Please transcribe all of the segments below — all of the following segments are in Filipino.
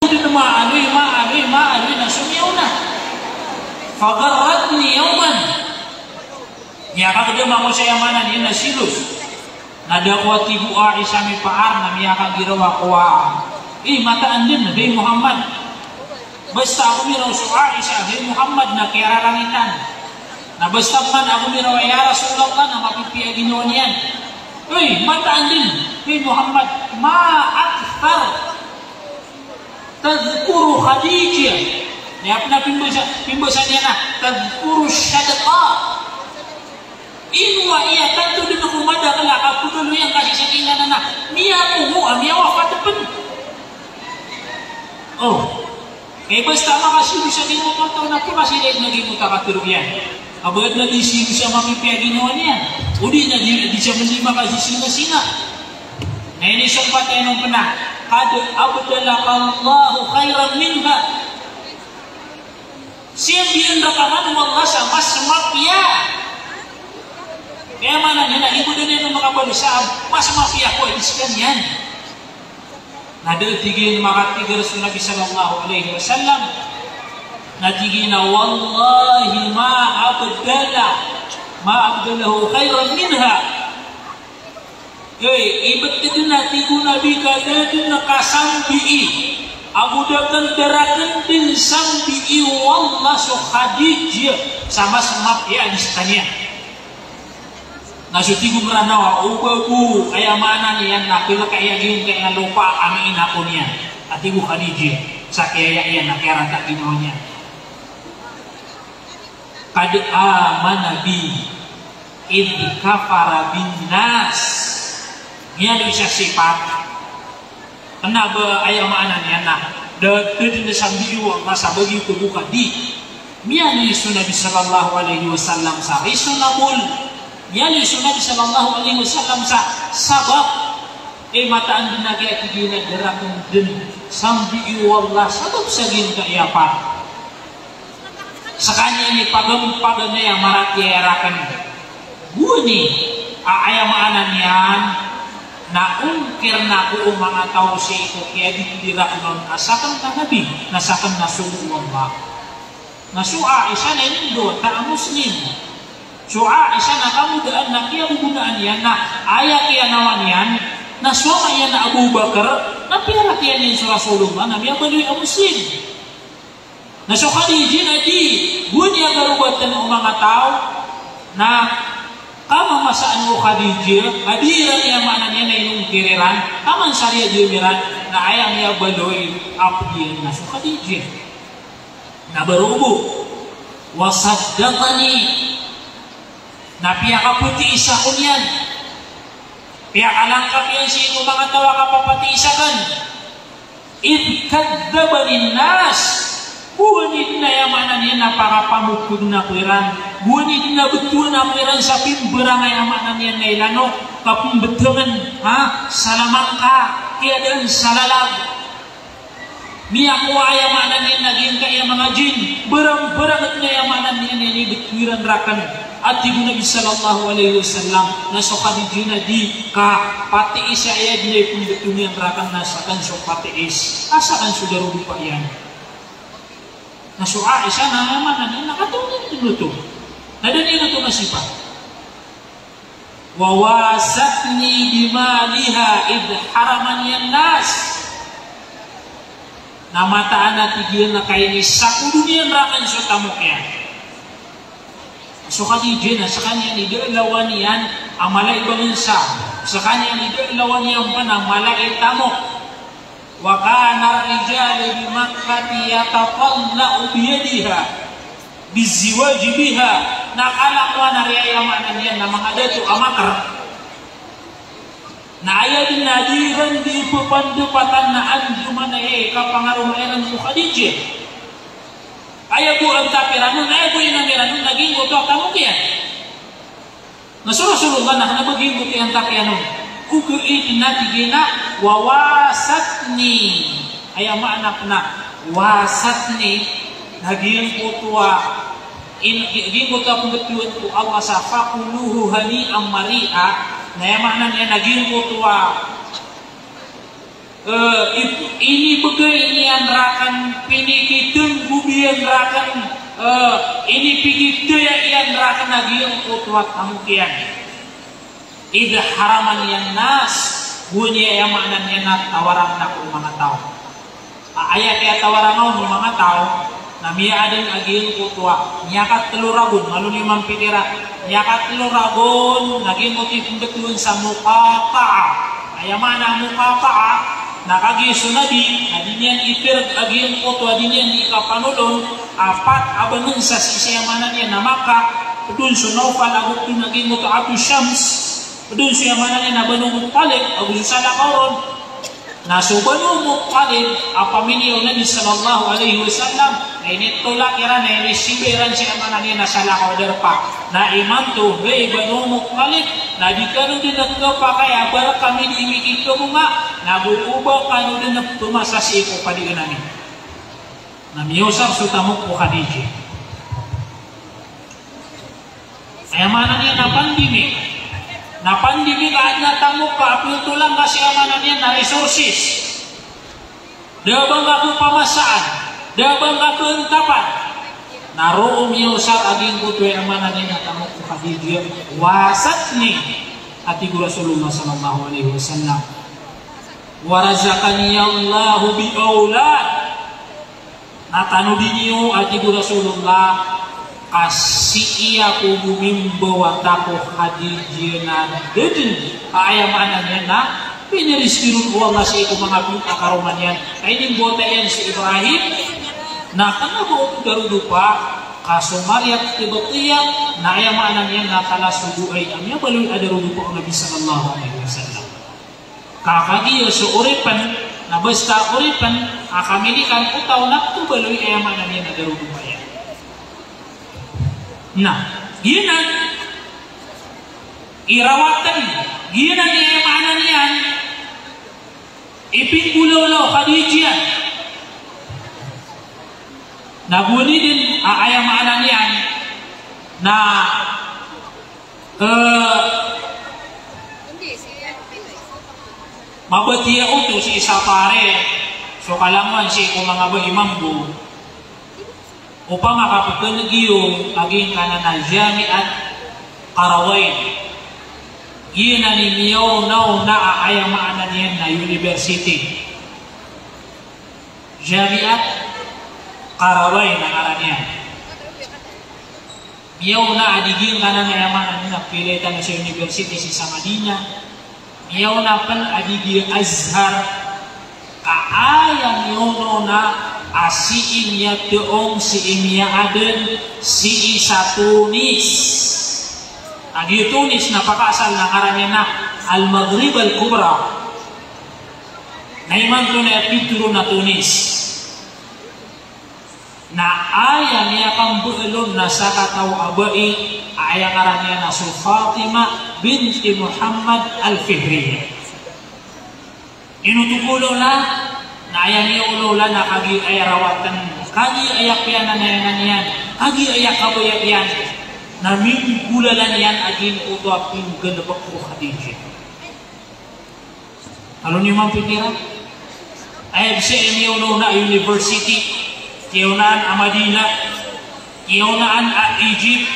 ma'alwi na sumyauna. Fagarratni yawman. Ya kagdama ko sa yamanan yun na silus. Nadakwa tibu Aisyah mi paar na miyaka girawa kuwa. Mataan din na kay Muhammad. Basta ako miraw sa Aisyah kay Muhammad na kirarangitan. Na basta man ako miraw ya Rasulullah na mapipiya ginawa niyan. Mataan din kay Muhammad. Ma akthar tadhkuru Khadijah. Niya na pimbasan niya na tadhkuru syadqa. Inwa iya tanto din ako madakala kapudulo yang kasih sa kinana na niya mo miya wafat depan. Basta makasilu sa ginoo taon na po kasi dahil naging mutakaturuyan. Abad na disilu sa mamipya ginawa niya. Udi na di siya malima kasi singa-singa. Ngayon isang patay nung pena. Kad abdalakallahu khairan minha. Siyang biyandakangan Allah sa mas mapya. Kaya mana niya na ibu din yung mga balusab, mas mapya ko, iskan yan. Nadatigin makatigar sa Nabi sallallahu alaihi wasallam, natigin na wallahi ma'abdalahu khairan minha. Ibat ka din natigo Nabi ka din nakasambi'i. Abu dagan darakan din sambi'i wallah so Khadijah sama mapya iskan yan. Nasutigo meranawa, ubabu, kaya mana niyan na pila kaya gin kaya lupa ang ina ko niya. At ibu Khadijah, sa kaya yan na kaya rata ginawa niya. Kad amana bi id kafara bin nas. Niya do siya sifat. Kena ba ayaw mana niyan na dati na sambiyo ang masa begitu buka di. Niya ni Nabi sallallahu alaihi wasallam sa reasonable. Yani Nabi sallallahu alaihi wasallam sa sabab mataan din nagi at ginagarakon din sambi wallah sabab sa ginkayapan sa kanya ni pagampagan na yung maratyarakan guni aayamaanan yan na ungkir na ko mga tao siya ito kaya ditirakon asakan ka nabi nasakan na suluwallah nasu'a isa na indo ta muslim. So Aisyah na kamu daan na kaya gugunaan yan na ayat kaya nawan yan na suama yan na Abu Bakar na piarat yan yan sa Rasulullah na biya baloy ang muslim na so Khadijah na di gunya garubat ng mga tao na kama masaan mo Khadijah adiran niya maanan yan na inong kiriran kaman sariya diumiran na ayang niya baloy apdiyan na so Khadijah na barubo wasaddaqani na pihak kaputi isa ko niyan. Pihak alangkap yan sino mga tawa kapapati isa kan. Id kadzabanin nas. Buwanit na yamanan yan napakapamukod na kwiran. Buwanit na betul na kwiran sa pimberang yamanan yan na ilano. Kapumbetungan salamang ka. Kaya dan salalag. Miyak ko ayamanan yan naging kaya mga jin. Berang-berangat na yamanan yan yan ibetwiran rakan. At ibu Nabi sallallahu alaihi wasallam na so Khadijah na di ka pati isa ayad na ipundutun yang rakan nasakan so pati is asakan saudara lupa yan na so Aisyah na naman na nakatungin tinuto na dani na ito nasipat wawasatni bimaliha id haraman yan nas na mataan na tigil na kayo ni sakudunin rakan so tamok yan. So Khadijah na sa kanya ni Dalawan yan ang malay bangunsa. Sa kanya ni Dalawan yan pa ng malay tamok. Wa kana rijali bi Makkah yataqallu bi yadiha biziwaji biha. Nakalakwa na riyayamanan yan na mga datu amakar. Na ayat nadiran di pepandupatan na anjuman kapangarumayan mo Khadijah. Ayaw po ang tapiranon, ayaw po yung namiranong naging ito ang tamok yan. Nasurusulungan na nabaging ito ang tapiranon. Kukuitin na tigina, wawasat ni. Ayaw maanak na, wasat ni, naging putuwa. Naging putuwa kung batuan ko Allah sa fakuluhu hani ang maria, na yamanan niya naging putuwa. Ini bagay niyan iyan rakan ini pikir tu ya iyan rakan lagi yang kutuat kamu kian. Ida haraman yang nas bunyi yang maknanya nak tawaran nak mga tao. Ayat kaya tawaran mo mga tao. Namia adin aging kutua nyakat teluragun malu ni mampitira nyakat teluragun naging motif betulun sa muqata'a ay mana muqata'a nakagi sunabi adinian ipir aging kutua adinian ikapanulon apat abanun sa sisayamanan niya na maka pedun sunawfal aguk tu naging mutu'atu syams pedun siyamanan niya na banung mutalik agus salakaron na subanu mutalik apaminiyaw Nabi sallallahu alaihi wasallam na initulak iran na inisibiran siya manan niya na salakaw derpa na iman to hey banu mutalik na di kanu din nagkapakay abar kami di imikik ko nga na buubaw kanu din nagtumasasi ko padigan namin na miyosar sutamok po Khadijah ay manan niya na pandemi na pandemi ka na tamok ka apil tulang kasi amanan yan na resources. Dabang ako pamasaan, dabang ako entapan. Naroong yung sa aging kutuay amanan yan na tamok ko Khadijah. Wasat ni ati Rasulullah sallallahu alaihi wasallam. Warazakani Allahu bi aulad. Natanudin niyo ati Rasulullah kasi iya ko bumimbawa tako Khadijah na dedin ayaman niya na piniristirun ko Allah sa ito mga akaroman yan kaya din bota yan si Ibrahim na kanabo ito garudo pa kaso Maryat tibatiyak na ayaman niya na kalasudo ay amya baloy adarudo po ang Nabi sallallahu alaihi wasallam kakagiyo sa uripan na basta uripan akamilikan utaw na ito baloy ayaman niya na darudo pa yan. Nah, gina irawatan, gina ni emanan yan, ipinggulaw Khadijah. Naguni din ayamanan yan na mabatiya uto si isa pare, so kalangan si kung mga ba imambo. Upang makapagkanagiyong aging kanan Jamiat Qarawain. Iyan na ninyo na aayamaanan yan na university. Jamiat Qarawain ang aran yan. Miyaw na adiging kanan ayamanan na pilitan sa university sa Madina. Miyaw na pan adiging Azhar. Kaayang yun na si imya teong si imya aden si isa Tunis agi Tunis napakasal na karanya na Al-Maghrib Al-Kubra na iman to na epituro na Tunis na aya niya kang buelon na sa kataw abai aya karanya na si Fatima binti Muhammad Al-Fihriya inutukulo na ayang niya ulola na kagi ay rawatan kagi ayak yan na nayangan yan kagi ayak kabayak yan na minggulalan yan aging uto aping ganabak ko Khadijah alam niyo mang pitira ay siya niya na university kiyunaan a Madina kiyunaan a Egypt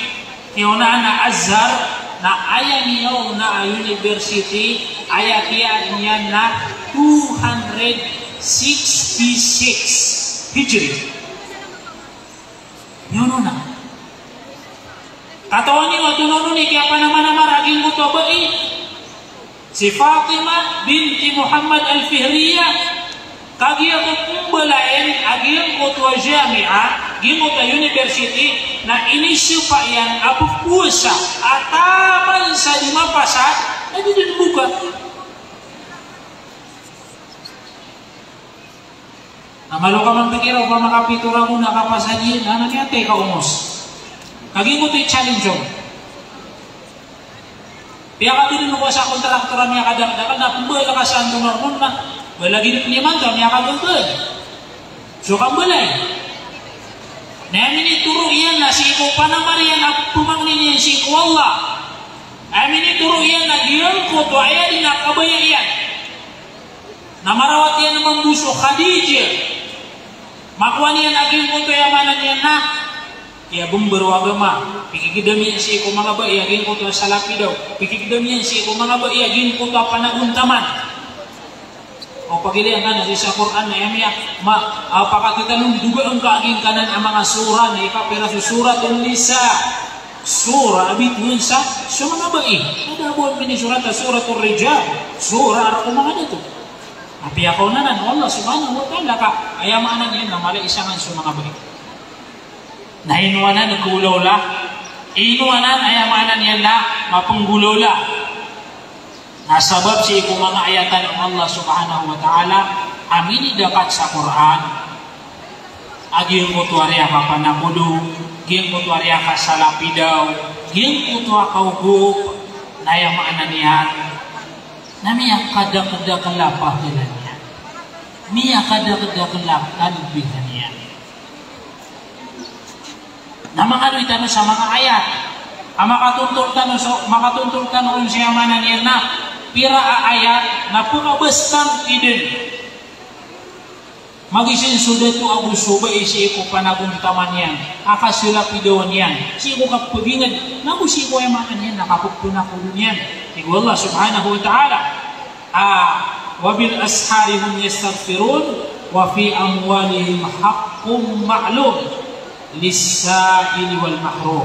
kiyunaan a Azhar na ayang niya na university ayak yan niya na 266 Hijri. Yun na. Katawan niyo, tunono ni kaya pa naman maraging buto ba si Fatima binti Muhammad Al-Fihriya kagiya ko kumbalain aging kutwa Jami'a gimota university na inisyo pa yan apupusa ataman sa lima pasat na din buka namalo ka mang pikiraw pa makapitura mo nakapasadyin ano niya te kaumos kaging mo ito'y challenge yun kaya ka din mo sa kontraktora niya kadagdagan na kumbala ka sa anong normal na wala ginip niya man ka niya kadagdag so kambalay namin ituro yan na si ko panamarian at pumangnin yan si ko Allah amin ituro yan na diyan ko to ayan na kabaya yan na marawat yan naman buso Khadijah Makuha niyan aging ko to yamanan niyan na. Kaya bumbero agama. Pikikidamian siya ko mga ba, iagin ko to sa salapi daw. Pikikidamian siya ko mga ba, iagin ko to panaguntaman. O pagilihan ka na sa Quran na yamiya, pakatitanong duga ang kaaging kanan ang mga sura na ikapira sa suratul Nisa. Surah abit nun sa mga ba ada buwan pinisurat sa suratul Rijal. Surah ako mga dito. Tapi ako na Allah subhanahu wa ta'ala ka ayamanan yan na mali isangan sa mga baik. Nahinuanan nagulaw la. Inuanan ayamanan yan na mapanggulaw la. Nasabab si kung mga ayatan ng Allah subhanahu wa ta'ala amini dapat sa Quran. Aging mutuarya ka panakulo, ging mutuarya ka sa lapidaw, ging mutuwa ka ugup, nayamaanan yan. Na miya kada-kada kalapah nila niya. Miya kada-kada kalapah niya. Na mga itanong sa mga ayat. Ang makatuntol tanong siya manan niya na pira ayat na pumabastang idin. Magisin sudah tu abu soba isi ko panaguntaman yan. Akasila pidawan yan. Si ko kapagingad. Naku si ko yung manan yan. Nakapagpuna ko yan. Ikaw Allah subhanahu wa ta'ala. Wabil asharihum yastaghfirun. Wa fi amwalihim haqqum ma'lum. Lissa'ili wal mahrum.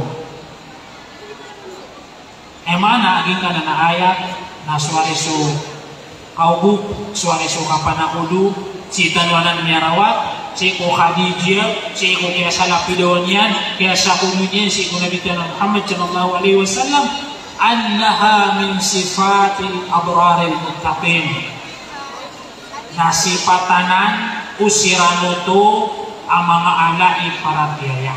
Mana aging ka na ayat. Na suwariso kaugub. Suwariso kapanakudu. Si tanwanan niya rawat, si ko Khadijah, si ko kaya sa lapidawan yan, kaya sa kumunyan, si ko Nabi Muhammad sallallahu alaihi wasallam, annaha min sifatil abraril muttaqin. Nasipatanan, usirano to, ang mga alai para tiyaya.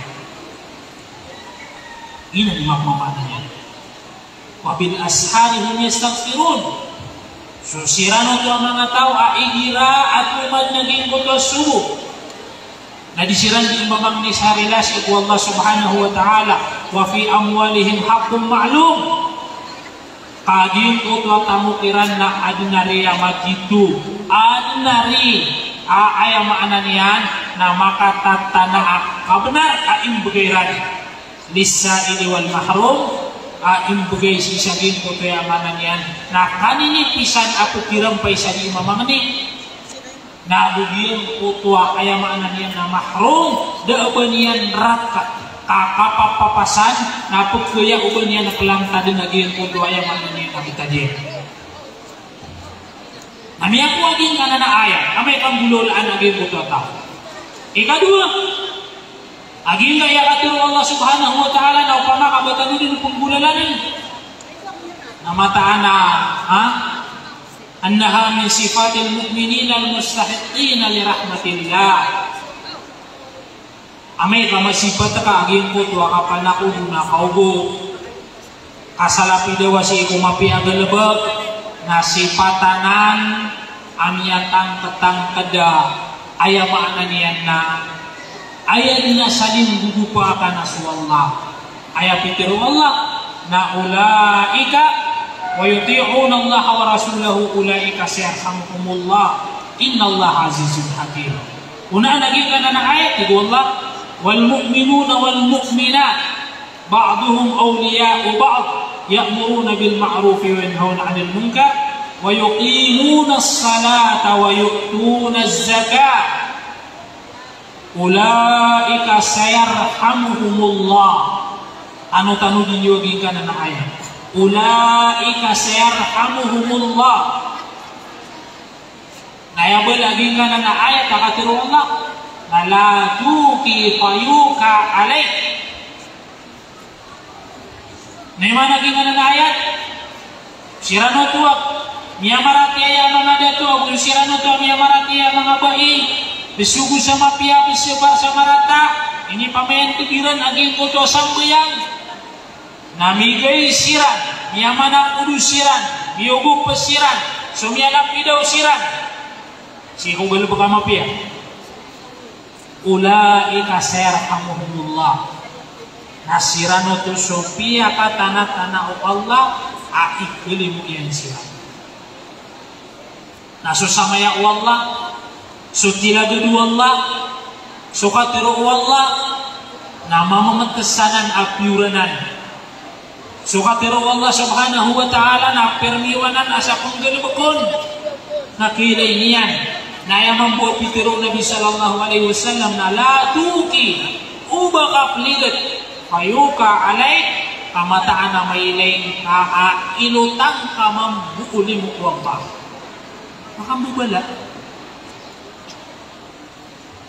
Ina ni magmamana yan. Wabil asharihum yastaghfirun. So sirano to ang mga tao aigira at umad naging kuto subo. Na disiran di mamang ni sarilas iku Allah subhanahu wa ta'ala wa fi amwalihim haqqum ma'lum. Kaging kuto tamukiran na adnari amagitu. Adnari ayam maanan yan na makatatana kabenar aimbagairan. Lissa ini wal mahrum. Imbagay si sagin ko to yamanan yan na kaninipisan ako kiram pa isa di mamangani na bugyan ko to ayamanan yan na mahrum daaban yan raka kakapapapasan na pagkuya uban yan nakalangta din naging ko to ayamanan yan nakita din namiya ko aging ka na ayat amay kang bulolaan aging ko to tao ikadua aging kaya katiro Allah subhanahu wa ta'ala na upama kabatan din panggulalanin. Namataan na, annaha min sifatil mu'minin al-mustahiqin li rahmatillah. Amay ka masipat ka aging ko tuwa ka panakun na kaugo. Kasalapi dawa si kumapi agalabag na sipatanan amyatang katang kada ayamaan niyan na ayat na salim gugupa ka na su Allah. Ayat pitiru Allah na ulaika wa yuti'una Allah wa rasulahu ulaika sayarhamuhumullah innallaha azizun hakim. Una naging ka na ayat ito Allah wal mu'minuna wal mu'minat ba'duhum awliya'u ba'd ya'muruna bil ma'ruf wa yanhauna 'anil munkar wa yuqimuna as-salata wa yu'tuna az-zakata ulaika sayarhamuhumullah. Ano tanong din yung ka na ayat? Ulaika sayarhamuhumullah. Nayabal aging ka na ayat nakatiro Allah na la tuki fayuka alay. Naman aging ka na ayat sirano tuwag niya maratiya mga dato kung sirano tuwag niya maratiya mga bayi bisugo sa mapia, bisuba sa marata, ini pamayan tigiran aging kuto sambayang. Namigay siran, niyaman ang ulo siran, miyugog pa siran, sumiyalap idaw siran. Sikong galo ba ka mapia? Ulaika sayarhamuhumullah. Nasirano to sopia ka tanat-tana o Allah, aikili mo yan siran. Nasusamaya o Allah, sutila dudu Allah suka tiro Allah na mamamagkasanan apyuranan. Suka tiro Allah subhanahu wa ta'ala na permiwanan asa kong galibakon. Nakilay niyan. Na yaman buat pitiro Nabi sallallahu alaihi wasallam na la tuki ubaka pligat kayuka alay kamataan na mailing ilutang kamambuuli mo kuwang pa. Makambubala.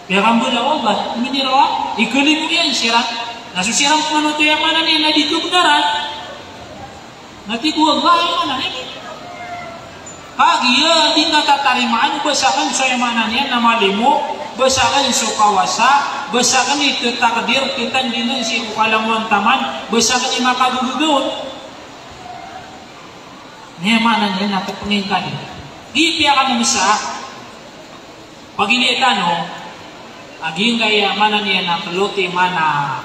Kaya kambula Allah, minirawa, ikulim mo yan, sirang. Nasusirang kung ano ito yung mana niya na dito benaran. Natiguag ba yung mana niya? Pagi ya, di natatarimaan, basakan sa yung mana niya na malimo, basakan so kawasa, basakan ito takdir, kita din si ukalamang taman, basakan yung makagugugawon. Niya mana niya, natapangin ka din. Di piya ka naman sa pagilitan, no? Aging kaya mana niya na kaluti mana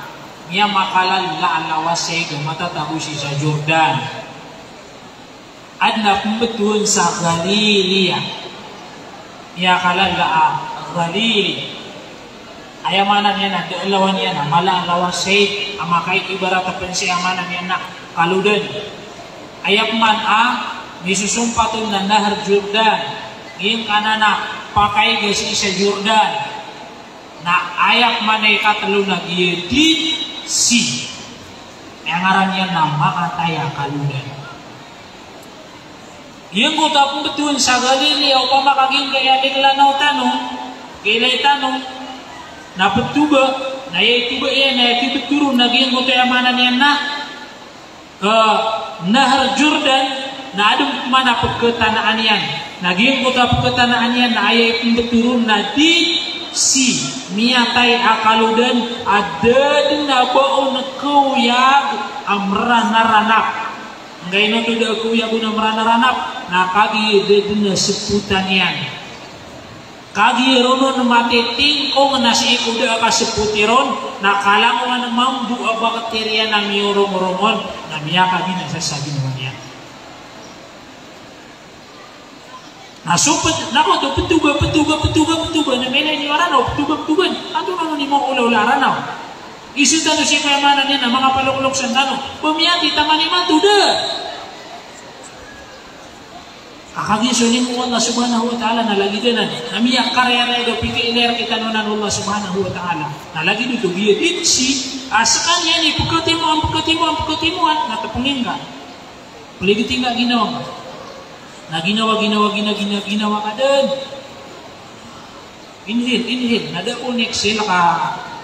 niya makalal la alawasay matatabusi sa Jordan. At napumbatuan sa Galilea. Niya kalal la Galilea. Ayaw mana niya na daalawan niya na mala alawasay amakay ibarat apan siya mana niya na kaludan. Ayaw man misusumpatun na nahar Jordan. Ngayong kanana pakay gasi sa Jordan. Na ayak manay katalo na giyedit si. Ang aran niya na makataya kaludan. Yung ko tapong betuan sa Galilea o pamakaging kaya liglanaw tanong, kilay tanong, napatuba, nayay yan, nayay tibeturo, naging ko tayo amanan yan na Nahar Jordan, na adong mana pagkatanaan yan. Naging ko tapong pagkatanaan yan, na ayay tibeturo na di si miyatay akaludan ada din na baon na kuyag amranaranap. Ngayon ito da kuyag na amranaranap na kagi din na seputan yan. Kagi rono na matitingkong na si ikuda ka seputiron na kalango na mambu ang bakterya na miyorong-romon na miyaka din na sasabi naman yan. Nasupad, nako to petuga na may niyo aranaw, petugan. Ato na ni mo ulaw aranaw. Isu tano si payamanan niya na mga paluklok sa tano. Pumiyati taman ni man tuda. Kakagiso ni mo Allah subhanahu wa ta'ala na lagi dinan. Namiyak karya do pikiler kita nonan Allah subhanahu wa ta'ala. Na lagi dito biya ditsi asakan yan pagkatimuan natapungin ka. Paligiti nga ginawa. Na ginawa ka din. Inhale. Nada ko exhale ka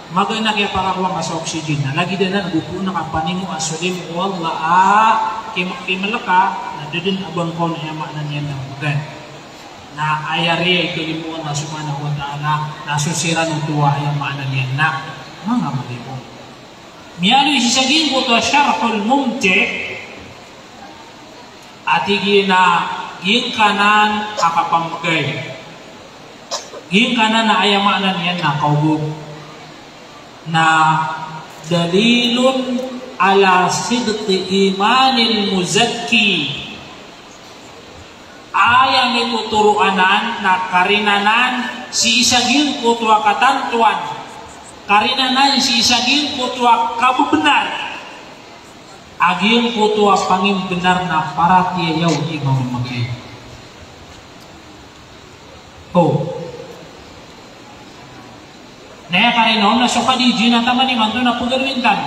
magana kaya pakakuha ka sa oxygen. Na lagi din na nagupo na ka paningo asulim wala kimalaka na din abang ko na yama na niya ng magan. Na ayari ay kalimuan na subhanahu wa ta'ala na susira ng tuwa ay yama na niya na mga malibo. Miyalo isisagin ko to syarhul mumti at na ging kanan kakapamagay. Ging kanan na ayamanan yan na kaugog. Na dalilun ala sidqi imanil muzakki. Ayang ituturuanan na karinanan si isagin kutwa katantuan. Karinanan si isagin kutwa kabubenar. Agil ko to pangin benar na para tiyaw imam magay. Oh. Naya karinaw na suka di jina taman ni manto na pugarwintan.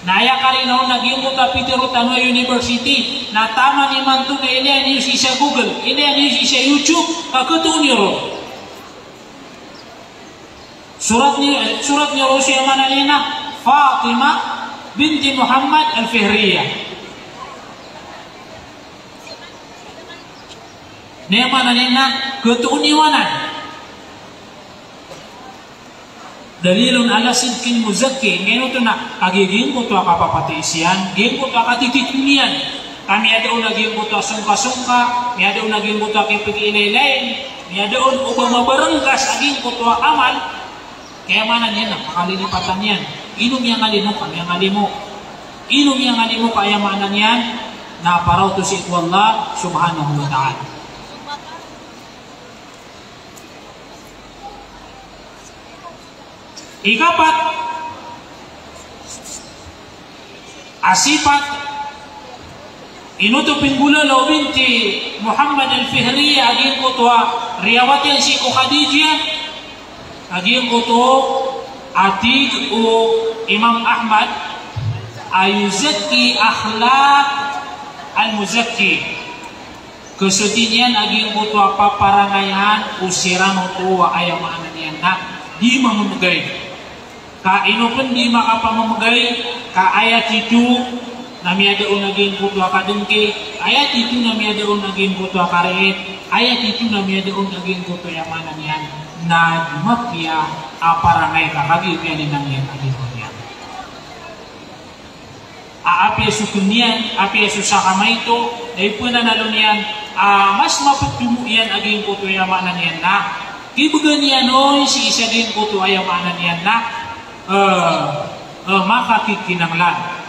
Naya karinaw na giyo ta Piterutanwa University na tama ni manto na ilian news sa Google, ilian news sa YouTube, kakutuniro. Surat ni Rosia Manalina Fatima binti Muhammad Al-Fihriyah. Nema na nina ketuuniwanan. Dalilun ala sidkin muzakki. Ngayon ito na agiging ko ito kapapatiisian, ging ko ito katititunian. Kami adaw naging ko ito sungka-sungka, mi adaw naging ko ito kipag-ilaylay, mi adaw upang mabarangkas aging ko ito amal. Kaya manan yan, napakalilipatan yan. Inom yang alimo kami yang alimo. Inom yang alimo kaya manan yan na paraw to si Allah subhanahu wa ta'ala. Ikapat, asifat inuto pinggulalo binti Muhammad al-Fihriya aging ko to riyawat yan si ko Khadijah aging ko to atig o Imam Ahmad ayuzaki akhlaq al-muzakki kesutinyan aging ko to paparangayan usiran to ayamaan niyan na di mamamagay ka inupun di makapamamagay ka ayat itu nami ada naging kutwa kadengke ayat itu nami ada naging kutwa karet ayat itu nami ada naging kutwa yang mana niyan na mapya aparangay kakagi pya ninangyan aginonya aapya sukunian apya susah kamay ito ay punanalo niyan mas mapagtumo yan aging kutwa yang mana niyan na kibugan niyan oy si isa din kutwa yang mana niyan na makakikinanglan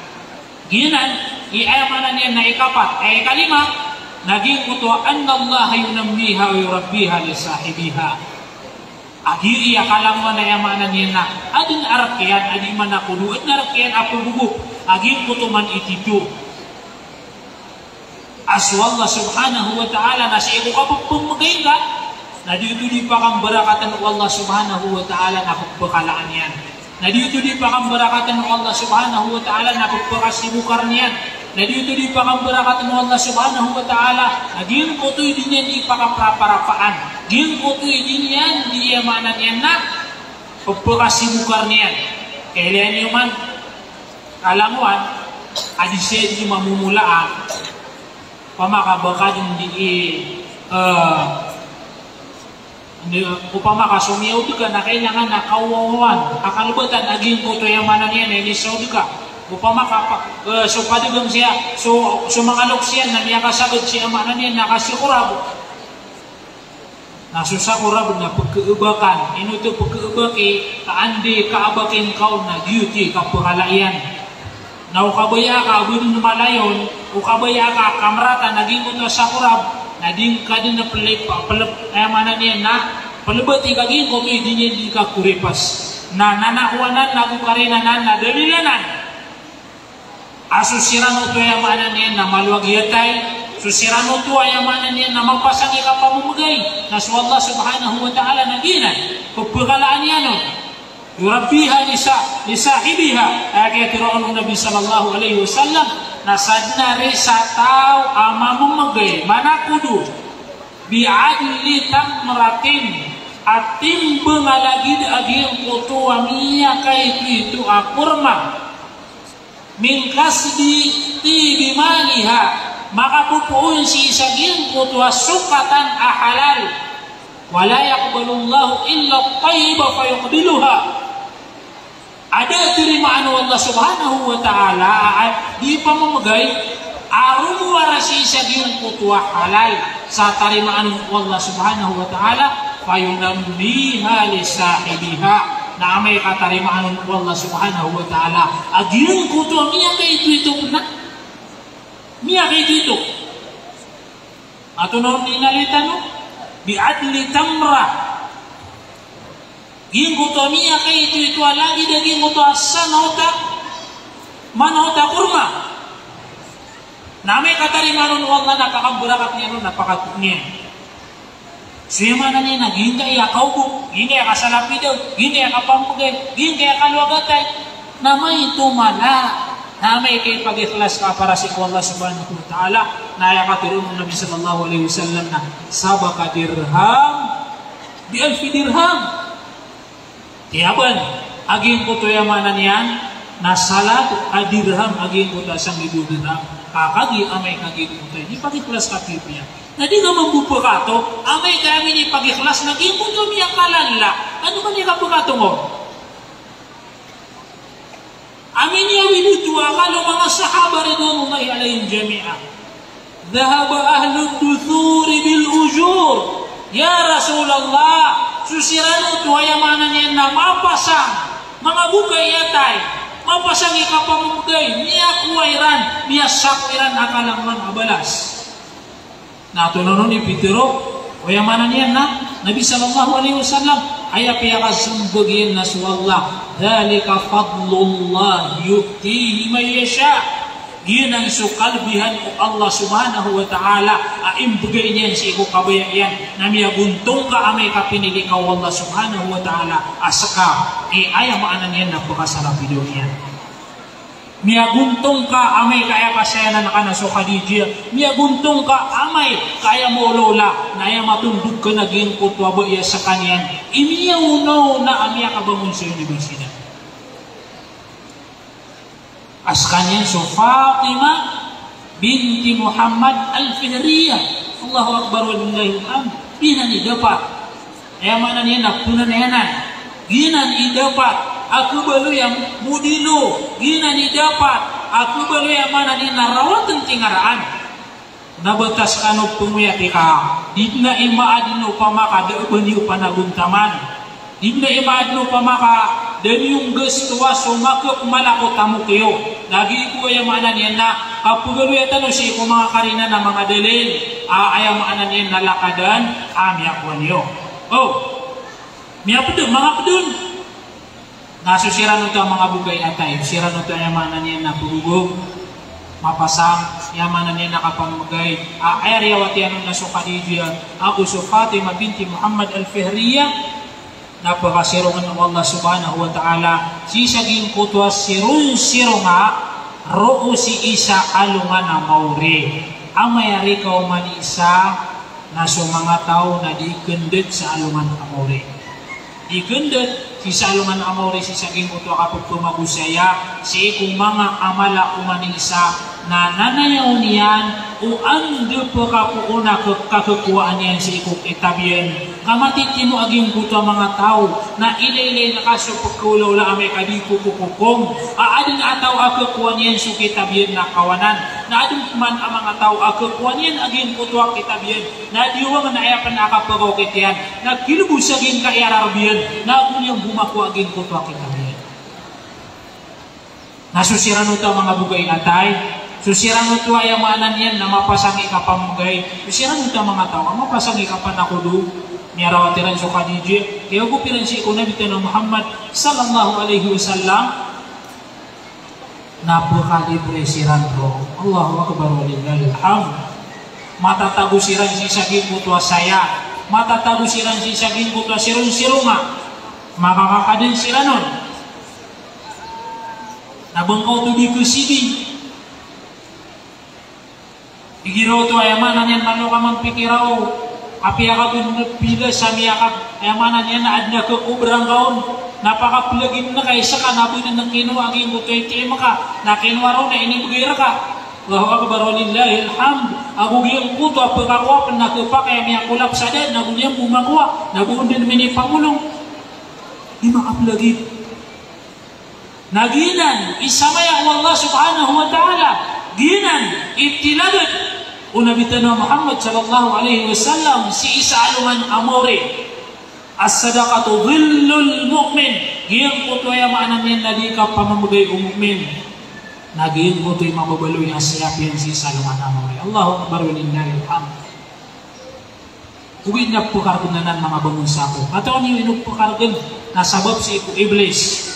ginan iayamanan niya na ikapat ay kalima naging kutuwa annallaha yunammiha wa yurabbiha li sahibiha agiri akalang na yamanan niya na adin arakyan adi man nakudu at narakyan apo bugo aging kutuman ititu aswa Allah subhanahu wa ta'ala na sa iyo kapagpumagay ka na dito di pa kang barakatan ng Allah subhanahu wa ta'ala na pagpakalaan yan na dito di pa kang barakatan ng Allah subhanahu wa ta'ala na pagpakasibukar niyan na dito di pa kang barakatan ng Allah subhanahu wa ta'ala na din ko to'y din yan di pa kang praparapaan din ko to'y din yan di yamanan yan na pagpakasibukar niyan kailan nyo man alamuan adisay di mamumulaan pamakabaka din di upama kasumiyaw ka na kailangan na kawawan akalubatan aging ko to yung manan yan elisaw ka upama so padagang siya so mangalok siya na niya kasagad siya manan yan nakasikurab nasusakurab na pagkaubakan inuto pagkaubaki kaandi kaabakin kaw na duty kapahalayan na ukabaya ka abudin malayon ukabaya ka kamrata naging ko to sakurab nading kadin na pelip ayamanan niya na palibati kaging ko to idinyan di ka kuripas na nanakuanan na kukarinanan na dalilanan asusiran to ayamanan niya na maluwag yatay susiran to ayamanan niya na magpasangi ka pamumagay na so Allah subhanahu wa ta'ala naginan pagpakalaan niya no yurabbiha li sahibiha kaya tiroon ng Nabi sallallahu alaihi wasallam nasadnari sa tao amamamagay manakudu biadli tamratin at timbang alagid aging kutuwa miya kay itu akurma min kasdi tibimaniha makapupuun si isaging kutuwa sukatan ahalal wala yaqbalullahu illa tayyiba fayuqbiluha ada terimaan Allah subhanahu wa ta'ala di pamamagay arum warasi sa giyong kutwa halal sa tarimaan Allah subhanahu wa ta'ala fayunambiha li sahibiha na may katarimaan Allah subhanahu wa ta'ala agiyong kutwa miya kay ito na miya kay ito atunong ninalitan no biadli tamra ging ko to miya kay itu lagi daging ko to asa manota kurma name katarimanon Allah napakaburakat niya nun napakatuk niya siya man niya naging kaya kaubo gini ya kasalapi daw gini ya kapampugay gini kaya kalwagatay na may tumala na may kay pag-ikhlas ka para si Allah subhanahu wa ta'ala na yakatirin ng Nabi sallallahu alaihi wasallam na sabaka dirham bi alfi dirham tiyaban, aging ko to yamanan yan, nasalat adirham aging ko to sang ibu dirham. Kakagi amay kaging ko to, di pag-ikhlas ka pipiya. Na di nga mambupukato, amay kami ni pag-ikhlas, naging ko to miya kalala. Ano man yung kapukato mo? Amin niya winutwa ka ng mga sahaba ridwanullahi alayhim jami'a. Dhahaba ahlud duthuri bil ujur. Ya Rasulullah, susirano to ayamanan niya na mapasang mga bukay yatay mapasang ikapamugay niya kuwairan niya sakwiran akalangan abalas na tunonon ni Pitero ayamanan niya na Nabi sallallahu alaihi wasallam aya piya ka sumbagin na suwallah, dhalika fadlullah yu'tihi may yasha. Yun ang sukalbihan ko Allah subhanahu wa ta'ala aimbagay niyan si iko kabayan na miyaguntong ka amay kapinili ka Allah subhanahu wa ta'ala asaka aya maanan yan napakasarap video niyan. Miyaguntong ka amay kaya kasayanan ka na so Khadijah, miyaguntong ka amay kaya mo lola na aya matundog ka naging kutwa ba iya sa kanyan imiyaw na amya kabangon sa universidad. Askanyan so Fatima binti Muhammad al-Fihriyah. Allahu Akbar walillahi alhamd. Ginan idapat. Aya mana niya napunan yanan. Ginan idapat. Aku balu yang mudilo. Ginan idapat. Aku balu yang mana niya narawatan tingaraan. Nabatas kanu pumuyati ka. Dibna ima adino pamaka daubani upanaguntaman. Dibna ima adino pamaka dan yung gastuwa sumakop malako tamu kayo. Lagi po ay maanan yan na kapugalo yata no siya kung mga karina na mga dalil ayaw maanan yan na lakadan miyak po niyo. Miyak po doon, mga po doon. Nasusira nito ang mga bugay atay. Sira nito ay maanan yan na pugugog, mapasang, yamanan yan na kapamagay. Ay riyawati anong naso Khadijah, ako so Fatima binti Muhammad al-Fihriyah, napakasirungan ng Allah subhanahu wa ta'ala si saging kutwas sirun nga roo si isa alungan na mauri ang mayari ka man isa na so mga tao na di kendet sa alungan na mauri di kendet si sa alungan na mauri si saging kutwa kapag tumagusaya si kung mga amala uman isa na nanayaw niyan o ando po kapuuna kakukuhaan niyan sa ikong itabiyan. Kamatiti mo aging buto mga tao na ilaylay na kaso pagkulaw lang may kadikukukukong. Aadin ataw akakuha niyan sa kitabiyan na kawanan. Na adin man ang mga tao akakuha niyan aging buto kitabiyan. Na diwang na ayapan na akapagokit yan. Na kilubos aging kairarbiyan. Na agunyang bumaku aging buto kitabiyan. Nasusiran ito mga bugay atay. Susiran mo ito ay amanan yan na mapasangi ka pamugay. Susiran mo ito mga tao, mapasangi ka pa nakudu. Niyarawatiran so Khadijah. Kaya gupiran si Nabi Tanong Muhammad sallallahu alaihi wasallam. Napakalibre siran ko. Allahu Akbar walillahi alhamd. Matatagusiran si saging kutwa saya. Matatagusiran si saging kutwa sirung-sirunga. Makakakadin sila nun. Nabangkaw to di kusidi. Igiraw to ayamanan yan manukamang pikiraw. Api akabin pila sa miyakap. Ayamanan yan na adna ka kubrang kaon. Napakapilagin na kayo sa kanaboy na kinuha. Aging mo kayo tema ka. Na kinuha raw na inibugera ka. Allahu Akbar walillahi alhamd. Agugiyang kuto apakakuha. Nakupa kaya miyakulap sa dad. Nagugiyang bumakuha. Nagugundin mini pangulong. Di makapilagin. Naginan. Isamay ang Allah subhanahu wa ta'ala. Ginan. Itilagat. Nabi Tanong Muhammad sallallahu alaihi wasallam si isa aluman amore as-sadaqatu dhillul mu'min giyang kutoy maanan yan na di ka pamamagay o mu'min nagiyang kutoy mababaloy asiyap yan si isa aluman amore. Allahu Akbar walillahi alhamd. Uwid na pukargan na mga bangunsa ko at ako niyo inugpukargan na sabab si iku iblis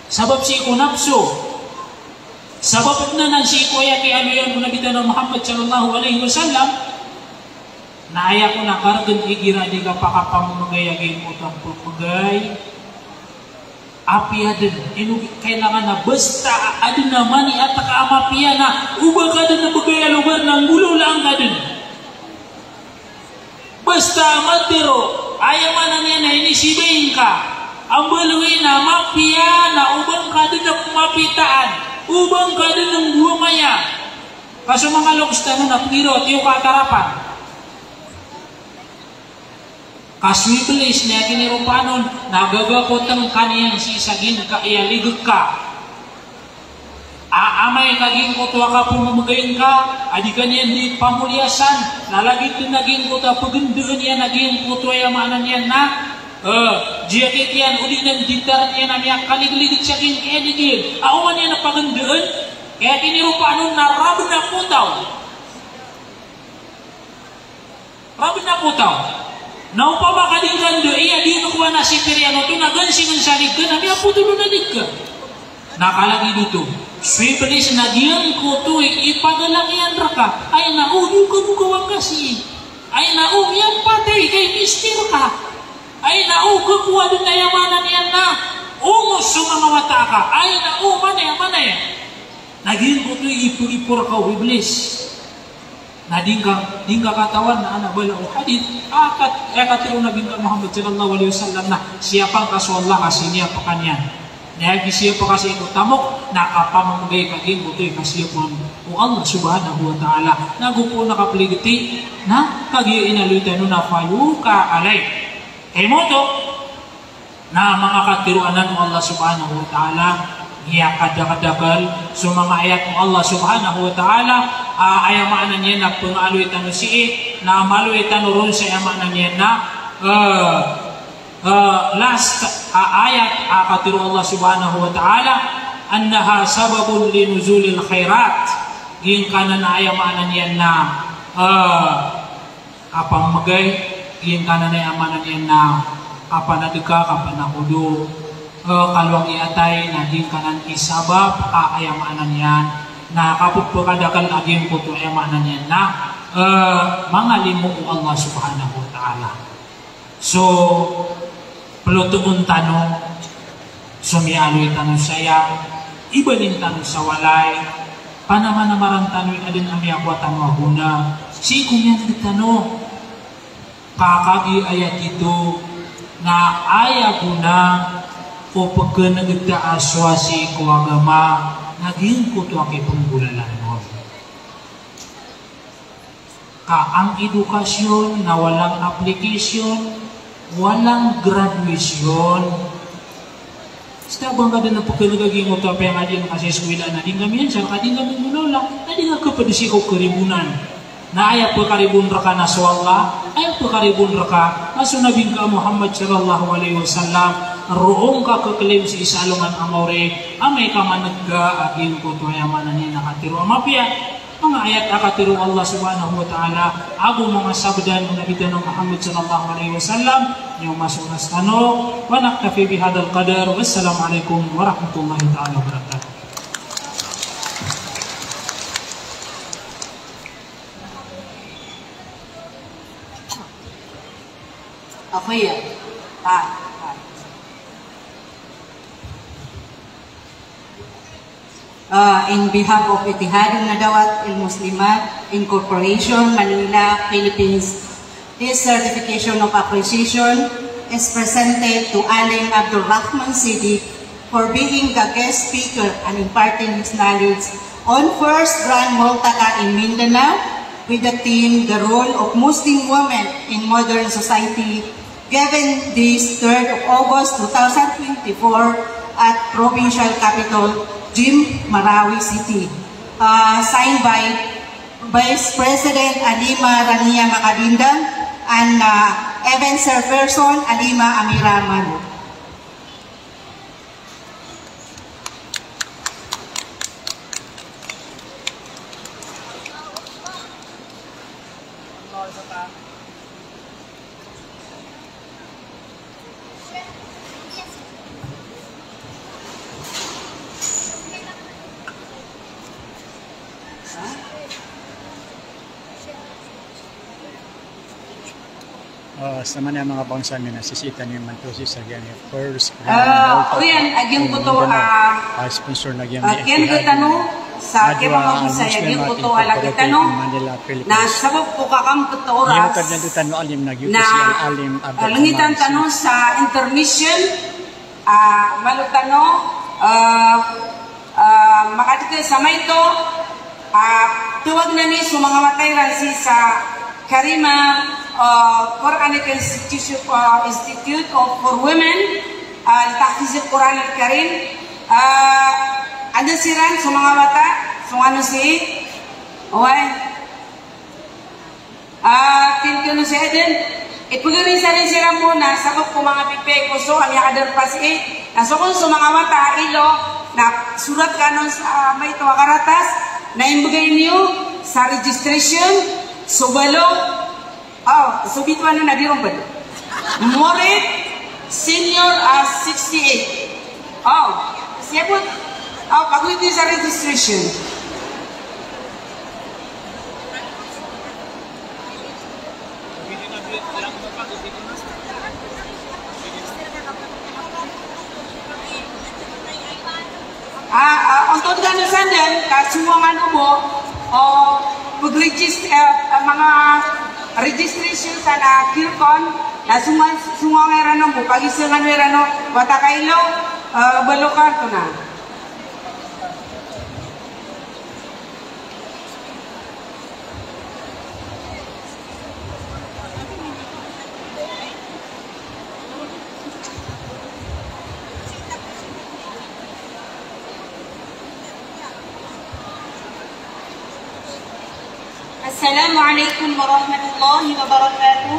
sabab si iku napso sabab na nang si Kuya kay ano yan Nabi Tanong Muhammad sallallahu alaihi wasallam na aya ko na kargan igira di ka pakapamagay agay mo itong pagpagay api adin kailangan na basta adin naman at kaamapiya na ubag ka din na bagay lugar ng gulo lang ka din basta matiro ayaman na niya na inisibayin ka ang baluwi na mapiya na ubang ka din na kumapitaan ubang ka din ng buwamaya. Kaso mga logs tanong na piro at yung katarapan. Kaswibilis na kinirupanon, nagagakot ang kaniyang sisagin ka, ialigot ka. Aamay kaging kutwa ka pumamagayin ka, adi ka niyan di pamulyasan, nalagit din naging kutwa, pagandaan niya naging kutwa yamanan yan na, jiyakit yan, uli ng ditar niya na miyak kaligligit siya kin keligid. Ako man yan na pagandaan, kaya kinirupa nun na rabin na putaw. Rabin na putaw. Nau pa makalingkan do, iya di kuha na si Periano, tunagansin ang salig ka, nabi apo tulungalig ka. Nakalagi dito, Iblis na diyan ko to, ipadalangyan raka, ay naugyo ka nung kasi, ay naugyan patay kay mister ka, ay naugyo kuha doon na yamanan yan na, umos sumamawata ka, ay nauman na yaman na yan. Naging ko to, ipur-ipur ka, Iblis. Na din ka katawan na anak bala o hadith akatiro Nabi Muhammad sallallahu alaihi wasallam na siya pang kaso Allah kasi niya pa kanyan na siya pa kasi ito tamok nakapamamagay kaging butoy kasi po Allah subhanahu wa ta'ala nagupo nakapligiti na kagi inalutan na fayuka alay kay mo to na mga katiruanan mo Allah subhanahu wa ta'ala iya kadakadakal so mga ayat mo Allah subhanahu wa ta'ala ayamanan niya na pangaloitan si na maloitan ron sa ayamanan niya na last ayat akatiru Allah subhanahu wa ta'ala annaha sababun linuzulil khairat yung kanan na ayamanan niya na apang magay yung kanan na ayamanan niya na kapanadika kapanakudo kalwang iatay na din kanan isabab ayamanan yan na kapupukadakan aging puto ayamanan yan na mga limu Allah subhanahu wa ta'ala. So pelutuun tanong sumialoy tanong saya ibalin tanong sa walay panamanamaran tanong adin ami akwa tanong aguna si kumyan tanong kakagi ayat itu na ayaguna o pagkanagda aswasi ko agama naging kuto aki penggulalan mo. Ang edukasyon na walang application, walang graduation. Sita bang kada na pagkanagaging mo ito apa yang adin kasi eskwela na din kami yan siya kadin kami munola na din nga kapadisi ko karibunan na ayaw po karibun raka na swalla ayaw po karibun raka na sunabing ka Muhammad sallallahu alaihi wasallam roong ka kaklaim si isalungan amore amay ka managga agin ko to ayamanan ni nakatiro amapya mga ayat akatiro Allah subhanahu wa ta'ala ago mga sabdan ng Nabi tanong Muhammad sallallahu alaihi wasallam yung masunas tanong wa naktafi bihadal qadar wassalamu alaikum warahmatullahi ta'ala wabarakatuh. Okay ya? In behalf of Ittihadul Nadawat al-Muslimat Incorporation, Manila, Philippines, this certification of appreciation is presented to Alim Abdul Rahman Siddiq for being the guest speaker and imparting his knowledge on First Grand Multaka in Mindanao with the theme, The Role of Muslim Women in Modern Society, given this 3rd of August 2024 at Provincial Capital, Jim Marawi City. Signed by Vice President Alima Rania Makadindang and Event Chairperson Alima Amira Manu. Sama na mga bangsa na nasisita niyo man to sa ganyan first yan agyan ko to sponsor na ganyan yan ko tanong sa kaya mga saya agyan ko to alagi tanong na sabab po kakam ko to oras na langitan tanong sa intermission malutano makadito sa may to tuwag na ni sa mga matay ransi sa Karima Quranic Institute for Women Tahfiz Quran Al-Karim ada siran sa mga bata so ano si tintin si Eden ipagaling sa rin siran muna sabab ko mga pipe ko so ang yakadar pa si naso kung sa mga bata ilo na surat kanon sa may tuwa karatas na imbagay niyo sa registration so balo so bitwan na dirong ba Morit Senior 68. Oh, siyempre, pag-within sa registration. Untuk dengan sandal, kasuangan ubo, pag-register, mga registration sa na kirkon, na sumang erano mo, pag-isangan erano, wata kailo, balokan ko na. Assalamualaikum warahmatullahi wabarakatuh.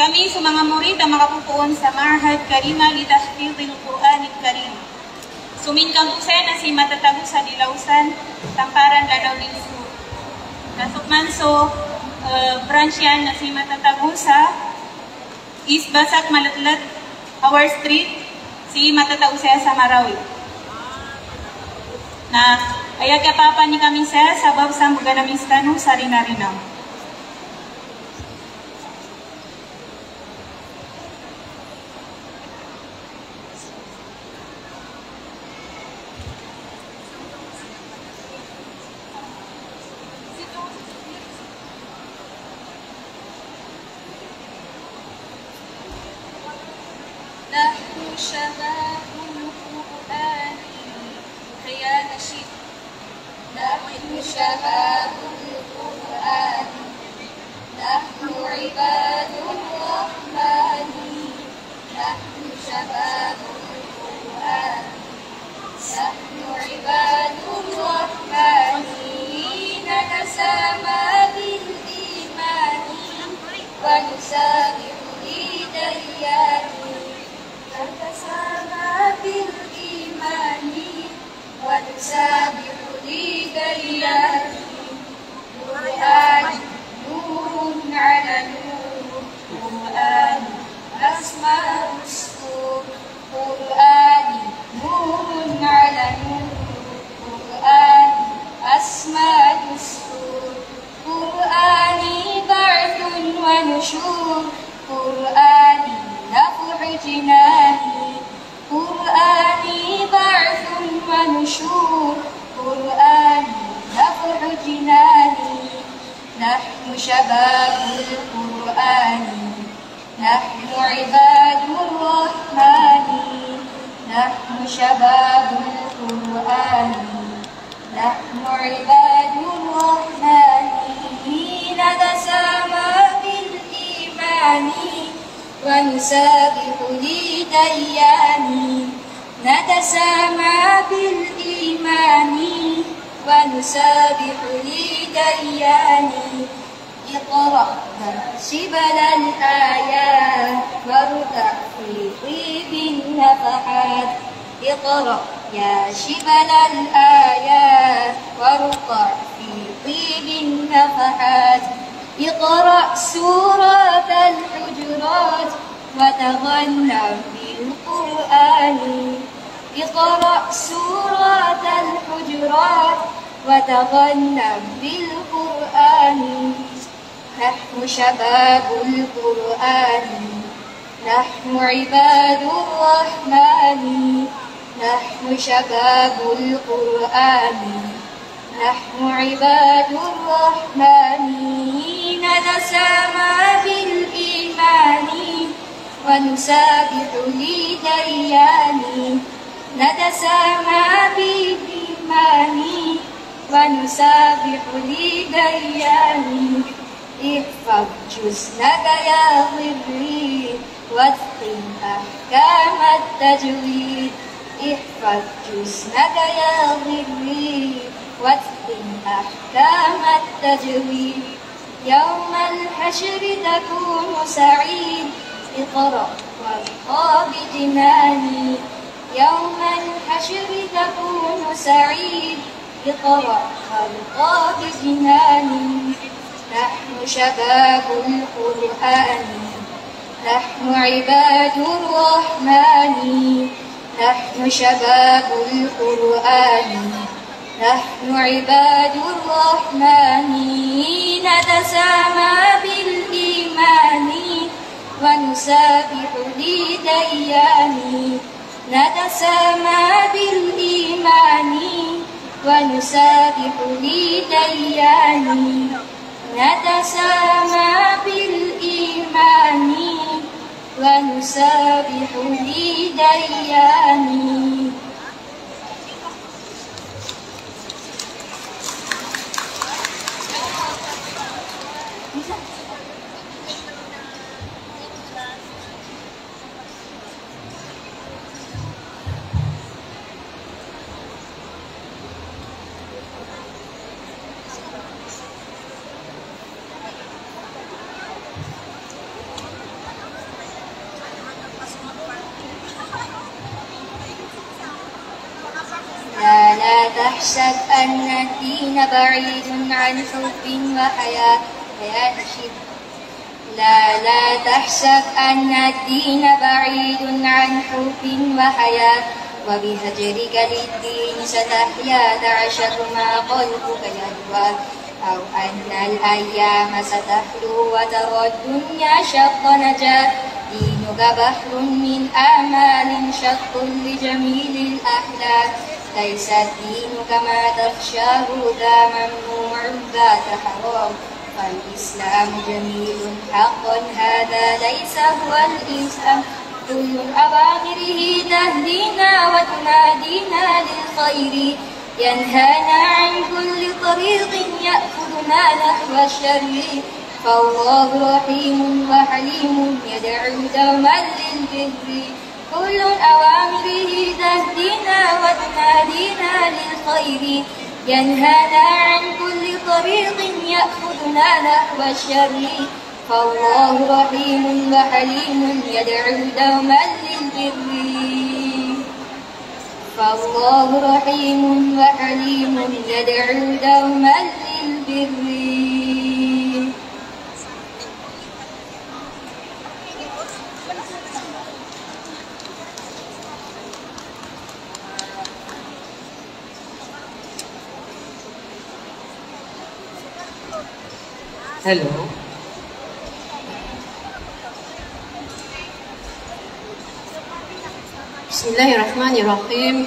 Kami sa mga murid ang makapupuon sa Ma'had Karima li Tahfidhil Qur'anil Karim. Suminkang usen na si matatago sa Dilausan, Tamparan Ladaw del Sur. Nasukman so branch yan na si matatago sa East Basak Malatlat, Our Street, si matatago siya sa Marawi. Na ayag kapapa ni kami sa sabab sa mga namistano sa rinarinaw. Nahnu syababul Qur'ani kaya nasyid. Nahnu syababul Qur'ani, nahnu ibadul rahmani. Nahnu syababul Qur'ani, nahnu ibadul rahmani. Natasama bil imani wa nusabihu lidayyani. Natasama bil imani wa nusabihu lidayyani. Qur'an nurun ala nur, Qur'an asma'us sur. Qur'an nurun ala nur, Qur'an asma'us sur. Qur'ani ba'thun wa nushur, Qur'ani نفع جناني. قرآني بعث ونشور، قرآني نفع جناني. نحن شباب القرآن، نحن عباد الرحمن. نحن شباب القرآن، نحن عباد الرحمن. نتسامى بالإيمان ونسابح لديان. نتسامى بالإيمان ونسابح لديان. اقرأ شبل الآيات وارتع في طيب النفحات. اقرأ يا شبل الآيات وارتع في طيب النفحات. اقرأ سورة الحجرات وتغنى بالقرآن. اقرأ سورة الحجرات وتغنى بالقرآن. نحن شباب القرآن، نحن عباد الرحمن. نحن شباب القرآن، نحن عباد الرحمن. نتسامى بالإيمان ونسابح لديان. نتسامى بالإيمان ونسابح لديان. احفظ جزءك يا ضري واتقن أحكام التجويد. احفظ جزءك يا ضري واتقن أحكام التجويد. يوم الحشر تكون سعيد. اقرأ وارقى بجناني. يوم الحشر تكون سعيد. اقرأ وارقى بجناني. نحن شباب القرآن، نحن عباد الرحمن نحن شباب القرآن نحن عباد الرحمن نتسامى بالإيمان ونسابح لديان نتسامى بالإيمان ونسابح لديان نتسامى بالإيمان ونسابح لديان. لا تحسب أن الدين بعيد عن حب وحياة لا تحسب أن الدين بعيد عن حب وحياة وبهجرك للدين ستحيا تعشق ما قلبك يهوى أو أن الأيام ستحلو وترى الدنيا شط نجاة دينك بحر من آمال شط لجميل الأحلام ليس الدين كما تخشاه ذا ممنوع ذات حرام فالإسلام جميل حقا هذا ليس هو الإسلام كل أوامره تهدينا وتنادينا للخير ينهانا عن كل طريق يأخذنا نحو الشر فالله رحيم وحليم يدعو دوما للبر كل أوامره تهدينا وتنادينا للخير ينهانا عن كل طريق يأخذنا نحو الشر فالله رحيم وحليم يدعو دوما للبر فالله رحيم وحليم يدعو دوما للبر. Hello. Bismillahirrahmanirrahim.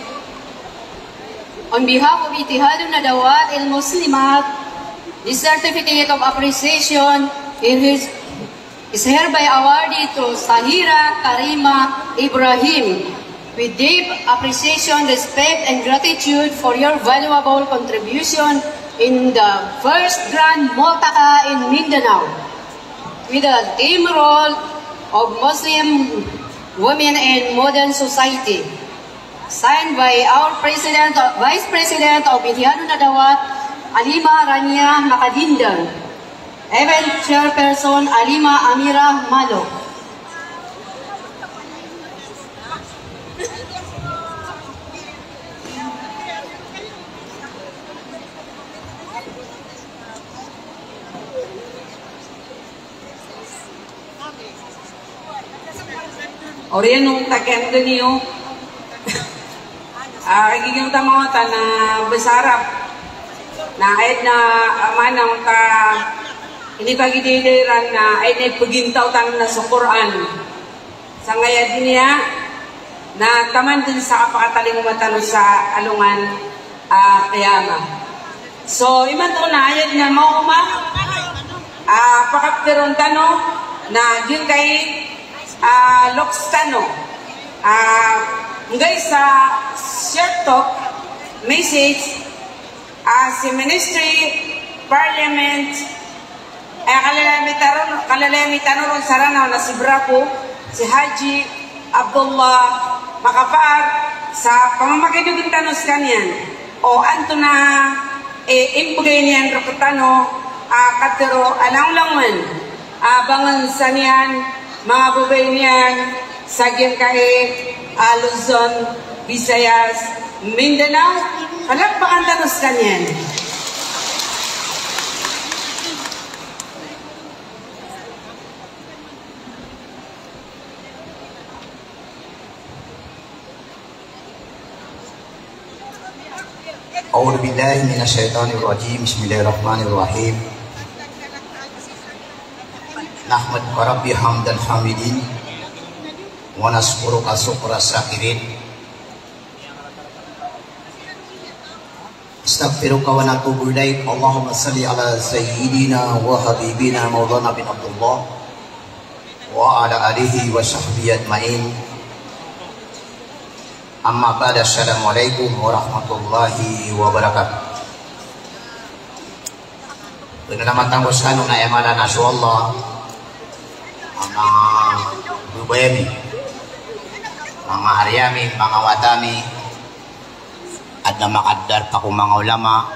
On behalf of Ittihadun Nadawat al-Muslimat, this certificate of appreciation is hereby awarded to Sahira Karima Ibrahim with deep appreciation, respect, and gratitude for your valuable contribution in the first Grand Multaka in Mindanao, with the theme role of Muslim women in modern society, signed by our Vice President of Ittihadun Nadawat, Alima Rania Makadindal, Event Chairperson Alima Amira Malo. Oriyan nung takendo niyo, kagiging tamota na besarap, na ayat na manang ta, ini pagididiran na ayat na pagintaw tan na sa Quran. Sa ngayad niya, na taman din sa kapakataling matalo sa alungan kayama. So, iman to na ayat na mauma, pakapteron tano, na yun kay Lokstano. Ngay sa short talk message, si Ministry Parliament kalalamitan ron saranaw na si Braco, si Haji Abdullah Makapar sa pamamakinugun tanos kanyan o anto na impugay niyan rokotano katero alang-langan bangan sa niyan mga bubay niyan sagyan kae Luzon, Visayas, Mindanao kalakpakan tanos kanyan. A'udzu billahi minasyaitonir rajim. Bismillahirrahmanirrahim. Nahmad rabbi hamdan hamidin wa naskuruka syukra syakirin. Astaghfiruka wa natubu ilaik. Allahumma salli ala sayyidina wa habibina Maulana bin Abdullah wa ala alihi wa sahbihi ajmain. Amma ba'da. Assalamualaikum warahmatullahi wabarakatuh. Penyelamatan waskanu na emala nasyaallah mga bubayami, mga haryami, mga watami at na makadar pa kung mga ulama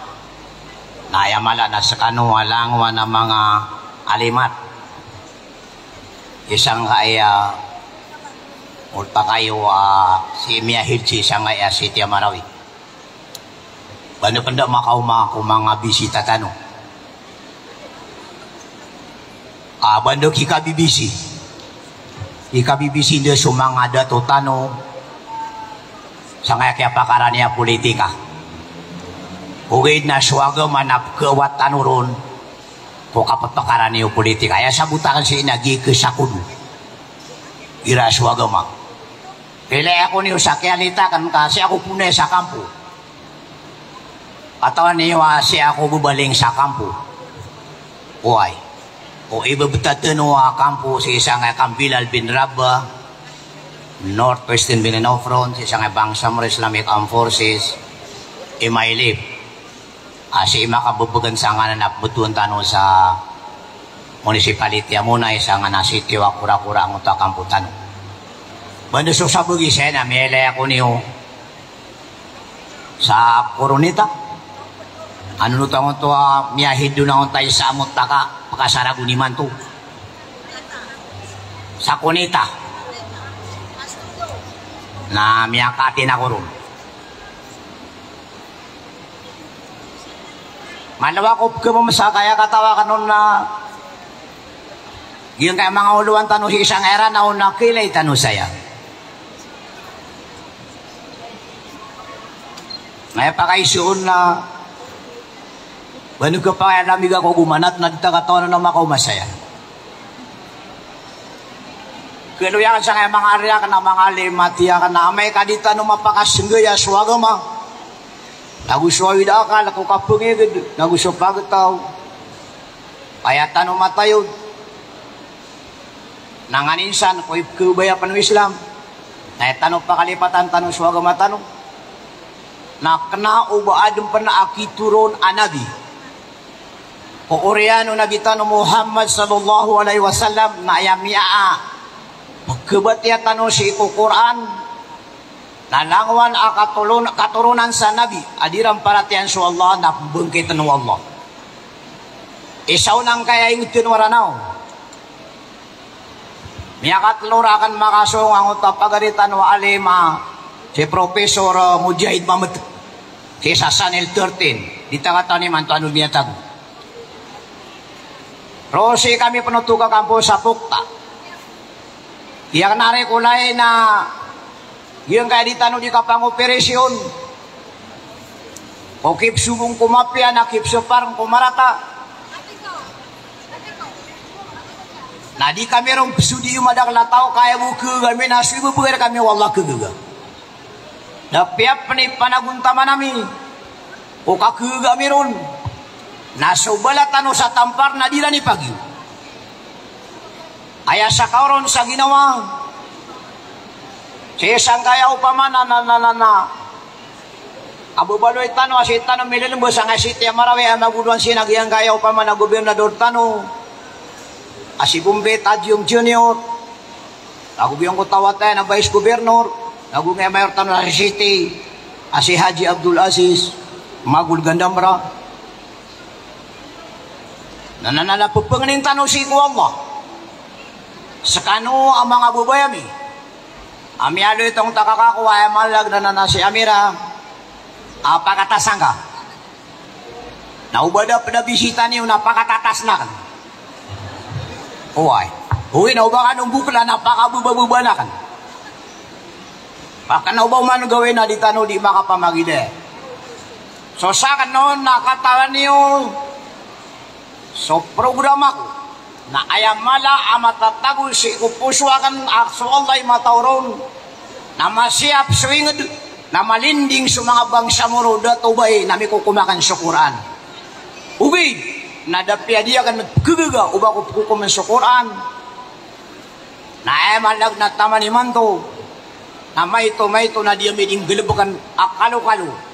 na ayamala na sa kanuwalangwa ng mga alimat. Isang kaya ulpa kayo si Mia Hilchi, isang kaya si Tia Marawi. Bano kanda makauma kung mga bisita tanong. Bando kika BBC. Ika BBC dia sumang ada to tanong sa kaya pakaran niya politika. Ugid na suwaga manap kawat tanuron ko kapat pakaran niya politika.Aya sabutakan si inagi ke sakudu. Ira suwaga ma. Kaya ako niyo sa kialita kan kasi ako punay sa kampo. Katawan niyo si ako bubaling sa kampo. Uy. O ibabutatan o kampo sa isang Kambilal bin Rabah, Northwestern Mindanao Front, isang Bangsamoro Islamic Armed Forces, Imailip. Si makabubugan sa nga napbutuan tano sa municipality muna isang nga sitio akura-kura ang uta kamputan. Bando susabugi siya na mele ako niyo sa Coronita. Ano nutang ito miyahid doon ang tayo sa amot taka pakasaraguniman to. Sa Cunita na miyakatin ako ron. Manawakop ka mo sa kaya katawa ka nun na yung kaya mga uluan tanong si isang era na unakilay tanong saya. Ngayon pa kayo suon na bano ka pa kaya lamig ako gumanat nagtagatawa na naman ako masaya. Kiluyan sa kaya mga area ka na mga limatiya ka na may kadita no mapakasinggaya suwaga ma. Naguswawid akal ako kapungigid. Naguswapagataw. Kaya tanong matayod. Nanganinsan ko ikubaya pa ng Islam. Kaya tanong pakalipatan tanong suwaga matanong. Na kanao ba adong pa na akituron anabi. O Oriano nabitano Muhammad sallallahu alaihi wasallam na ayamiaa. Pagkabatiya tanong si Quran. Nalangwan katurunan sa Nabi. Adiran paratiyan sa Allah na bungkitan ng Allah. Isaw nang kaya yung tinwaranaw. Miyakatlura kan makasong ang utapagaritan wa alima. Si Profesor Mujahid Mamet. Si Sasanil 13. Di takataniman to ano biyatag. Rosi kami penutuka kampo sa Pukta. Yang narekulay na yung kaya di tanong di kapang operasyon. O kipsubong kumapya na kipsuparang kumarata. Na di kami rong pesudi umadak latao kaya buka kami naswi bubuker kami wallah kegaga. Dapiap ni panaguntama nami. O kakegaga meron. Nasubala tano sa tampar na dila ni pagi. Aya sa kauron sa ginawa. Sa isang kaya upamana na. Abu baloy tano asit tano mililim bo sang asit ya marawi amaguduan sinag yang kaya upamana gobernador tano. Asi Bumbet Adyong Junior. Ako biyong ko tawatay na vice governor. Ako may mayor tano sa city. Asi Haji Abdul Aziz. Magul Gandamra. Nananapupangin tano si ko Allah. Sakano ang mga bubayami. Amialo itong takakakuha ay malag na si Amira. Apakatasan ka. Naubada pinabisita niyo napakatatas na kan. Uy. Uy, nauba ka nung bukla napakabuba-buba na kan. Baka nauba man gawin na di tano di makapamagide. So sa kanon nakatawan niyo so programa ko na ayamala amatatago si kupuswakan akso Allah matauron na masiyap swinged na malinding sa mga bangsa mo datubay na may kukumakan sa Quran. Ugid na dapya dia kan magkugaga uba ko kukuman sa Quran. Na ayamalag na taman ni manto na may to na dia meding gelebukan akalo-kalo.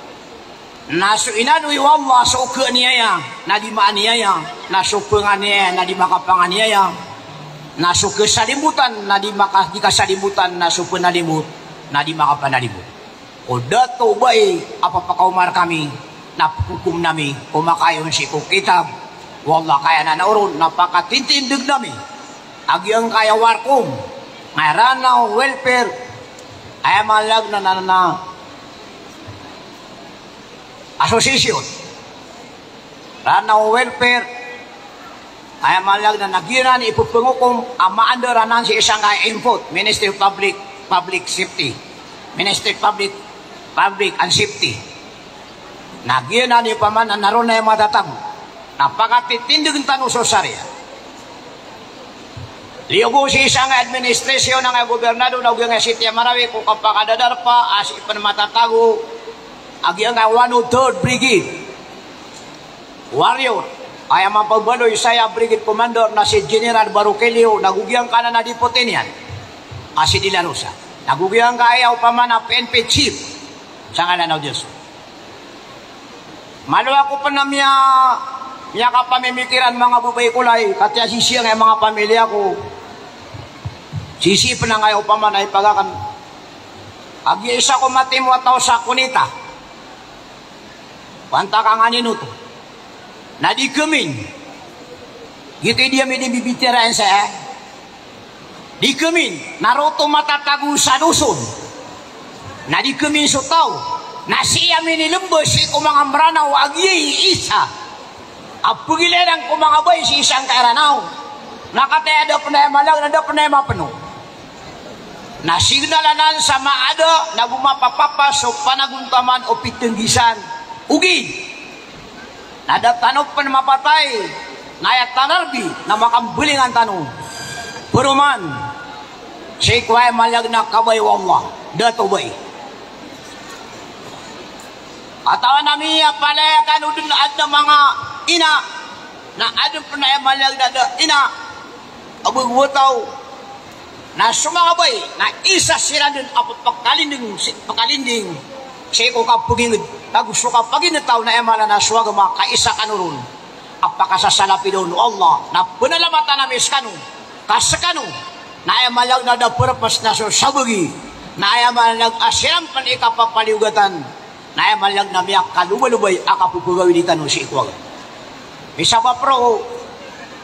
Nasu inanuy wallah so keaniaya na di maaniaya nasu penganiaya na di makapanganiaya nasu kesalimutan na di makasalimutan nasu penalimut na di makapanalibut o dato bay apa pakaumar kami na hukum nami kumakayon si kitab wallah kaya na nauron napakatintindig nami agyang kaya warkom ngayranaw welfare ay malag na association ranaw welfare ay malag na nagiran ipupungukom ang maandaranan si isang input Ministry of Public Safety Ministry of Public and Safety nagiran ipaman na naroon na yung matatag napakatitindig ang tanong sa sarya liugo si isang administrasyon ng gobernado na ugyang City Marawi kung kapakadadar pa as ipan matatago agyang 103rd Brigade Warrior ay ang mapagbadoy saya Brigade Commander na si General Barukelio nagugyang ka na diputin yan kasi De La Rosa nagugyang ka ayaw pa man na PNP Chief sa ngalan ng Diyos maluwa ko pa na miya kapamimikiran mga bubay kulay katya sisiya ng mga pamilya ko sisi pa na ngayon pa man ay pagakan agya isa ko matimwataw sa kunita Panta ka nga ninuto. Na di kamin. Gitu dia may bibitiraan saya. Di kamin. Naroto matatago sa dusun. Na di kamin sutaw. Na siya minilembos si kumang amranaw agyay isa. Apugilerang kumang abay si isang kairanaw. Nakataya da panayamalang na da panayamapano. Na signalanan sa maada na bumapapapas o panaguntaman o pitenggisan. Ugi nadatanong pa na mapatay nayat tanarbi na makambuling ang tanong peruman si kway malag na kabay wallah datubay katawan nami palayakan udun na ad na mga ina na adun pa na malag na ina abagwataw na sumangabay na isa sila dun pakalinding si ko kapugingid nagusto ka paginitaw na emala na suwaga mga kaisa kanurun apakasasalapi doon Allah na punalamatan na miskano kasakano na emalag na purpose na sabagi na emalag asiram pan ikapapaliugatan na emalag na miyak kalubalubay akapupugawinitan no si ikwaga isa pa pro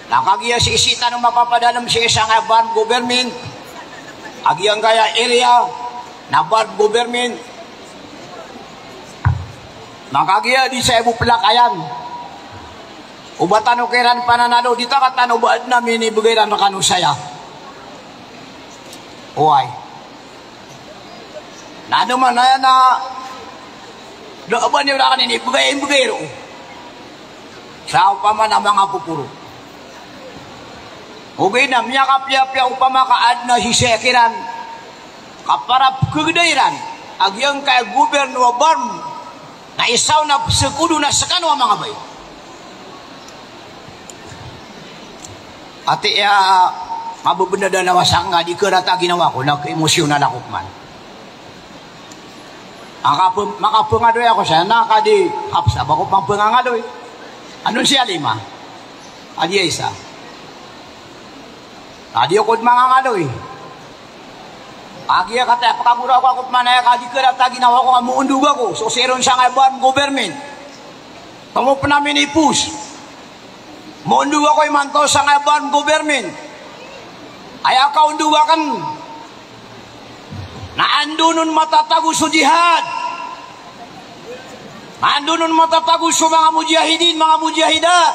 nakagiya si isita nung mapapadalam si isang bar government agiyang kaya area na bar government nakagiya di sa ibu pelakayan ubatan ukiran pananado di takatan ubad namin ibigayran rakano saya uway na naman na yan na daaban niyo na kanin ibigay ro sa upaman ang mga pupuro okay na miya kapya-pya upama kaad na hisekiran kaparap kagdairan agyang kay goberno barm na isaw na sekudo na sakano ang mga bay. Ati mabubunda na nawasak nga di karata ginawa ko nag-emosyonan ako man. Makapungadoy ako siya nakadi kapsab ako pang pungangadoy. Ano siya lima? Adi isa. Adi ako mangangadoy. Agi kata pakagura ko ako manaya kadi karata ginawa ko amuundug ako so seron siya nga ban government tamo pa namin i-push muundug ako imanto sa nga ban government ay akaundugakan na andunun matatago sa jihad andunun matatago sa mga mujahidin mga mujahidat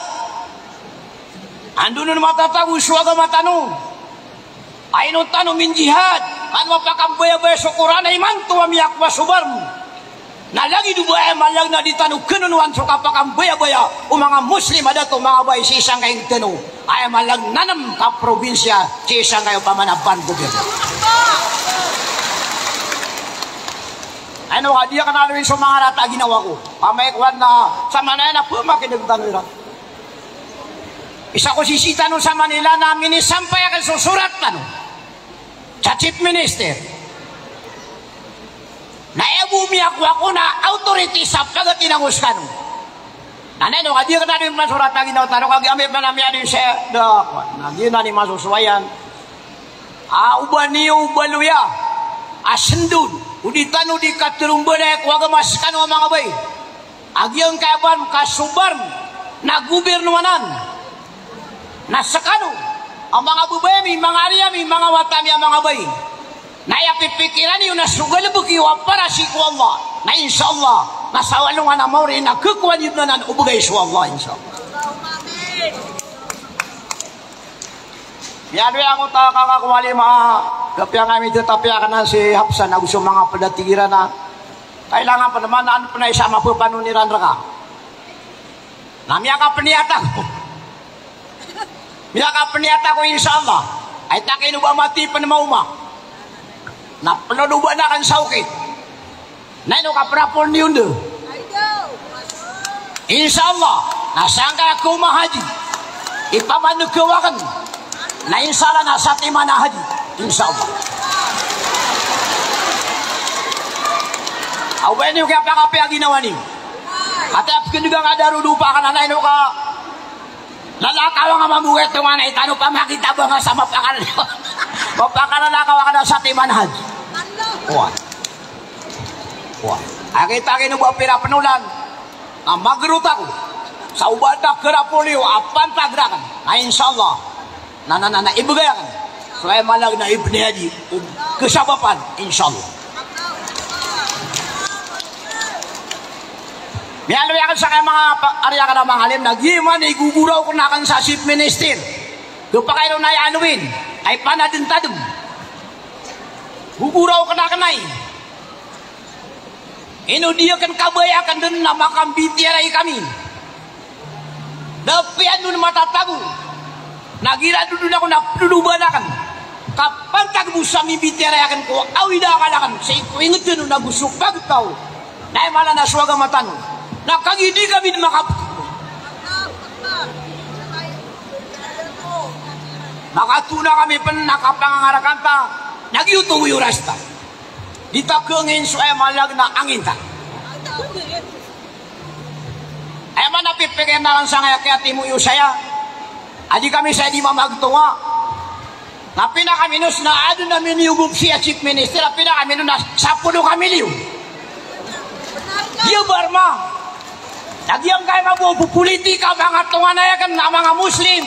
andunun matatago sa agama tanong ay no tanong min jihad kan mapakambaya-baya sa Quran ay manto amiyak masubarm Nalagi dua malang na ditanu kenunuan so kapakang baya-baya o mga Muslim ada to mga bay si isang kayong tanu ay malang nanam ka probinsya si isang kayo pamanaban gobyerno. Ano ka, diya ka naluin sa mga rata ginawa ko. Pamaikwan na sa Manila po makinagtan nila. Isa ko sisita nun sa Manila na minisampay akan susurat na nun. Sa Chief Minister. Naebumi ako na authority sa pagatinangus ka nun. Nanay no, diya ka naluin masurat na ginawa tanong kag amip na namin adin siya. Diya na ni masusuwayan. Uban niyo ubaluya. Asendun. Uditan udi katurumbanek wagamas kanu mga bay. Agyang kayaban kasubar na gubernuanan. Nasakano ang mga bubayami, mga ariyami, mga watami ang mga bay. Nayapipikiran yun na sugal bukiwa para si ku Allah. Na insyaAllah nasawalungan na mauri na kukuan yun na ubugay su Allah insyaAllah. Yadwe ako kakakawali mga kapya kami tetapi akan si Hapsan na gusto mga padatigiran na kailangan pa naman ano pa na isama po panuniran raka. Namiyaka peniyata ko. Miyaka peniyata ko insyaAllah ay takin ba mati pa na mauma. Na penuduba na kan saukit. Na ino ka prapol ni undo. InsyaAllah nasangka ako mahaji. Ipamanukawakan. Na insala na sa timana haji insyaallah. Awen yung kaya pang ginawa niyo. At juga nga daru lupa ka na ino ka lalakaw nga mamuwet yung mga itano pa makita ba nga sa mapakalan niyo. Mapakalakaw ka na sa timana haji. Wah. Akita kinu ba pira penulan magrut ako sa ubada kerapolio apan tagrakan. Na insyaallah Nana ibugayan saya malag na ibni haji kesabapan insyaallah. Mialo yakan sa kay mga area ka na mga halim na giman iguguraw ko na kan sa Chief Minister. Kapag na anuin ay panadin tadum. Guguraw ka na kanay. Ino dia kan kabayakan din na makambitiaray kami. Dapian nun matatago. Nagira dulu ako na pulubanakan. Kapan tagbo sa mibitirayakan ko, awida akalakan. Sa ikuingot yun na gusto pagtaw. Na mala na suwaga matan. Nakagidi kami makap. Nakatuna kami pen nakapangangarakan ta. Nagyutuwi urasta. Ditakengin suaya malag na angin ta. Ay man napipigyan na lang sa ngaya kaya timuyo saya. Adi kami saya di mamagtunga. Na pinakaminus na adun namin yung siya Chief Minister. Na pinakaminus na 10 kami liyo. Diyo barma. Nagyang kayo mabupulitika mga tunga na yakan na mga Muslim.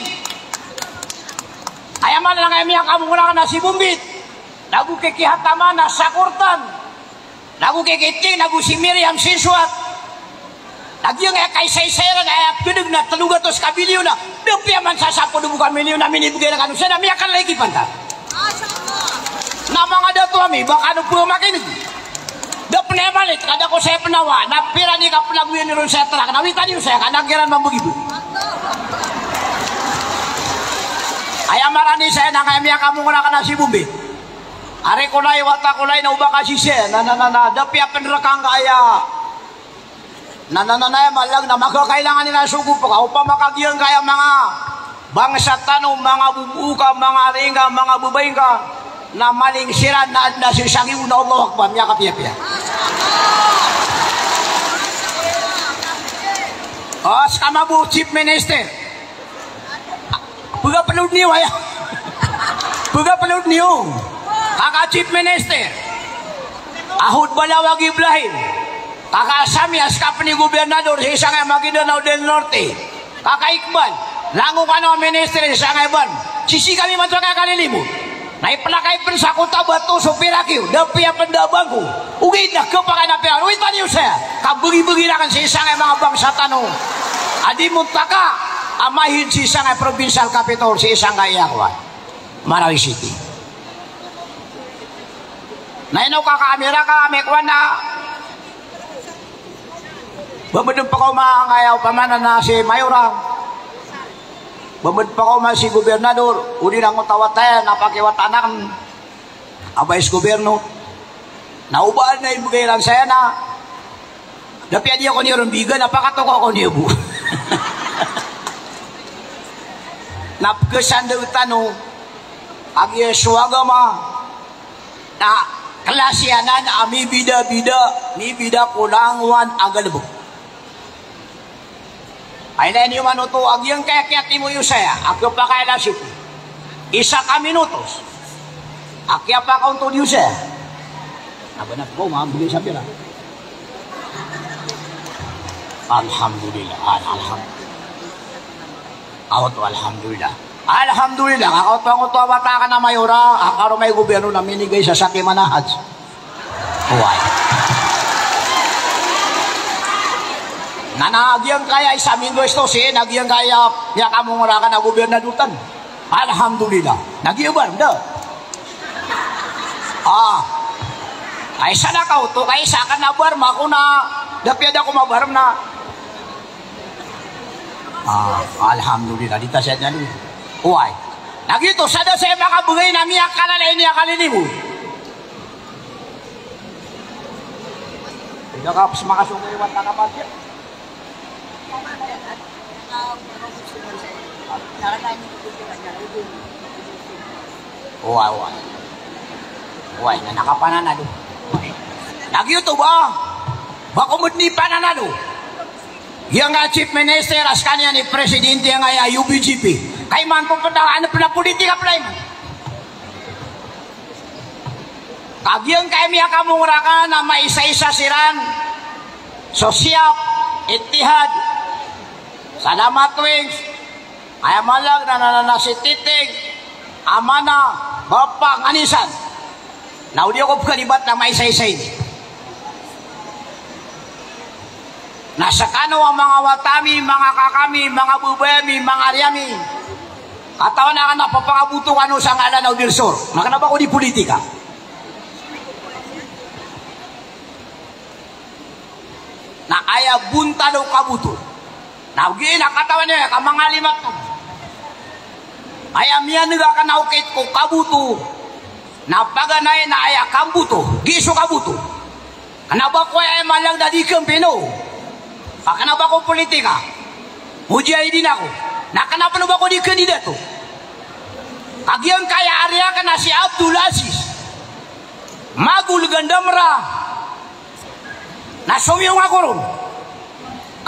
Ayaman lang kami ang kamungulakan na si Bumbit. Lagu kikihataman na sakurtan. Lagu kikiting, lagu si Miriam Siswat. Lagi yang kay say-sayran ay pinag na 300 kabilyo na dapi man sa 10 milyon na minibigay na kanusya na miyakan lagi panta. Na mga dato ami baka no po makinig. Dapi na malit kada ko saya penawa na pira ni ka pelagwin ni saya terak nawitan niyo saya kanagyaran mambugibu. Ay amarani saya na kay miyak kamu nguna kana si Bumbi. Are ko nay wata ko nay na uba kasi siya na dapi penrekang kaya nananay malag na magkakailangan nila sugo pa upang makagiyang kaya mga bangsa tanong, mga bubuka, mga ringa, mga bubayga na maling sira na anda si Sangiw na Allah Akbar niya kapiya-piya. Os kamabu Chief Minister puga pelud niyo ay puga pelud niyo kaka Chief Minister ahud balawag Ibrahim kakasami askap ni gobernador sa isang Maguindanao del Norte kaka Iqbal lango ka na minister sa isang ban sisi kami matwaka kalilimu naipalakay pen sa kota batu supirakiw dapi ang pendabang ko ugid na kapaka na pera uwitan niyo siya kabugi-bugi na kan sa isang mga bangsa tanong adi muntaka amahin si isang provincial capital si isang Iyakwan Marawi City na ino kakamera ka amekwan na Bamad pa ko maangayaw pamanan na si Mayora. Bamad pa ko si gobernador. Uli lang ko tawatayan, napakiwatanan. Abayis goberno. Naubaan na ibigay lang saya na. Dapi adi ako niyo rumbigan, napakatoko ako niyo bu. Napkesan daw tanong, agi swagama na klasyanan ami bida-bida, ni bida kulangwan agalbo. Ay na niyo manuto, agi ang kaya-kaya mo yung saya, ako pa kaya lasip. Isa ka minutos. Aki apa kau untuk diusir? Apa nak kau mah beli siapa lah? Alhamdulillah, alhamdulillah. Ako to alhamdulillah. Alhamdulillah, ako to bata ka na Mayora, ako may gobyerno na minigay sa Sakimanahad. Huwag. Nanaagyang kaya isa minggo ito si, nagyang kaya niya kamungura ka na gobernadutan. Alhamdulillah. Nagyabar, daw. Ay sana kau to kay sa kan nabar mako na dapi ada ko mabaram na. Alhamdulillah dita sa nya ni. Uy. Nagito sada sa makabugay na miya kana na ini akali mo. Ida ka pas makasungay wat na pa. Uy. Uy, na nakapananado. Nagyuto ba? Bakumod ni pananado. Yang nga chief minister as kanya ni presidente nga UBGP. Kay man kung ano pala politika pala mo. Kagyang kay miya kamura ka na maisa-isa siran. Sosyap, Itihad, Salamat Wings, ay malag na si Titig, Amana, Bapak, Anisan. Naudi ako kalibat na may isa-isa ini. Nasa kano ang mga watami, mga kakami, mga bubemi, mga aryami. Katawan na ka napapakabuto ano sa ngalan na Udirsor. Makanaba ko di politika. Na aya bunta daw kabuto. Naugi na katawan niya, ka mga limat ko. Aya miya nga ka naukit ko kabuto. Napaganay na aya kambuto, giso kabuto. Kanaba ko ay malang dadi kempino. Kanaba ko politika. Mujay din ako. Nakanapa na ba ko di kandidato? Kagyang kaya area ka na si Abdul Aziz. Magul Gandamra. Nasumiyong ako ron.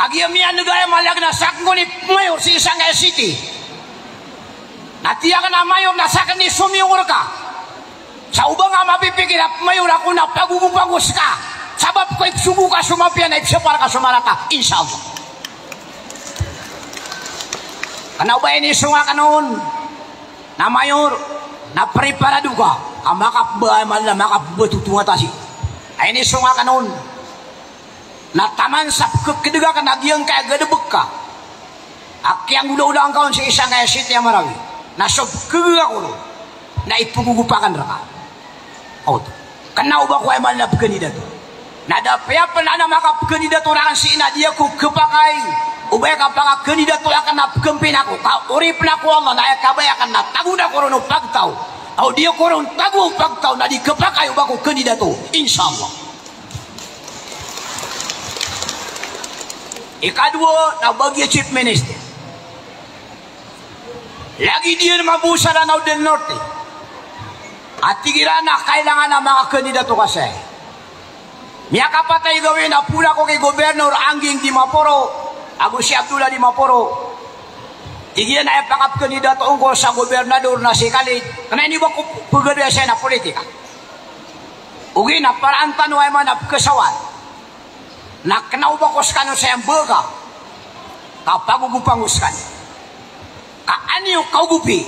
Kagyang miya nagaya malang na sakko ni Mayor si Sangay City. Natiya ka na Mayor na sakko ni sumiyong ka. Sa ubang nga mapipigil at mayon ako na pagugupagos ka. Sabab ko ipsubo ka sumapyan na ipsapar ka sumarata. Inshallah. Kanaw ba iniso nga ka noon? Na mayor, na preparado ka. Ang makapbayaman na makapbatutungatasi. Ay iniso nga ka noon. Na taman sa kediga ka nagyang kaya gadabag ka. Akyang ula-ulang kaon sa isang kaya siti ang marawi. Nasab kediga ko noon. Na ipugugupakan ra ka. Auto. Kanao ba ko ay malap kandidato? Nadapya pa na makapkandidato ra kan si ina dia ko kepakay. Ubay ka pa kandidato akan napkempin ako. Ka urip na ko Allah na kabay akan nataguda ko ron pagtaw. Aw dia ko ron tagu pagtaw na di kepakay ba ko kandidato. Insyaallah. Ikadua na bagi chief minister. Lagi dia mabusa na del norte. At tigilan na kailangan ng mga kandidato kasi. Miya kapatay gawin na pula ko kay Gobernador Angging Di Maporo. Ako si Abdullah Di Maporo. Tigilan na ipakap kandidato ko sa gobernador na si Khalid. Kana hindi ba ko paggadaya siya na politika? Ugi na paraan tanuay man na kasawan. Nakanaw ba ko sa kano sa yung baga? Kapagugupanguskan. Kaan yung kaugupi?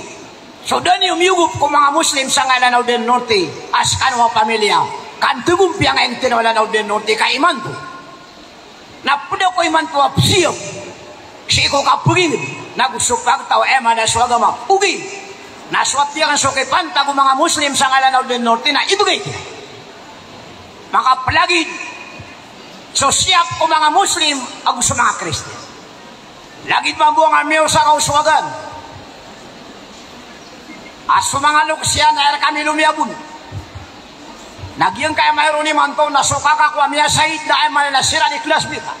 So doon yung miyugup ko mga Muslim sa ngalan del Norte as kanwa pamilya. Kantugumpi ang ente na wala del Norte ka iman to. Napudaw ko iman to apsiyop. Si ko kapugin. Nagusupag tao na swagama. Ugi. Naswat niya kan so kay panta ko mga Muslim sa ngalan del Norte na ibigay. Makapalagid. So siap ko mga Muslim ag sa mga Kristiyan. Lagit mabuang amiyo sa kauswagan. Aso mga luksyan ay kami lumiabun. Nagyang kaya mayroon ni Manto na sukaka ko amiya sahid na ay malasira ni Klas Bita.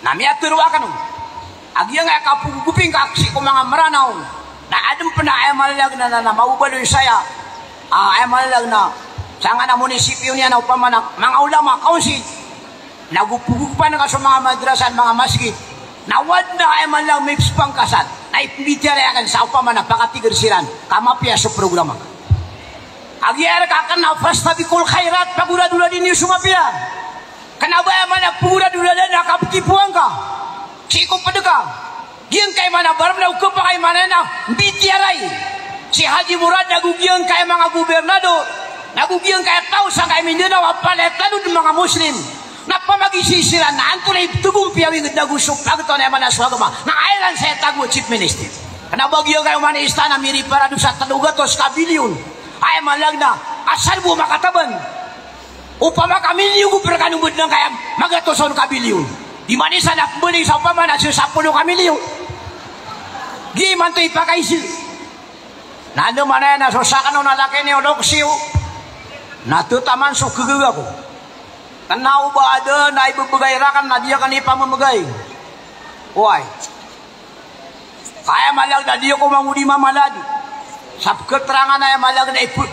Namiya turuakan mo. Agyang ay kapuguping kaksi ko mga maranaw na adem pa na ay malalag na maubaloy saya. Ay malalag na sa nga na munisipyo niya na upamanak mga ulama, kaunsil. Nagupugupan nga sa mga madrasan, mga masjid. Nawad na ay malalang may pangkasan. Na ipinitirayakan sa upamanak pakatigirsiran. Kamapya sa programa. Agyar ka kan na fasta bikul khairat pagura-dura din yung sumapya. Kanabaya man na pura-dura din nakaptipuan ka. Siko padaka. Giyang kay mana baram na uko pa kay mana na bitiaray. Si Haji Murad nagugiyang kay mga gobernador. Nagugiyang kay tao sa kay Mindanao apaletan ng mga Muslim. Napamagisisiran na antulay tugong piyawing nagusok pagto na mana swagama. Na ailan sa tago chief minister. Kanabagiyang kay man istana miri para sa talugatos kabilyon. Ay malag na asal mo makataban. Upama kamilyon ko perkanubod ng kaya magatoson kabilyon. Di manisa na beli sa upama na siya 10 kamilyon. Gi man to ipakaisil. Nando mana na sosakan no nalaki ni odoksiyo. Natutaman so kagaga ko. Kanao ba ada na ibabagairakan na dia kan ipamamagay. Uy. Kaya malag na dia ko mangudi mamalad. Sa keterangan na malag na iput.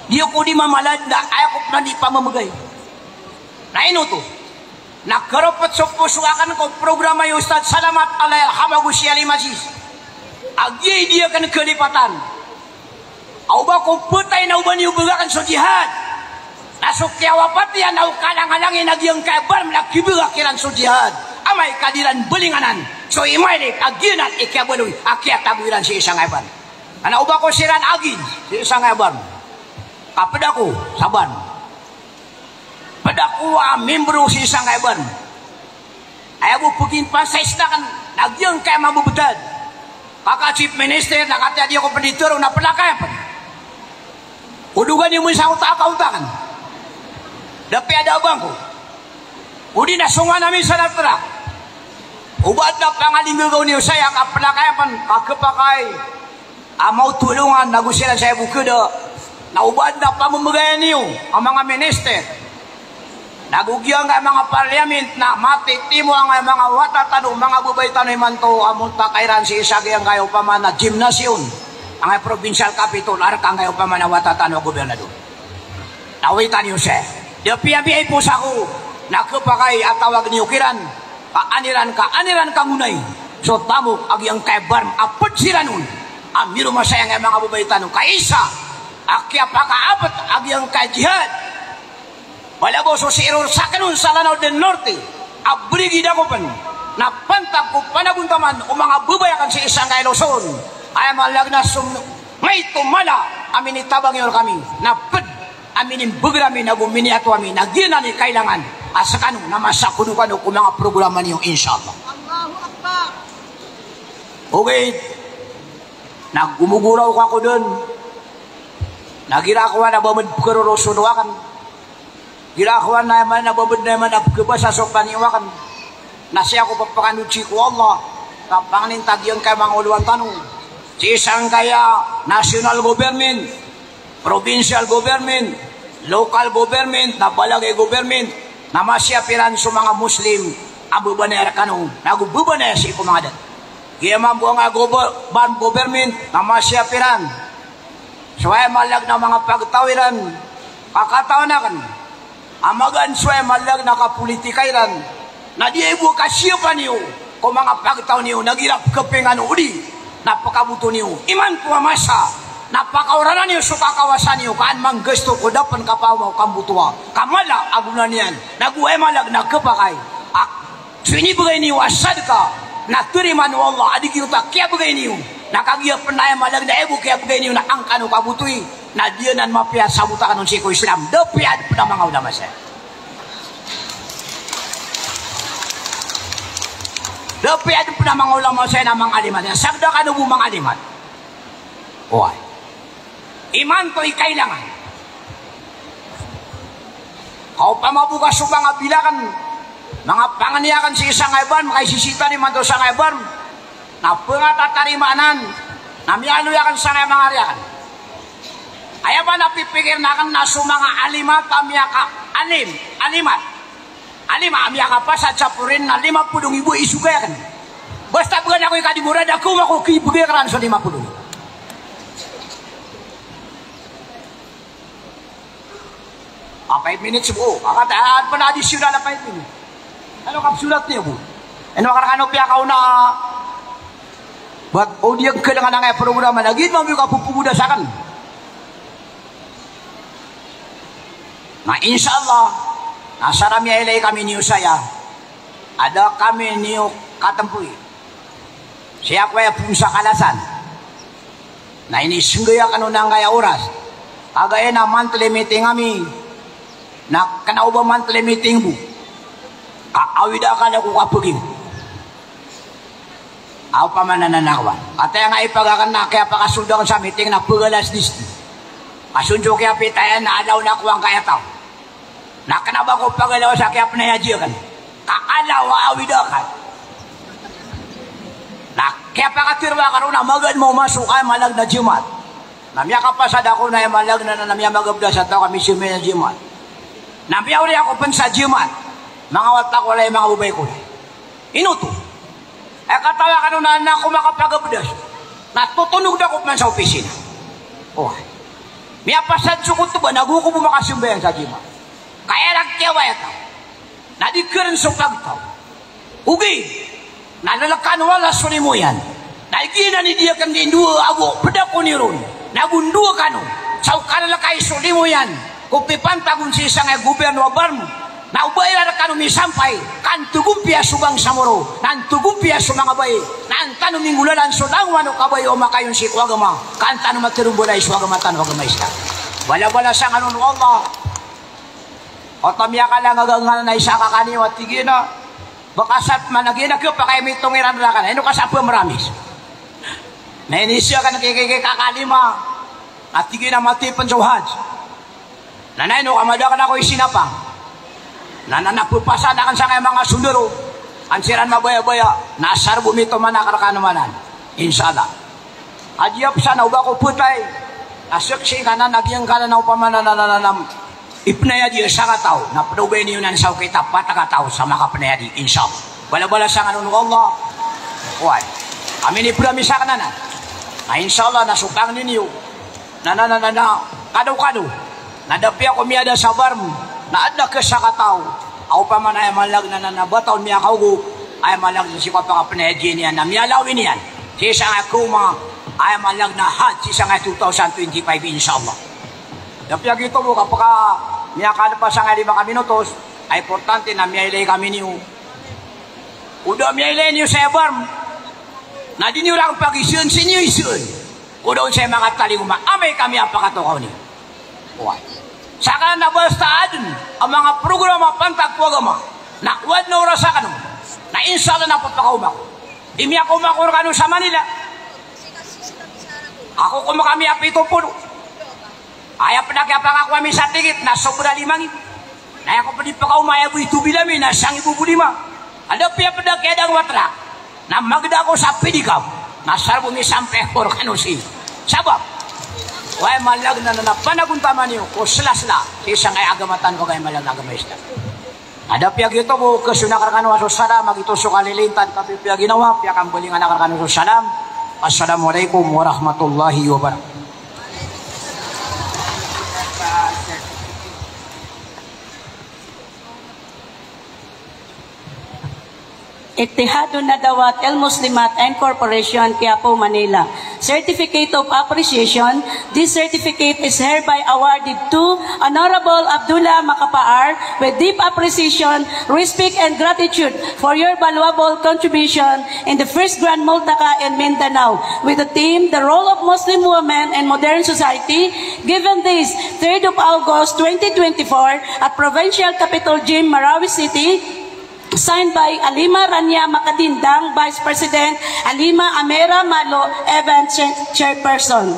Dia ko di mamalad na ayaw ko na ipamamagay. Na ino to. Nagkaropat sa pusuakan ko programa yung Ustad Salamat Alay Hamagusi Alimasis. Agi dia kan kelipatan. Au ba ko putay na uban yung bagakan sa jihad. Nasuk kiawapat yan au kalang-alangin nagyang kabar malakibigakiran sa jihad. Amay kadiran belinganan. So imailik aginan ikiabaloy akia tabuiran si isang eban. Ana uba ko siran agin si isang eban. Kapedako saban. Pedako membro si isang eban. Ayaw pugin pa sa istakan nagyang kaya mabubutad. Kakak chief minister nakatya dia ko pendituro na pelakay pa. Udugan niyo mo sa utak-utakan. Dapi ada abang ko. Udi na sunga namin sa natrak. Ubad na pangalinggaw niyo saya kapelakay pa kakapakay. Amaw tulungan nagusilan saya bukada. Naubad na pamamagayan niyo ang mga minister. Nagugyang nga mga parliament na matitimo ang mga watatano, mga bubaytano imanto amon pakairan si Isagi ang kayo pa man na gymnasium. Ang provincial capital, arkang kayo pa man na watatano gobernador. Nawitan niyo siya. Dapi-api po sa ko, nakapakay at tawag niyo kiran, kaaniran kangunay. So tamok, agi ang kaibarm, apot siranun. Amiro masayang nga mga bubaytano, kaisa, akya pakaapat, agi ang kajihad. Wala so si Error sa kanun sa Lanao del Norte, abrigida ko pan, napantag ko panaguntaman o mga bubayakan si isang kay Luzon, ay malag na may tumala, amin itabang yun kami, napad, amin imbugrami, nagumini ato amin, nagina ni kailangan, asa kanun, na masakuno-kano kung mga programa niyo, inshallah. Okay, nagumuguraw ko ako dun, nagira ko na ba magkarosunuakan, girakuan na naman, nababad na naman, abkaba sa sokpaniwakan. Nasi ako papakanutsi ko Allah. Kapangnin tagyang kay mga uluan tanong. Si isang kaya national government, provincial government, local government, nabalagay government, na masyapiran sa mga Muslim, abubaner kanong, nagububaner si kumangadan. Kaya mabuang government, na masyapiran. So ay malag na mga pagtawiran, pakatawanan, amagan suay malag nakapolitikairan na di ibu kasiyapan niyo kung mga pagtaw niyo nagirap kepingan udi napakabuto niyo iman puamasa napakauranan niyo sukakawasan niyo kaan manggesto ko dapan kapawaw kambutua kamala agunan niyan naguay malag nagkapakay sini bagay niyo asad ka naturiman wallah adik kita kaya bagay niyo nakagiyap na malag na ibu kaya bagay niyo na angkano kabutui na dia nan mapia sabutakan ng siko Islam depi ada pada mga ulama saya depi ada pada mga ulama saya na mga alimat sagda ka nubu mga alimat oy iman to'y kailangan Kau pamabukas sa mga bilakan, mga panganiakan si isang iban, makaisisita ni manto sa iban, na pangatatarimanan, na miyaluyakan sa mga riyakan. Ay ba napipikir na kan na sa mga alimat, alimat, amiyaka pa sa Chapurin na 50,000 isugayan. Basta bukan ako ikadimurad, ako kibugiran sa 50. Ah, 5 minutes po. Akataan pa na additional na 5 minutes. Ano kapsulat niyo po? Ano karakano piya ka na buat audio ka lang nga programa lagi mo yung kapupuda sa kan. Na insyaallah nasa rami ilay kami niyo saya. Ada kami niyo katampuy. Siya ko ay sa kalasan. Na ini singgaya kanu nang kaya oras. Agaya na monthly meeting kami. Na kanauba monthly meeting bu. Awida ka na ko kapugin. Aw pa man nananawan. At nga ipagakan na kaya pakasundan sa meeting na pagalas disti. Asunjo kaya pitayan na alaw na kuwang kaya tao. Nakanaba ko pagalaw sa kaya panayajikan. Kaalaw awida ka. Na kaya pakatirwa ka rin na magad mo masuk ay malag na jimat. Namya kapasad ako na yung malag na namya magabda sa tao kami simi na jimat. Namya uli ako pan sa jimat. Mga wata ko lang mga ubay ko. Inuto. Katawa ka nung na ako makapagabdas. Natutunog na ko man sa opisina. Oh. May apasad sukot to ba? Naguko mo makasumbayan sa jimat. Kaya nagkiaway ito. Nadikaran sa pagtaw. Ugi. Nalalakan wala suni mo yan. Naigina ni dia kan din dua ago. Pada ko ni ron. Nagundua ka no. Sa kanalakay suni mo yan. Kupipan tagun si isang gobyerno barmo. Na ubayar ka no misampay. Kan tugumpia subang samoro. Nan tugumpia sa mga bay. Nan tanong mingulalan sudang wano kabay o makayon si kwagama. Kan tanong matirumbolay swagama tan wagama isda. Bala-bala sa kanon Allah. O tamya ka lang agangan na isa kakaniwa tigina. Bakasat managina kyo pa kayo may tungiran na ka na. Ino kasapa maramis. Nainisya ka nakikikakalima. At tigina matipan sa uhad. Nanay no kamada ka na ko isinapang. Nananapupasan na kan sa mga sunduro. Ansiran mabaya-baya. Nasar bumito man nakarakanumanan. Inshallah. Adiyap sana uba ko putay. Asyaksin ka na nagyang ka na upamananananam. Ipnaya di sa kataw. Napadubay niyo nan sa kita patakataw sa mga panaya di. Inshallah. Bala-bala sa kanunong Allah. Uy. Amin iprami sa kananan. Na inshallah nasupang ninyo. Kado-kado. Nadapi ako miyada sa barm. Naadna ka sa kataw. Ako pa man ay malag na nabataw miya kaugo. Ay malag na si kapakapanayadyan niyan. Na miyalawin niyan. Si isang akuma ay malag na had. Si isang 2025 inshallah. Dapiag ito mo kapag miyakala pa sa nga 5 minutos. Ay importante na miyailay kami niyo. Uda miyailay niyo sa barm. Na di niyo lang pag-isun sinyo isun. Udaon sa mga talinguma. Amay kami ang pakatukaw niyo. Uy. Saka nabasta adun ang mga programa pantagpagama na wad na oras sa kanong na inshallah na papakauma ko. Imi ako makur kanong sa Manila. Ako kumakami apito po. Ayaw pa nagyapang ako kami sa tigit na sobra 5,000. Na ako pa di pakaumaya po itubilami na 1,500. Ada piya pa nagyadang watra na magda ko sa pedikam na sarbo mi sampai por kanong si. Sabab why malag na panaguntaman niyo ko sila-sila isang ay agamatan ko kay malag na agamaysta. Ada piag ito mo kasunakarakan wa salam magito so kalilintan tapi piag ginawa piag ang bulingan nakarakan wa salam. Assalamualaikum warahmatullahi wabarakatuh. Ittihadun Nadawat El-Muslimat and Corporation, Quiapo, Manila. Certificate of Appreciation. This certificate is hereby awarded to Honorable Abdullah Makapaar with deep appreciation, respect, and gratitude for your valuable contribution in the first Grand Multaka in Mindanao with the theme, The Role of Muslim Women in Modern Society, given this 3rd of August 2024 at Provincial Capital Gym, Marawi City, signed by Alima Rania Makatindang, Vice President, Alima Amera Malo, Event Chairperson.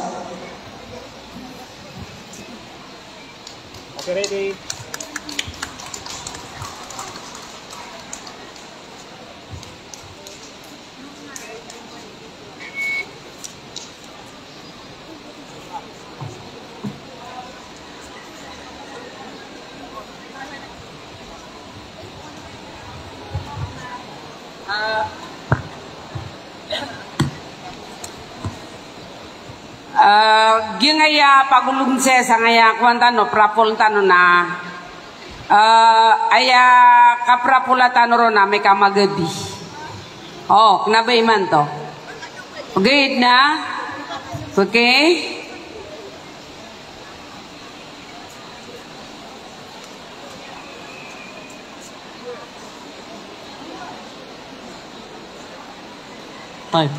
Okay, ready? Gingaya pagulong siya sa ngaya kuwantano prapultano na aya kaprapulatano ro na may kamagabi. Oh, knabay man to. Okay na? Okay? Time.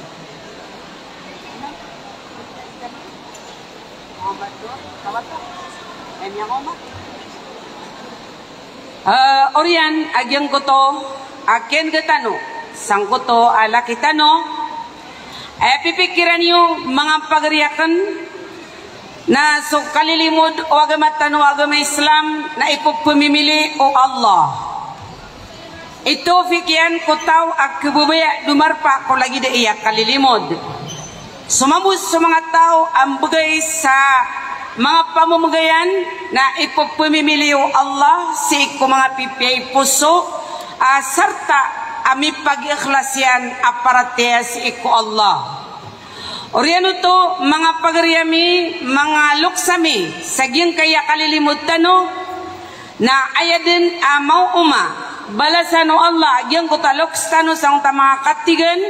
Orian agyang ko to akin katano sang ko to ala kitano pipikiran yung mga pagriyakan na so kalilimod o agama tano agama Islam na ipupumimili o Allah ito fikyan ko tao ak kububaya dumarpa ko lagi da iya kalilimod sumambus sa mga tao ang bagay sa mga pamumugayan na ipupumimili o Allah si ko mga pipiyay puso sarta ami pag-iklasyan aparatea si ko Allah. Oriano to mga pagriyami, mga luksami, sagyang kaya kalilimod tano na ayadin mau balasan o Allah, agyang ko taloks tano sa mga katigan,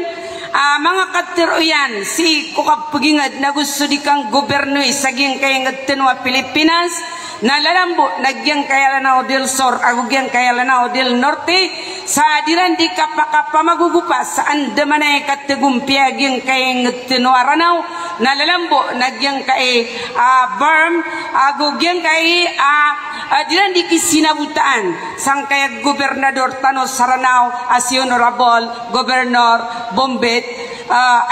mga katiruyan, si kukapagingad na gusto di kang gobernoy, sagyang kaya ngatinwa Pilipinas, na lalambo, nagyang kaya lanao del Sur, agugyang kaya lanao del Norte, sa adiran di kapakapa magugupas, sa andamanay kategumpiag yung kaya ngatinwa ranaw, na lalambo, nagyang kaya Berm, agugyang kaya adiran di kisinabutaan, sang kaya gobernador Tano Saranaw, as Honorable Governor Bombet,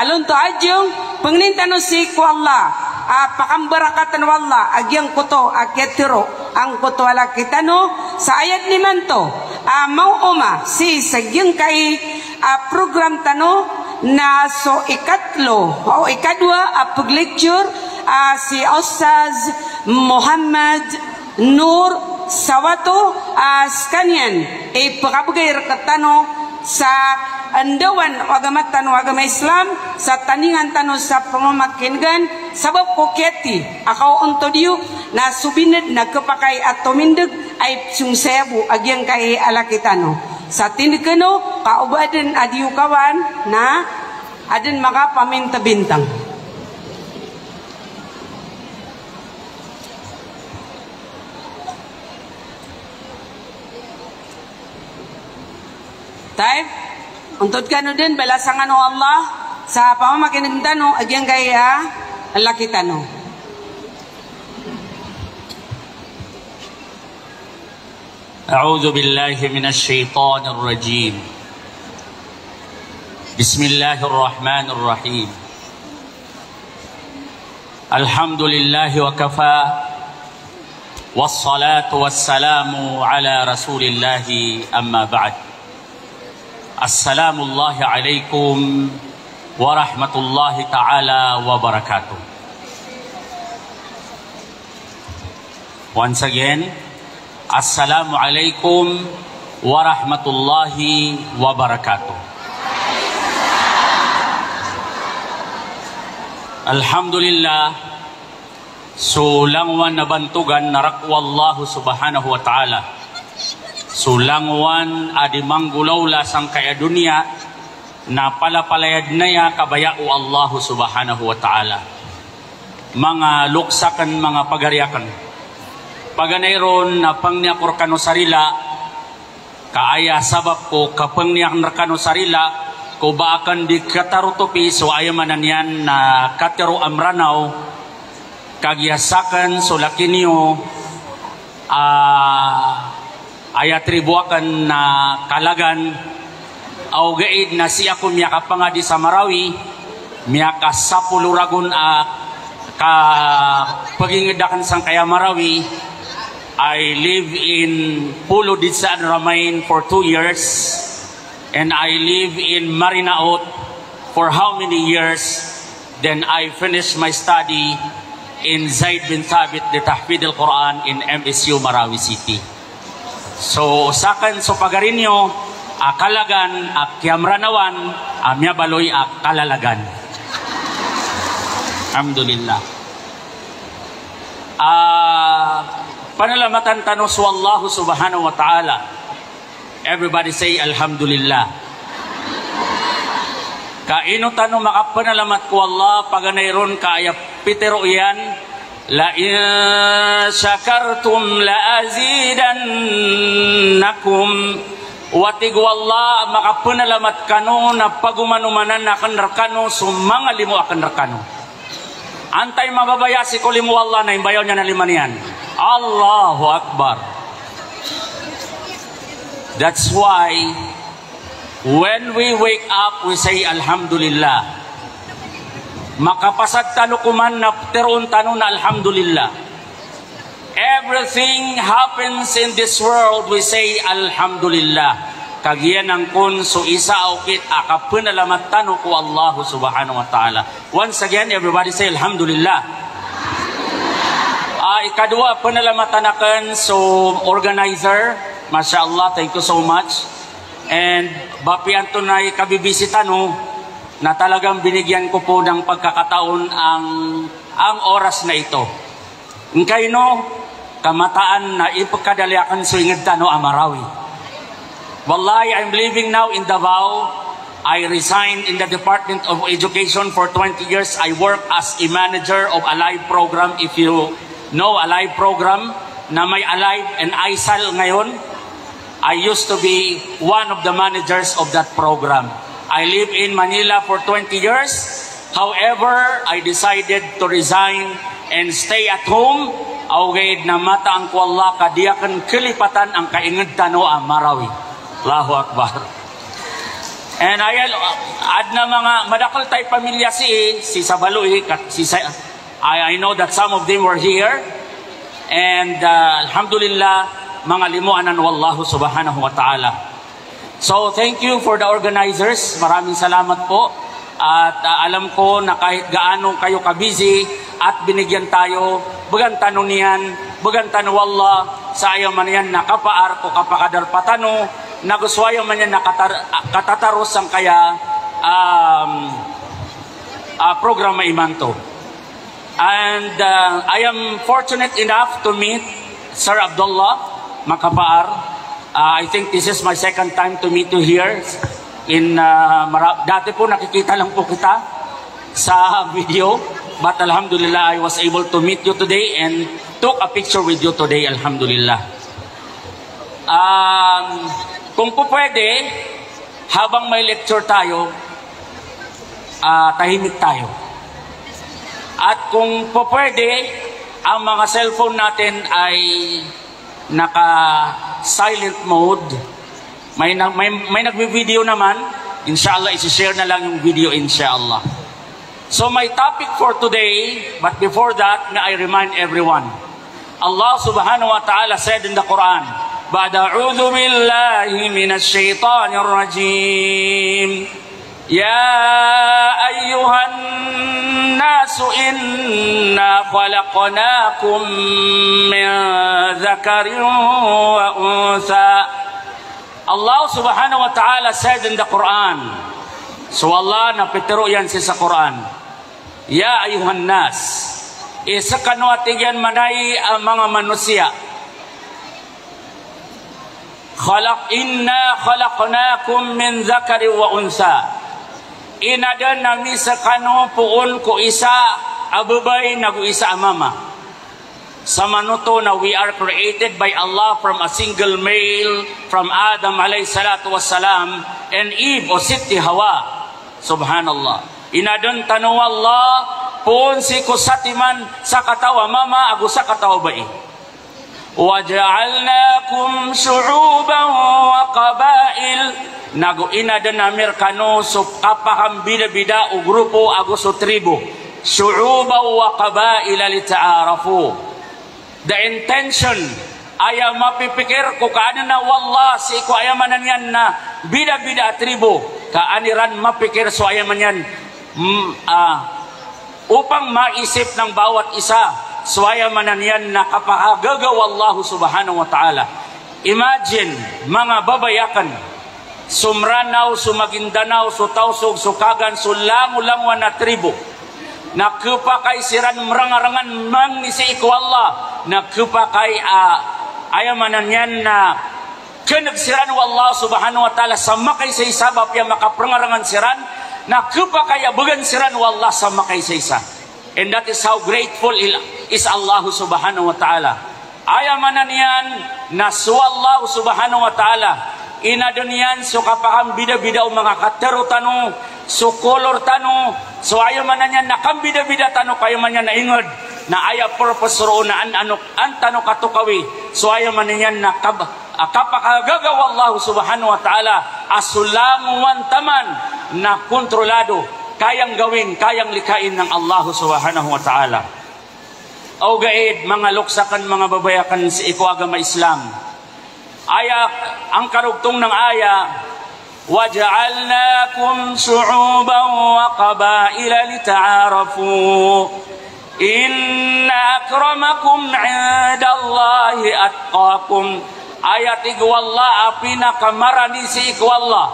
alon to adyong, pangnintano si ko Allah, pakambarakatan wala agyang kuto akyatiro ang kuto ala kitano sa ayat ni manto mauuma si sagyang kay program tano na so ikatlo o ikadwa pag-lecture si Ustaz Muhammad Nur Sawato kanyan pakabagay katano sa andawan agama tano agama Islam sa taningan tano sa pamamakingan sabab ko keti akaw onto diyo na subinid na kapakay at tumindag ay sungsebu agyang kay alakitano sa tindikano kaubaden adiyo kawan na adin makapaminta bintang. Time untuk kanu din balasangan o Allah sa pamamakinig tano agyang kaya laki tano. A'udzu billahi minasy syaithanir rajim. Bismillahirrahmanir rahim. Alhamdulillahi wa kafa wassalatu wassalamu ala rasulillahi amma ba'd. Assalamullahi alaikum warahmatullahi ta'ala wabarakatuh. Once again, assalamu alaikum warahmatullahi wabarakatuh. Alhamdulillah, sulangwan nabantugan narakwallahu subhanahu wa ta'ala. Sulangwan adimanggulawla sang kaya dunia na palapalayad na ya kabayao Allah subhanahu wa ta'ala. Mga luksakan, mga pagariakan. Paganayron na pangniakor kano sarila, kaaya sabab ko kapangniak kano sarila, ko baakan di katarutopi so ayamanan yan na katero amranaw, kagyasakan so laki niyo, ayatribuakan na kalagan aw gaid na siya ko miya kapangadi sa Marawi miya kasapuluragon ka pagingidakan sang kaya Marawi. I live in Pulo Didsaan Ramain for 2 years and I live in Marinaot for how many years. Then I finished my study in Zaid bin Thabit de Tahfid al-Quran in MSU Marawi City. So sakan so pagarinyo akalagan, akyamranawan, amya baloy akalalagan. Alhamdulillah. Panalamatan tanos wallahu subhanahu wa ta'ala. Everybody say Alhamdulillah. Kaino tano makapanalamat ko Allah paganayron kaya pitero iyan. La in syakartum la azidannakum. Watig wallah makapanalamat kano na pagumanumanan na akan rakano sumangalimo akan rakano. Antay mababayasi ko limu Allah na imbayaw niya na liman yan. Allahu Akbar. That's why when we wake up, we say Alhamdulillah. Makapasad tano kuman na teron tano na Alhamdulillah. Everything happens in this world, we say Alhamdulillah. Kagiyan ang kun so isa aukit akapanalamat tano ko Allah subhanahu wa ta'ala. Once again, everybody say Alhamdulillah. Ikadua, panalamatan akan so organizer. Masya Allah, thank you so much. And bapian to na ikabibisita no, na talagang binigyan ko po ng pagkakataon ang oras na ito. Nkay no, kamataan na ipagkadaliakan so ingad no Amarawi. Wallahi, I'm living now in Davao. I resigned in the Department of Education for 20 years. I work as a manager of Alive program. If you know Alive program, na may Alive and ISAL ngayon, I used to be one of the managers of that program. I live in Manila for 20 years. However, I decided to resign and stay at home. Awgayad na mata ang kuwalla kadiyakan kilipatan ang kaingad tano ang Marawi. Allahu Akbar. And ad na mga madakal tay pamilya si Sabaloy, I know that some of them were here. And alhamdulillah, mga limuanan wallahu subhanahu wa ta'ala. So thank you for the organizers. Maraming salamat po. At alam ko na kahit gaano kayo kabisi at binigyan tayo, bagan tanong niyan, bagan tanong wallah, sa ayaw man yan nakapaar ko kapakadar patano, naguswayo man yan nakatataros ang kaya programa imanto. And I am fortunate enough to meet Sir Abdullah Makapaar. I think this is my second time to meet you here. Dati po nakikita lang po kita sa video, but alhamdulillah I was able to meet you today and took a picture with you today, alhamdulillah. Kung po pwede, habang may lecture tayo, tahimik tayo. At kung po pwede, ang mga cellphone natin ay naka-silent mode. May nagbi-video naman. Inshallah, isi-share na lang yung video, inshallah. So my topic for today, but before that, I remind everyone. Allah subhanahu wa ta'ala said in the Quran, Ba'da'udhu billahi minash shaitanir rajim. Ya ayyuhan nasu inna khalaqnakum min dhakarin wa untha. Allah subhanahu wa ta'ala said in the Quran. So Allah napitiro yan sa Quran. Ya ayuhan nas. Isa kanwatigyan manay ang mga manusia. Inna khalaqnakum min dhakari wa unsa. Inadan nami sa kanu puon ko isa abubay nagu isa amama. Sa manuto na we are created by Allah from a single male, from Adam alayhi salatu wassalam, and Eve o Siti Hawa. Subhanallah. Inadon tanu Allah, pun si kusatiman sa katawa mama, agu sa katawa bai. Waja'alnakum syu'uban wa qabail. Nagu inadan namir kanu so kapaham bida-bida o grupo agu so tribo. Syu'uban wa qabail li ta'arafu. The intention ay mapipikir ko kaano na wallah si ko ayamanan yan na bida-bida tribo kaaniran mapikir so ayaman yan upang maisip ng bawat isa so ayamanan yan na kapahagaga wallahu subhanahu wa ta'ala. Imagine mga babayakan Sumranaw, Sumaguindanao, Sutausog, Sukagan, Sulango-langwa na tribo. Nakupakay siran merangarangan mang ni si iku Allah. Nakupakay ayamanan yan na kinagsiran wa Allah subhanahu wa ta'ala sa makay sa isabap yung makaperangarangan siran. Nakupakay abagan siran wa Allah sa makay sa isa. And that is how grateful is Allah subhanahu wa ta'ala. Ayamanan yan na su Allah subhanahu wa ta'ala. Inadonian so kapakang bida-bida o mga katero tano, so color tano, so ayaw man na niyan nakambida-bida tano, kayo man niyan naingod, na ayaw purpose roon na an tano katukawi, so ayaw man na niyan kapakagagawa Allah subhanahu wa ta'ala, asulamuan taman na kontrolado, kayang gawin, kayang likain ng Allah subhanahu wa ta'ala. O gaid, mga luksakan, mga babayakan sa ikuagama Islam, ang karugtong ng aya, وَجَعَلْنَاكُمْ شُعُوبًا وَقَبَائِلَ لِتَعَارَفُوا إِنَّ أَكْرَمَكُمْ عِندَ اللَّهِ أَتْقَاكُمْ. Aya tigwalla pinakamarani si ikwalla.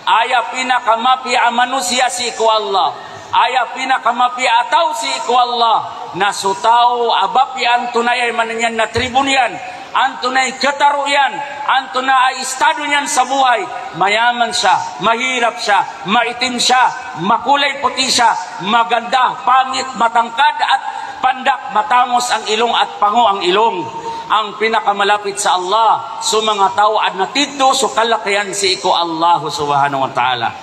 Aya pinakamapi manusia si ikwalla. Aya pinakamapi ataw si ikwalla. Nasutaw abapi antunay mananyan na tribunyan. Antunay kataruyan, antunay estado niyan sa buhay. Mayaman siya, mahirap siya, maitim siya, makulay puti siya, maganda, pangit, matangkad at pandak, matamos ang ilong at pango ang ilong. Ang pinakamalapit sa Allah, so mga tao at natito, so kalakihan si iko Allah subhanahu wa ta'ala.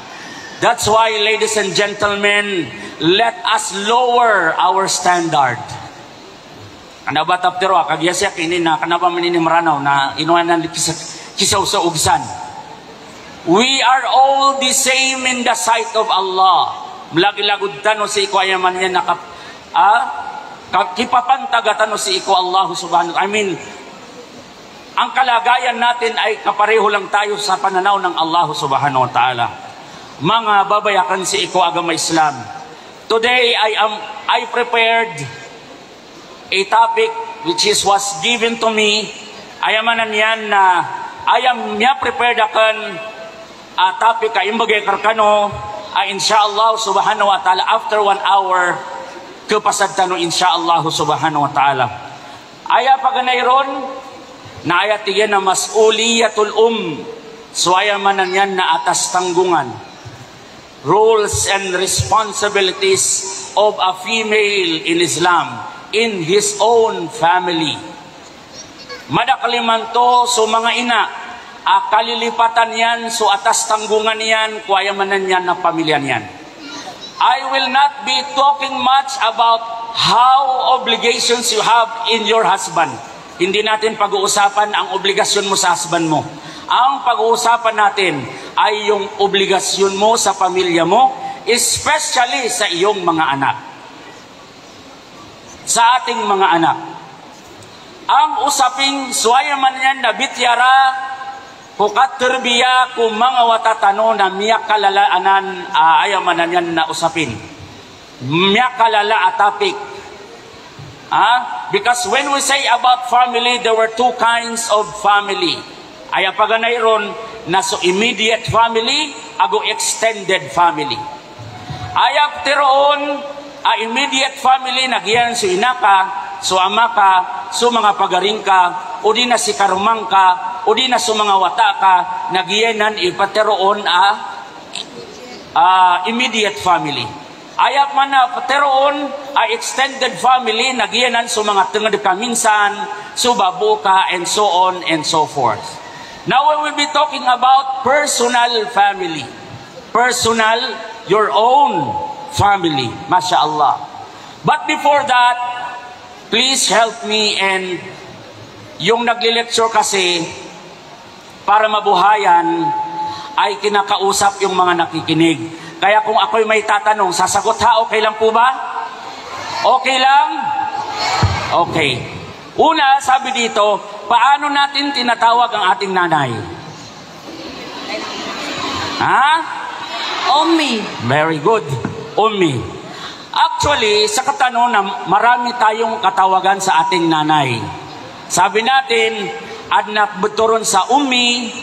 That's why, ladies and gentlemen, let us lower our standard. Ano ba taptero kagyasya kini na kanapa manini maranaw na inuanan kisaw sa ugsan. We are all the same in the sight of Allah. Mlagi-lagod tano si iko ayaman niya kipapantaga tano si iko Allah subhanahu. I mean, ang kalagayan natin ay kapareho lang tayo sa pananaw ng Allah subhanahu wa ta'ala. Mga babayakan si iko agama Islam. Today I prepared a topic which was given to me. Ayamanan yan na ayam niya prepared akan topic ay imbagay karkano insyaallah subhanahu wa ta'ala after 1 hour kapasad tano insyaallah subhanahu wa ta'ala. Aya paganayron na ayat tiyan na mas'uliyatul so ayamanan yan na atas tanggungan, roles and responsibilities of a female in Islam in his own family. Madakalimanto so mga ina, kalilipatan yan so atas tanggungan yan, kuayamanan yan na pamilya yan. I will not be talking much about how obligations you have in your husband. Hindi natin pag-uusapan ang obligasyon mo sa husband mo. Ang pag-uusapan natin ay yung obligasyon mo sa pamilya mo, especially sa iyong mga anak. Sa ating mga anak. Ang usaping suwayaman yan na bityara kukat terbiya kung mga watatano na miyak kalalaanan ayamanan yan na usapin. Miyak kalala atapik. Because when we say about family, there were two kinds of family. Aya paganayron na so immediate family, ago extended family. Aya tiroon immediate family, nagyan so inaka, so ama ka, so mga pagaring ka, o di na si karumang ka, o di na so mga wata ka, nagyanan ipateroon immediate family. Ayap man na pateroon extended family, nagyanan so mga tungod ka minsan, so babo ka, and so on and so forth. Now we will be talking about personal family. Personal, your own family, mashallah. But before that, please help me, and yung nagli-lecture kasi para mabuhayan ay kinakausap yung mga nakikinig. Kaya kung ako'y may tatanong, sasagot ha, okay lang po ba? Okay lang? Okay. Una, sabi dito, paano natin tinatawag ang ating nanay? Ummi. Very good. Ummi. Actually, sa katanong na marami tayong katawagan sa ating nanay. Sabi natin, anak beturon sa ummi,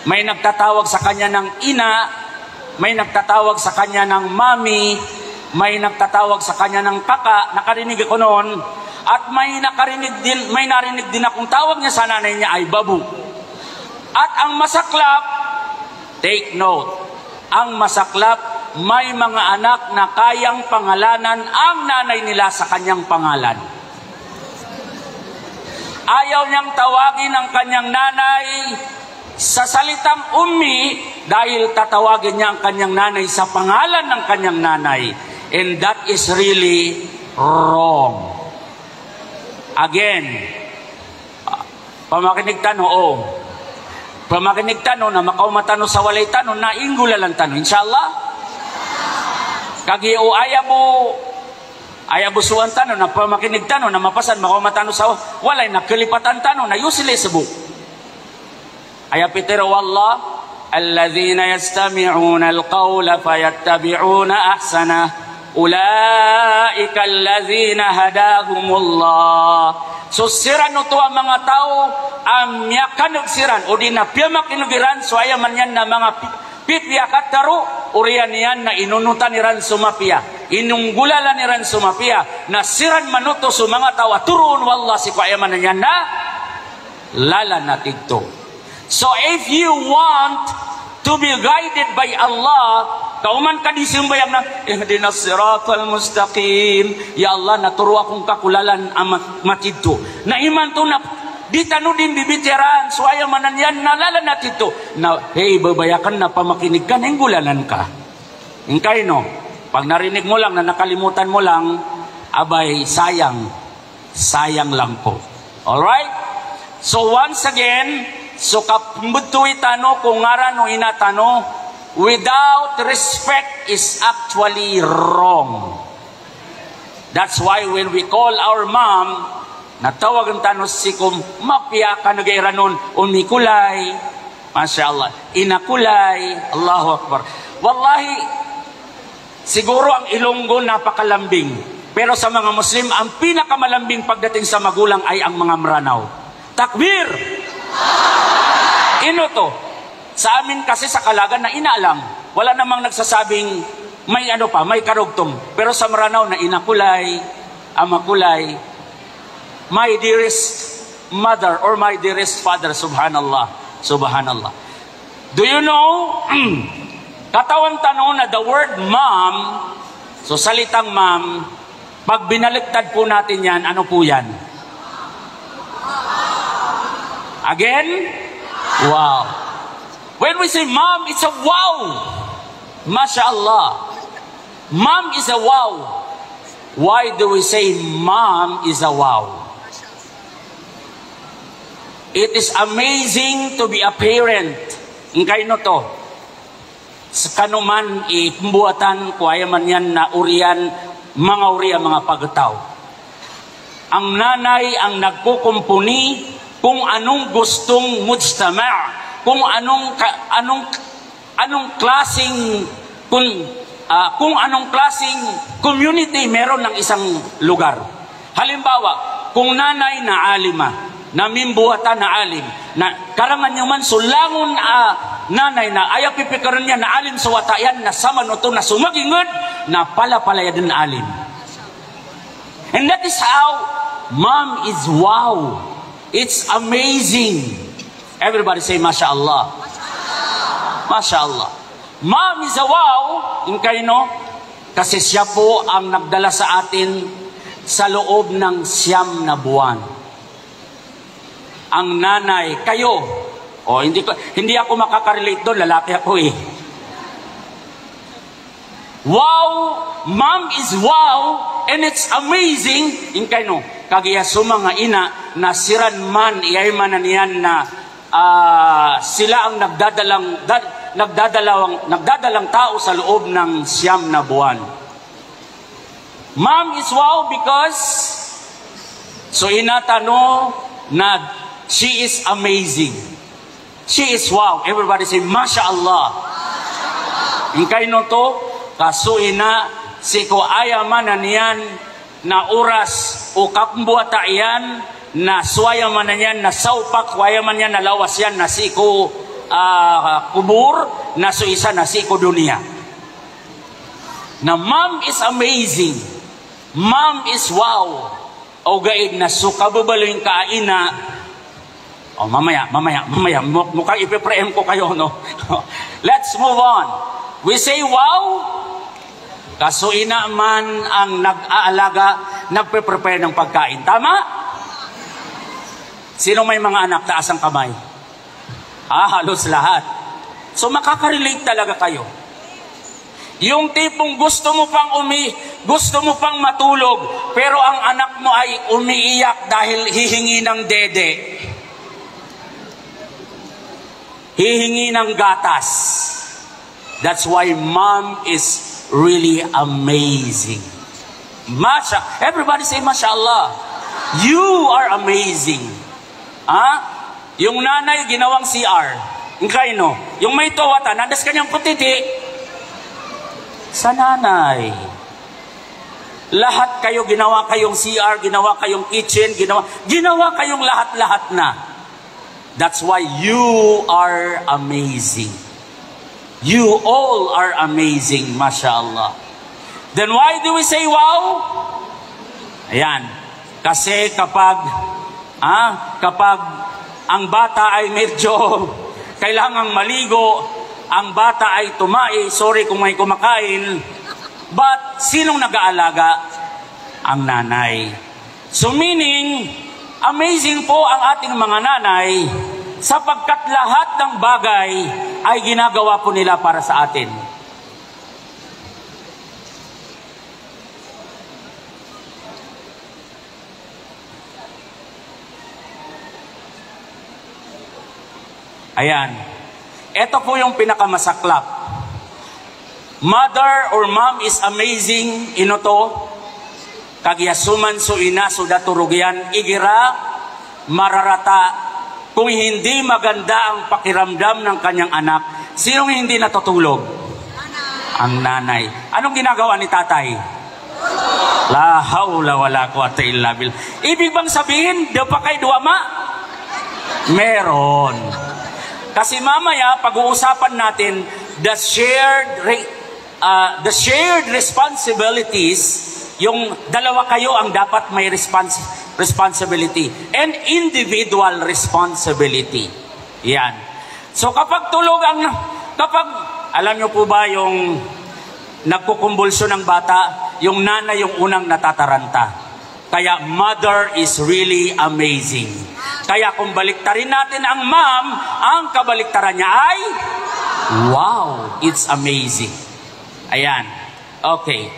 May nagtatawag sa kanya ng ina, may nagtatawag sa kanya ng mami, may nagtatawag sa kanya ng kaka, nakarinig ako noon, at may narinig din akong tawag niya sa nanay niya ay babu. At ang masaklap, take note, ang masaklap, may mga anak na kayang pangalanan ang nanay nila sa kanyang pangalan. Ayaw niyang tawagin ang kanyang nanay sa salitang ummi dahil tatawagin niya ang kanyang nanay sa pangalan ng kanyang nanay. And that is really wrong. Again, pamakinig tano, pamakinig tano na makaumatan sa walay tano na ingulalan tano. Inshallah, kagi o ayabusuan tano na pamakinig tano na mapasan makaumatan sa walay na kelipatan tano na yusili sebuk. Ayapitero wallah, alladhina yastami'una alqawla fayattabi'una ahsana, ulaika alladhina hadahumullah. So siran ito ang mga tao ang miyakanagsiran o di na piyamakinugiran so ayaman yan na mga pipiakat taro uriyan yan na inunutan niran sumapia inunggulalan niran sumapia na siran manuto sa mga tao turun wallah si ko ayaman na yan na lala natigto. So if you want to be guided by Allah, kauman ka di simbayang na ihdinas siratal mustaqim, ya Allah naturo akong kakulalan amat matidto. Na iman to na di tano din bibitiran so ayaw manan yan nalala natidto. Na hey babayakan na pamakinig ka na ingulanan ka. Ingkay no, pag narinig mo lang na nakalimutan mo lang, abay sayang lang po. Alright? So once again, so kapumbutuy tano kung ngaran o inatano, without respect is actually wrong. That's why when we call our mom, natawag ang tano si kum, mapya ka nagairanon, umikulay, mashallah, inakulay, Allahu Akbar. Wallahi, siguro ang Ilonggo napakalambing. Pero sa mga Muslim, ang pinakamalambing pagdating sa magulang ay ang mga Maranaw. Takbir! Ino to? Sa amin kasi sa Kalagan na inaalam. Wala namang nagsasabing may may karugtong. Pero sa Maranao na inakulay, amakulay, my dearest mother or my dearest father, subhanallah, subhanallah. Do you know, katawan tanong na the word mom, so salitang mom, pag binaliktad po natin yan, ano po yan? Again? Wow. When we say mom, it's a wow. MashaAllah. Mom is a wow. Why do we say mom is a wow? It is amazing to be a parent. Ingkay no to. Sa kanuman ipumbuatan, kuwaya man yan na urian, mga pagtaw. Ang nanay ang nagkukumpuni kung anong gustong mujtama', kung anong klaseng kung anong klaseng community meron ng isang lugar. Halimbawa, kung nanay na alima, namimbuhatan na alim, na karangan nyo man sulangon nanay na ayaw pipikaran niya na alim sa watayan na sama no to na sumagingod na pala-palaya din alim. And that is how mom is wow. It's amazing. Everybody say, MashaAllah. MashaAllah. Mom is a wow. Ingkay no? Kasi siya po ang nagdala sa atin sa loob ng 9 na buwan. Ang nanay, kayo. Hindi ako makakarelate doon. Lalaki ako eh. Wow. Mom is wow. And it's amazing. Ingkay no? Kagiya mga ina na siran man iyay manan yan na sila ang nagdadalang tao sa loob ng 9 na buwan. Mom is wow because so inatano na she is amazing. She is wow. Everybody say MashaAllah. Ingkay no to kasuina si ko ayaman niyan na oras o kapumbuata yan na suwaya man yan na saupak, waya man yan na lawas yan na siko kubur na so isa na si Kodonia. Na mom is amazing. Mom is wow. O gaid na so kababaloy ka ina. O mamaya, mukhang ipipreem ko kayo, no? Let's move on. We say wow. Kaso ina man ang nag-aalaga, nagpe-prepare ng pagkain. Tama? Sino may mga anak, taas ang kamay? Halos lahat. So makaka-relate talaga kayo. Yung tipong gusto mo pang matulog, pero ang anak mo ay umiiyak dahil hihingi ng dede. Hihingi ng gatas. That's why mom is really amazing. Everybody say mashallah. You are amazing. Yung nanay ginawang CR. Yung may tuwata, nandas kanyang putiti. Sa nanay. Lahat kayo ginawa kayong CR, ginawa kayong kitchen, ginawa kayong lahat-lahat na. That's why you are amazing. You all are amazing, mashallah. Then why do we say wow? Ayan. Kasi kapag ang bata ay medyo kailangang maligo, ang bata ay sorry kung may kumakain, but sinong nag-aalaga? Ang nanay. So meaning, amazing po ang ating mga nanay sapagkat lahat ng bagay ay ginagawa po nila para sa atin. Ayan. Ito po yung pinakamasaklap. Mother or mom is amazing. Inoto. Kagyasuman so ina so daturugyan. Igira mararata. Kung hindi maganda ang pakiramdam ng kanyang anak, sinong hindi natutulog? Ang nanay. Anong ginagawa ni tatay? La hawla wala quwwata illa billah. Ibig bang sabihin, daw pa kay duwama? Meron. Kasi mamaya, pag-uusapan natin the shared responsibilities, yung dalawa kayo ang dapat may responsibility and individual responsibility. Yan. So kapag alam nyo po ba yung nagkukumbulso ng bata, yung nanay yung unang natataranta. Kaya mother is really amazing. Kaya kung baliktarin natin ang mom, ang kabaliktaran niya ay wow, it's amazing. Ayan. Okay.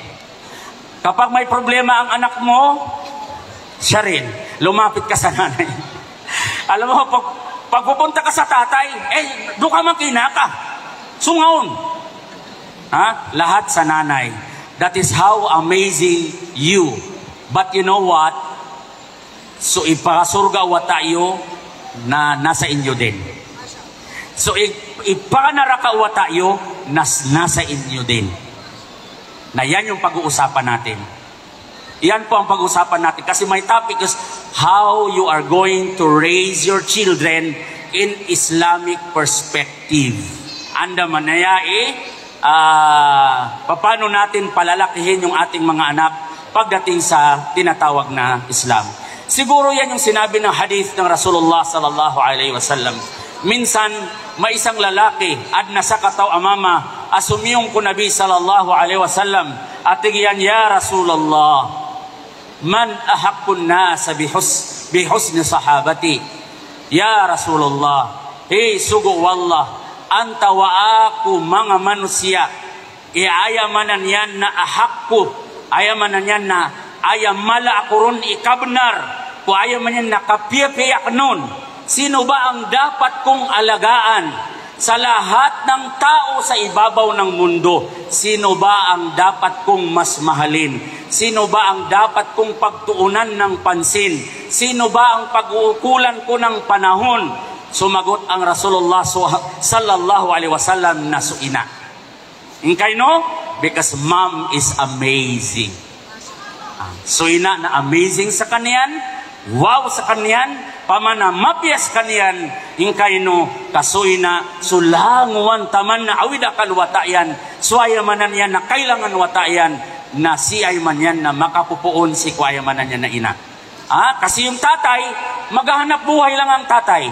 Kapag may problema ang anak mo, siya rin, lumapit ka sa nanay. Alam mo, pag pupunta ka sa tatay, doon ka makina ka. Sungaon. Lahat sa nanay. That is how amazing you. But you know what? So ipakasurga wa tayo na nasa inyo din. So ipakanaraka wa tayo nasa inyo din. Na yan yung pag-uusapan natin. Yan po ang pag-uusapan natin. Kasi my topic is how you are going to raise your children in Islamic perspective. Anda manayai, paano natin palalakihin yung ating mga anak pagdating sa tinatawag na Islam. Siguro yan yung sinabi ng hadith ng Rasulullah sallallahu alaihi wasallam. Minsan, may isang lalaki at nasa kataw amama asumiyong ko Nabi sallallahu alaihi wasallam at tigiyan, ya Rasulullah, man ahaqqun nas bihusni sahabati. Ya Rasulullah, sugo wallah, anta wa aku mga manusia, iayamanan yan na ahakku, ayamanan yan na ayamala akurun ikabnar, kung ayaman yan na kapiyapiyak nun. Sino ba ang dapat kong alagaan sa lahat ng tao sa ibabaw ng mundo? Sino ba ang dapat kong mas mahalin? Sino ba ang dapat kong pagtuunan ng pansin? Sino ba ang pag-uukulan ko ng panahon? Sumagot ang Rasulullah sallallahu alaihi wasallam na suina. Ingkay no? Because mom is amazing. Suina na amazing sa kanyan, wow sa kanyan, pamana mapiyas kanian ingkay no kasoy na sulangwan taman na awida kalwatayan suaya manan yan na kailangan watayan na si ay man yan na makapupuon si kuaya manan yan na ina. Kasi yung tatay, maghahanap buhay lang ang tatay.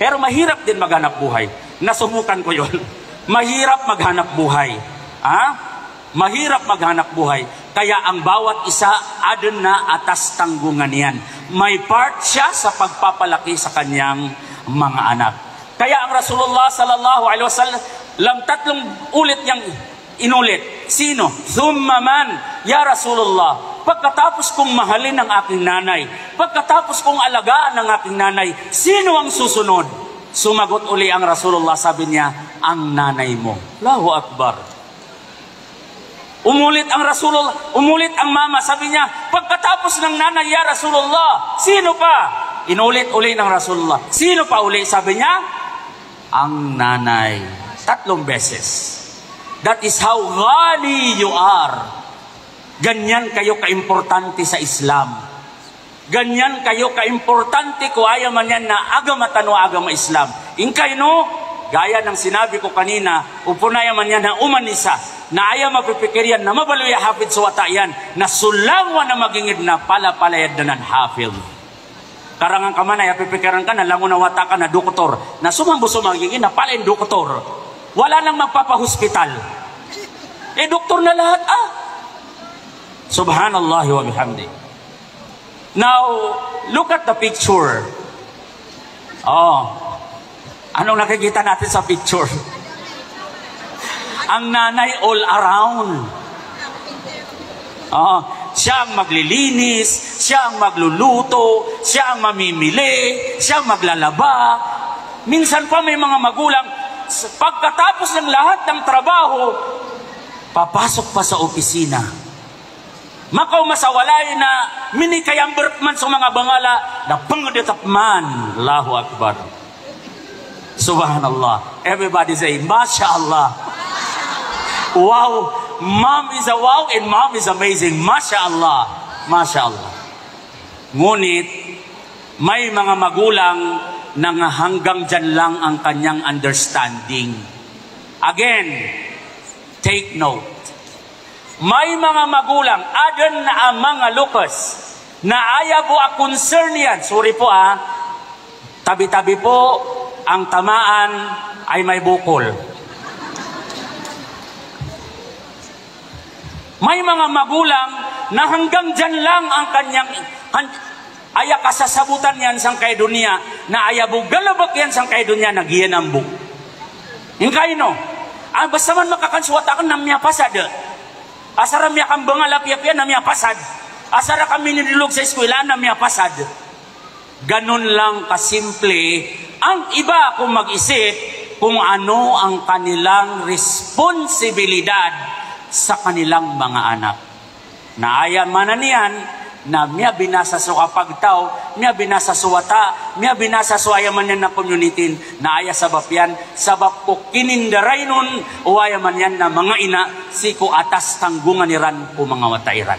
Pero mahirap din maghanap buhay. Nasubukan ko yon. Mahirap maghanap buhay. Mahirap maghanap buhay. Kaya ang bawat isa adun na atas tanggungan yan. May part siya sa pagpapalaki sa kanyang mga anak. Kaya ang Rasulullah sallallahu alaihi wasallam tatlong ulit niyang inulit. Sino? Thumma man, ya Rasulullah. Pagkatapos kong mahalin ang aking nanay, pagkatapos kong alagaan ang aking nanay, sino ang susunod? Sumagot uli ang Rasulullah, sabi niya, ang nanay mo. Allahu Akbar. Umulit ang Rasulullah, umulit ang mama, sabi niya, pagkatapos ng nanay, ya Rasulullah, sino pa? Inulit uli ng Rasulullah. Sino pa uli? Sabi niya, ang nanay. 3 beses. That is how ghali you are. Ganyan kayo kaimportante sa Islam. Ganyan kayo kaimportante ko ayaw man yan na agamatan o agama Islam. Inkay no, gaya ng sinabi ko kanina, upunaya man yan na umanisa, na ayaw mapipikiryan na mabaluya hafid sa wata yan, na sulangwa na magingid na pala-palayad na ng hafid. Karangan ka man ay pipikiran ka na lango na wata ka na doktor, na sumambuso magingid na pala yung doktor. Wala nang magpapahospital. Doktor na lahat Subhanallah wa bihamdi. Now, look at the picture. Anong nakikita natin sa picture? Ang nanay all around. Siya ang maglilinis, siya ang magluluto, siya ang mamimili, siya ang maglalaba. Minsan pa may mga magulang, pagkatapos ng lahat ng trabaho, papasok pa sa opisina. Makaw masawalay na minikayang berkman sa mga bangala na pangudetapman. Allahu Akbar. Subhanallah. Everybody say, Masya Allah. Wow. Mom is a wow and mom is amazing. Masya Allah. Masya Allah. Ngunit, may mga magulang na hanggang dyan lang ang kanyang understanding. Again, take note. May mga magulang, adon na ang mga lukas, na ayaw po ang concern yan. Sorry po tabi-tabi po, ang tamaan ay may bukol. May mga magulang na hanggang dyan lang ang kanyang, aya kasasabutan yan sang kay dunia, na aya bugalabak yan sang kay dunia, nagiyan ang buk. Yung kayo no, basta man makakanswata ka na miya pasada. Asara miya kang bangalap yan na miya pasad. Asara kami nilulog sa eskwela na miya pasad. Ganun lang kasimple ang iba kung mag-isip kung ano ang kanilang responsibilidad sa kanilang mga anak. Naayan man na niyan na miya binasa sa kapagtaw, miya binasa sa wata, miya binasa sa ayaman yan na community, na aya sabab yan, sabab ko kinindaray nun, o ayaman yan na mga ina, siko atas tanggungan niran o mga watairan.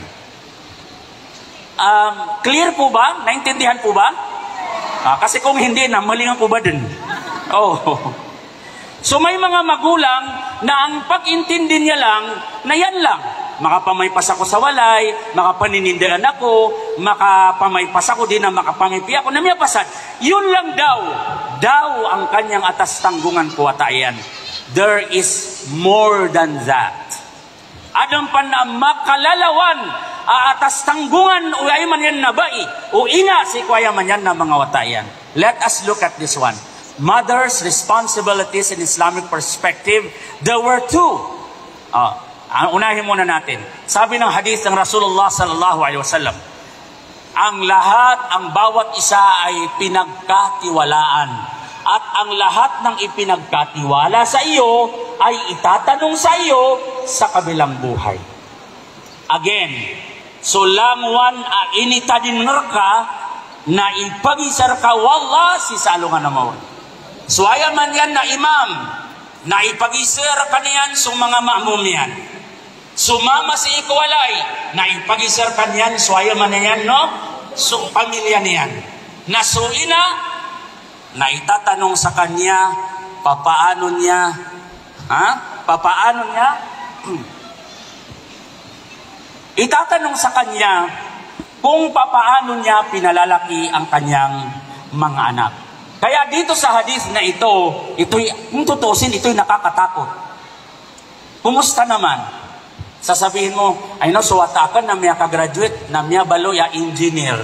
Clear po ba? Naintindihan po ba? Kasi kung hindi, namalingan po ba dun? So may mga magulang na ang pag-intindi niya lang, na yan lang. Makapamaypas ako sa walay, makapaninindihan ako, makapamaypas ako din na makapangipi ako na miyapasad. Yun lang daw ang kanyang atas tanggungan po atayan. There is more than that. Adam pa na makalalawan atas tanggungan o ay man yan na bai o ina si kuya man yan na mga watayan. Let us look at this one. Mother's responsibilities in Islamic perspective, there were 2. Unahin muna natin. Sabi ng hadith ng Rasulullah sallallahu alaihi wasallam, ang bawat isa ay pinagkatiwalaan. At ang lahat ng ipinagkatiwala sa iyo ay itatanong sa iyo sa kabilang buhay. Again, so langwan inita din ka na ipagisar ka wallah si salungan na mawag. So ayaman yan na imam na ipagisar ka niyan sa mga ma'mum yan. Sumama si ikwalay na ipagisar ka niyan so ayaman na yan no? So pamilya niyan. Nasuina, na itatanong sa kanya, papaano niya, papaano niya, itatanong sa kanya kung papaano niya pinalalaki ang kanyang mga anak. Kaya dito sa hadith na ito'y, kung tutusin, ito'y nakakatakot. Kumusta naman? Sasabihin mo, ay no, suwatakan na miya ka-graduate, na miya baloy a engineer.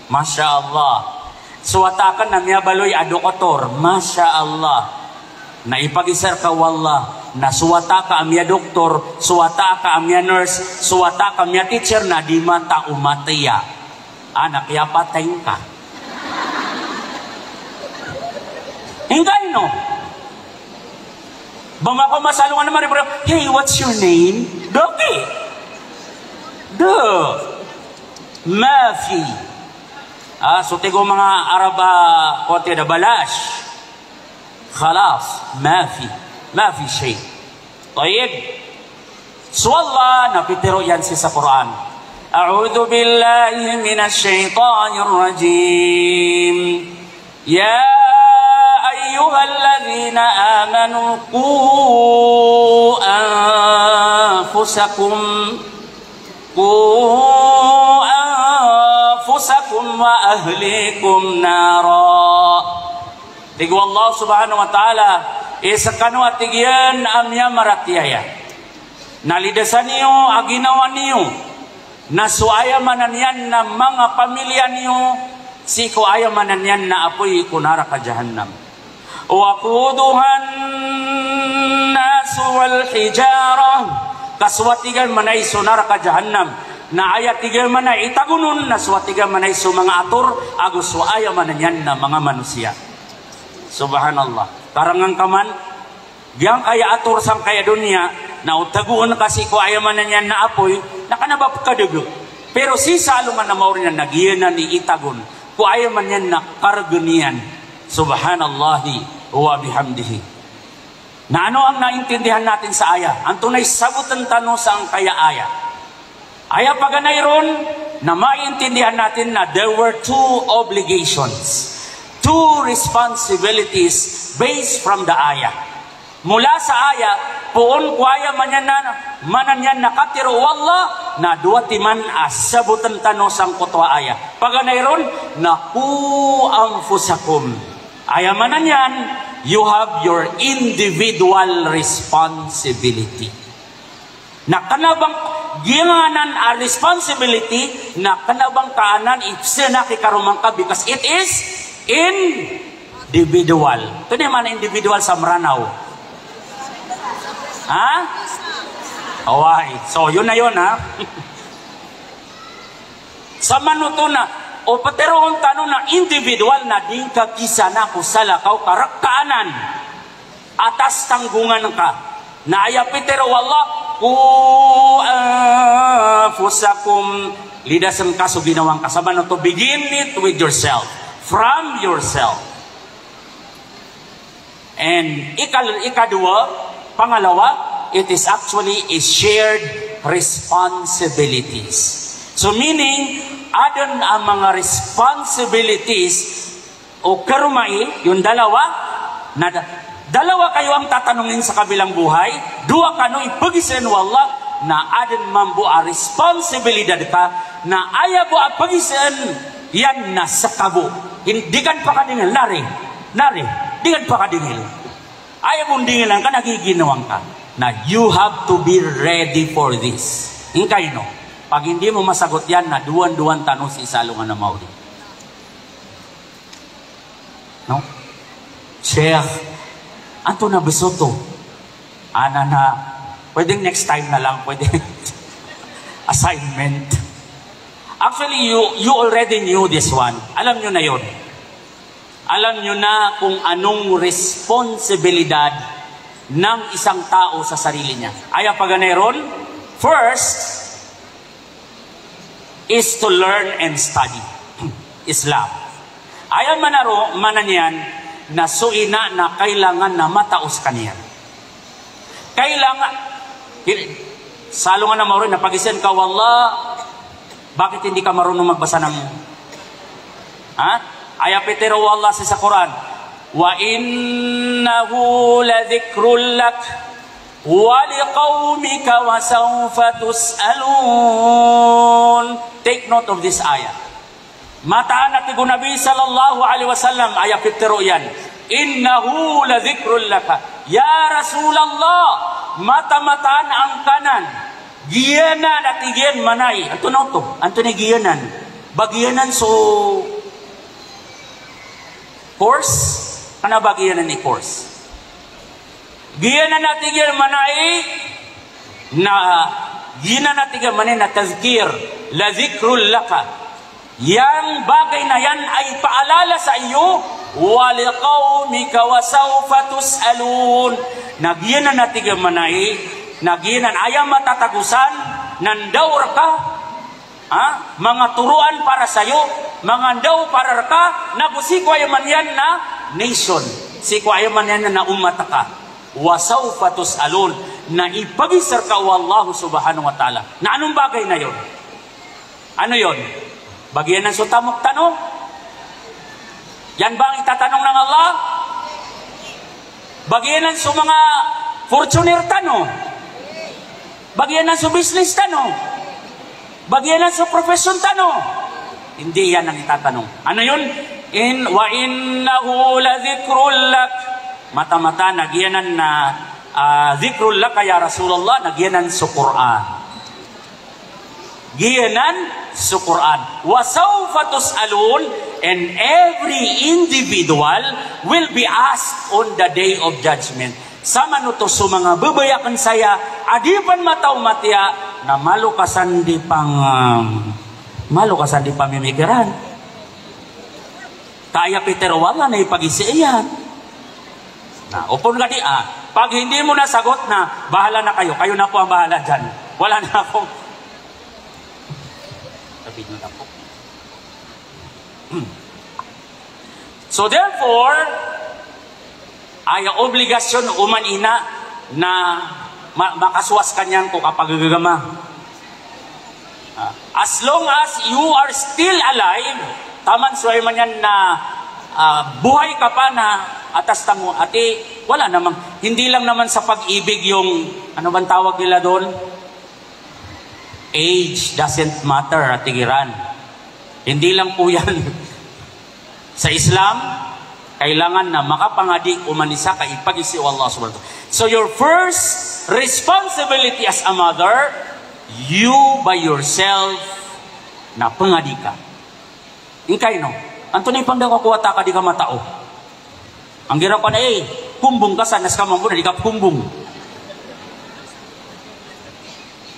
Masya Allah. Suwatakan na miya baloy a doktor. Masya Allah. Naipagisar ka wallah, na suwata ka amya doktor, suwata ka amya nurse, suwata ka amya teacher na di mata umataya. Anak, kaya patayin ka. Hingay no? Bama ko masalungan naman rin, hey, what's your name? Doki. Mafi. So tigo mga Araba, kote na balash. Khalas, mafi shay. Tayyib. So Allah, napitiro yan siya sa Quran. A'udhu billahi minash shaitanir rajim. Ya أيها الذين آمنوا قوا أنفسكم وأهليكم نارا. Tigo Allah subhanahu wa ta'ala, isakano at tigyan amya maratiyaya. Nalidasan niyo, aginawa niyo, nasuaya manan yan na mga pamilya niyo, siko ayaw manan yan na apoy kunara ka jahannam. Waquduhan nasu wal hijarah, kaswatigan manay sunara ka jahannam, na ayatigan manay itagunun, naswatigan manay su mga atur, agus ayaw manan yan na mga manusia. Subhanallah. Karangan kaman, yang kaya atur sang kaya dunia, na utaguan kasi ko ayaw manan yan na apoy, nakanabap kadugo. Pero si Salomon na maurin na nagiyan na ni itagun, ko ayaw man yan na karganian. Subhanallahi wa bihamdihi. Na ano ang naintindihan natin sa aya? Ang tunay sagutan tanong sa ang kaya aya. Aya paganay ron, na maintindihan natin na there were two obligations, two responsibilities based from the aya. Mula sa aya, puon kuaya manan yan nakatiro wallah, na duwati man sabutan tanong sang kutwa aya. Paganay ron, naku anfusakum. Aya manan yan, you have your individual responsibility. Na kanabang ginganan a responsibility, na kanabang kaanan ipsena kikarumang ka, because it is individual. Ito naman individual sa Maranaw. Ha? Away. So, yun na yun, ha? Sa manuto na, o pateroon tanong na individual na di ka kisa na kusalakaw karakkaanan atas tanggungan ka na ayapitero wallah ku anfusakum lidasan ka so ginawang kasama no, to begin it with yourself, from yourself. And ikadua, pangalawa, it is actually a shared responsibilities. So meaning, adon ang mga responsibilities o karumai, yung dalawa, na dalawa kayo ang tatanungin sa kabilang buhay, dua kano ipagisan wallah, na adon mambu a responsibilidad ka, na ayaw a pagisan, yan na sa kabo. Hindi kan pa kadingil, nari, di kan pa kadingil. Ayaw mong dingilan ka, nagiginawang ka, na you have to be ready for this. Hingkay no? Pag hindi mo masagot yan, na duwan-duwan tanong si Salungan na Mauri. No? Sheikh, anto na besoto? Ana na, pwedeng next time na lang, pwedeng assignment. Actually, you already knew this one. Alam nyo na yun. Alam nyo na kung anong responsibilidad ng isang tao sa sarili niya. Ayaw paganay ron, first, is to learn and study Islam. Ayaw manan yan na suina na kailangan na mataos kaniyan. Kailangan, salungan na maroon, napagisan ka, wallah, bakit hindi ka marunong magbasa ng, ha? Aya pitero Allah sa Quran. Wa innahu ladhikrul lak wa liqaumika wa sawfa tus'alun. Take note of this ayah. Mataan at igu Nabi sallallahu alaihi wasallam aya pitero yan. Innahu ladhikrul laka. Ya Rasulullah, mata-mataan ang kanan. Giyanan at igiyan manay. Anto na ito? Anto na giyanan. Bagiyanan so course? Ano bagiyanan ni course? Giyanan at igiyan manay na giyanan at igiyan manay na tazkir. Ladhikrul laka. Yang bagay na yan ay paalala sa iyo. Waliqaumika wa sawfa tus'alun. Nagyanan natin manay, nagyanan ayam matatagusan, nandaw ka, mga turuan para sayo, mga daw para ka, nagusi ko ayaman yan na nation, si ko ayaman yan na umat ka, wa sawfa tus'alun, na ipagisar ka o Allah subhanahu wa ta'ala. Na anong bagay na yon? Ano yon? Bagyan ng sutamok tanong? Yan ba ang itatanong ng Allah? Bagyanan sa mga fortuner tanong. Bagyanan sa business tanong. Bagyanan sa profession tanong. Hindi yan ang itatanong. Ano yun? Wa innahu la dhikrul lak. Mata-mata nagyanan na dhikrul lak kaya Rasulullah nagyanan sa Quran. Giyanan sa Quran. Wa sawfa tus'alun, and every individual will be asked on the day of judgment. Sama no to sa mga babayakan saya, adipan mataw matya na malukasan di pamimikiran. Kaya Peter wala na ipag-isiyan. Na upon nga di pag hindi mo nasagot na, bahala na kayo. Kayo na po ang bahala dyan. Wala na akong So therefore, ay obligasyon uman ina na makaswas kanyang ko kapag gagama. As long as you are still alive, taman suway man yan na buhay ka pa na atas tamo. Ati, wala namang, hindi lang naman sa pag-ibig yung, ano bang tawag nila doon? Age doesn't matter, atigiran. Hindi lang po yan. Sa Islam, kailangan na makapangadi umanisa ka ipag-isi Allah subhanahu wa ta'ala. So your first responsibility as a mother, you by yourself na pangadi ka. Ikay no, anto na ipang daw kakuwata ka di ka matao. Ang gira pa na kumbong ka sanas ka mamuna, di ka kumbong.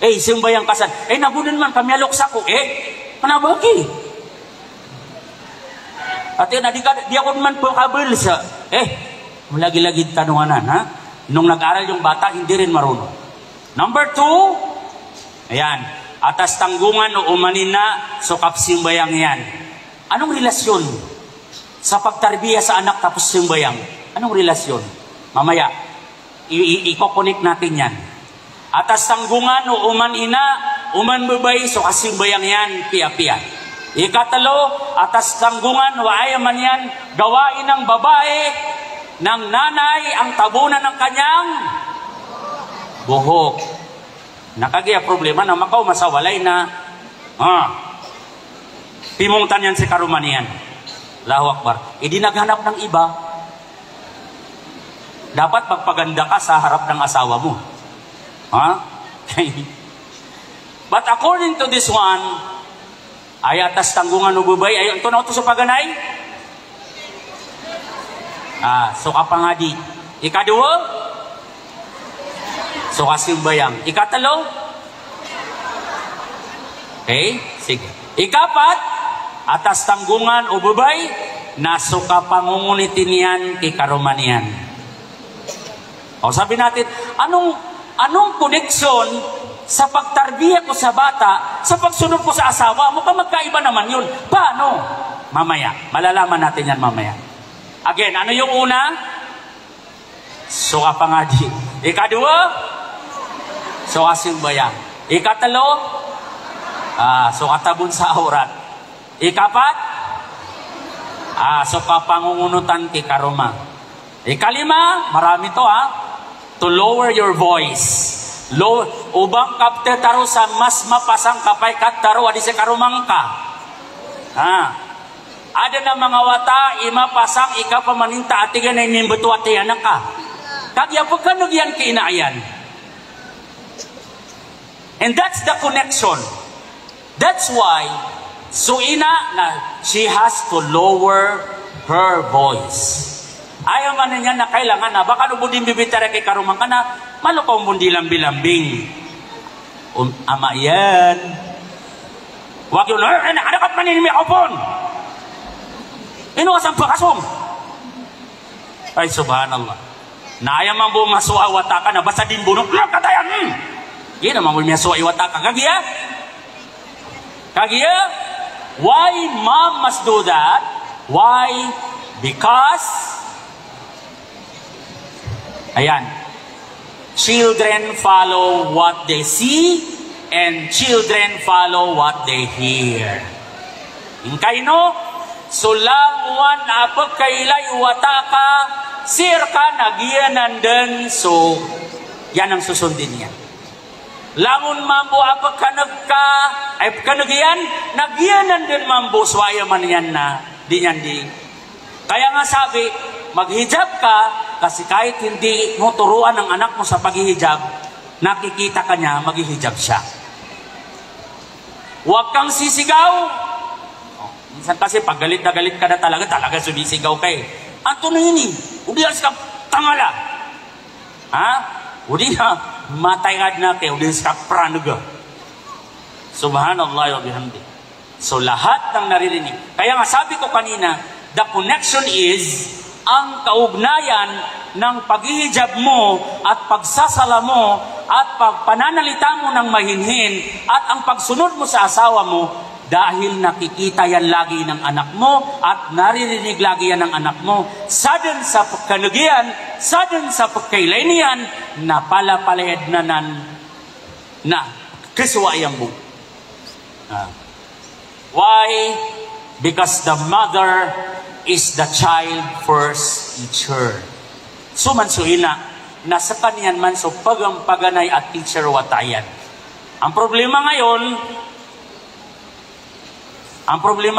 Simbayang kasan. Nagunan man kami aloksa ko. Panabagi. At yun, di ako man po kabel sa, malagi-lagi tanunganan, ha? Nung nag-aral yung bata, hindi rin marunong. Number 2, ayan, atas tanggungan o umanin na, sukap simbayang yan. Anong relasyon sa pagtarbiya sa anak tapos simbayang? Anong relasyon? Mamaya, i-connect natin yan. Atas tanggungan o uman ina, uman babay, so kasimbayang yan, piya-piya. Ikatalo, atas tanggungan o ayaman yan, gawain ng babae, ng nanay, ang tabunan ng kanyang buhok. Nakagaya problema na makaw masawalay na, pimungtan yan si karumanian. Allahu Akbar. Naghanap ng iba, dapat magpaganda ka sa harap ng asawa mo. But according to this one, ay atas tanggungan o bubay, ay ito na ito sa paganay. So kapangadi. Ikadua, so kasimbayang. Ikatalo, sige. Ikapat, atas tanggungan o bubay, naso kapangungunitin yan kay karumanian. O sabi natin, anong koneksyon sa pagtarbiya ko sa bata, sa pagsunod ko sa asawa, mukhang magkaiba naman yun. Paano? Mamaya. Malalaman natin yan mamaya. Again, ano yung una? Suka pangadi. Ikadua? Suka simbayang. Ikatalo? Suka tabon sa aurat. Ikapat? So kapangungunutan ti karuma. Ikalima, marami to to lower your voice. Ubang kapte taro sa mas mapasang kapay kat taro adi sa karumang ka. Ada na mga wata imapasang ika pamaninta atigan na inimbuto ati anak ka. Kagya pagkanag yan kinaayan. And that's the connection. That's why suina na she has to lower her voice. Ayaw man niya na kailangan na baka nubudin bibitara kay karumang ka na malukong bundi lambi-lambing. Ama yan. Wag yun, nakadakap maninimi ako pon. Inuwasan pa kasom. Ay, subhanallah. Na ayaw man bumasuwa wata ka na basta din bunok lang katayan. Yan naman bumasuwa iwata ka. Kagiya? Kagiya? Why mom must do that? Why? Because ayan. Children follow what they see and children follow what they hear. Ingkay no? Sulanguan apag kailay wata ka, sir ka, nagiyanan din. So, yan ang susundin niya. Langun mambo apag kanagka, ay kanagyan, nagiyanan din mambo, swaya man yan na, di yan di. Kaya nga sabi, maghijab ka, kasi kahit hindi mo turuan ng anak mo sa paghihijab, nakikita ka niya, maghihijab siya. Huwag kang sisigaw. Minsan kasi pag galit na galit ka na talaga sumisigaw ka eh. Anto na yun eh. Udias ka tangala. Udi na matayad na kayo. Udias ka pranaga. Subhanallah wa bihamdi. So lahat ng naririnig. Kaya nga sabi ko kanina, the connection is ang kaugnayan ng paghihijab mo at pagsasala mo at pagpananalita mo ng mahinhin at ang pagsunod mo sa asawa mo dahil nakikita yan lagi ng anak mo at naririnig lagi yan ng anak mo. Sadin sa pagkanugian, sadin sa pagkailanian, na palapalayad na kaswayan mo. Why? Because the mother is the child first teacher. So man suina, nasa kanyan man so pagampaganay at teacher watayan. Ang problema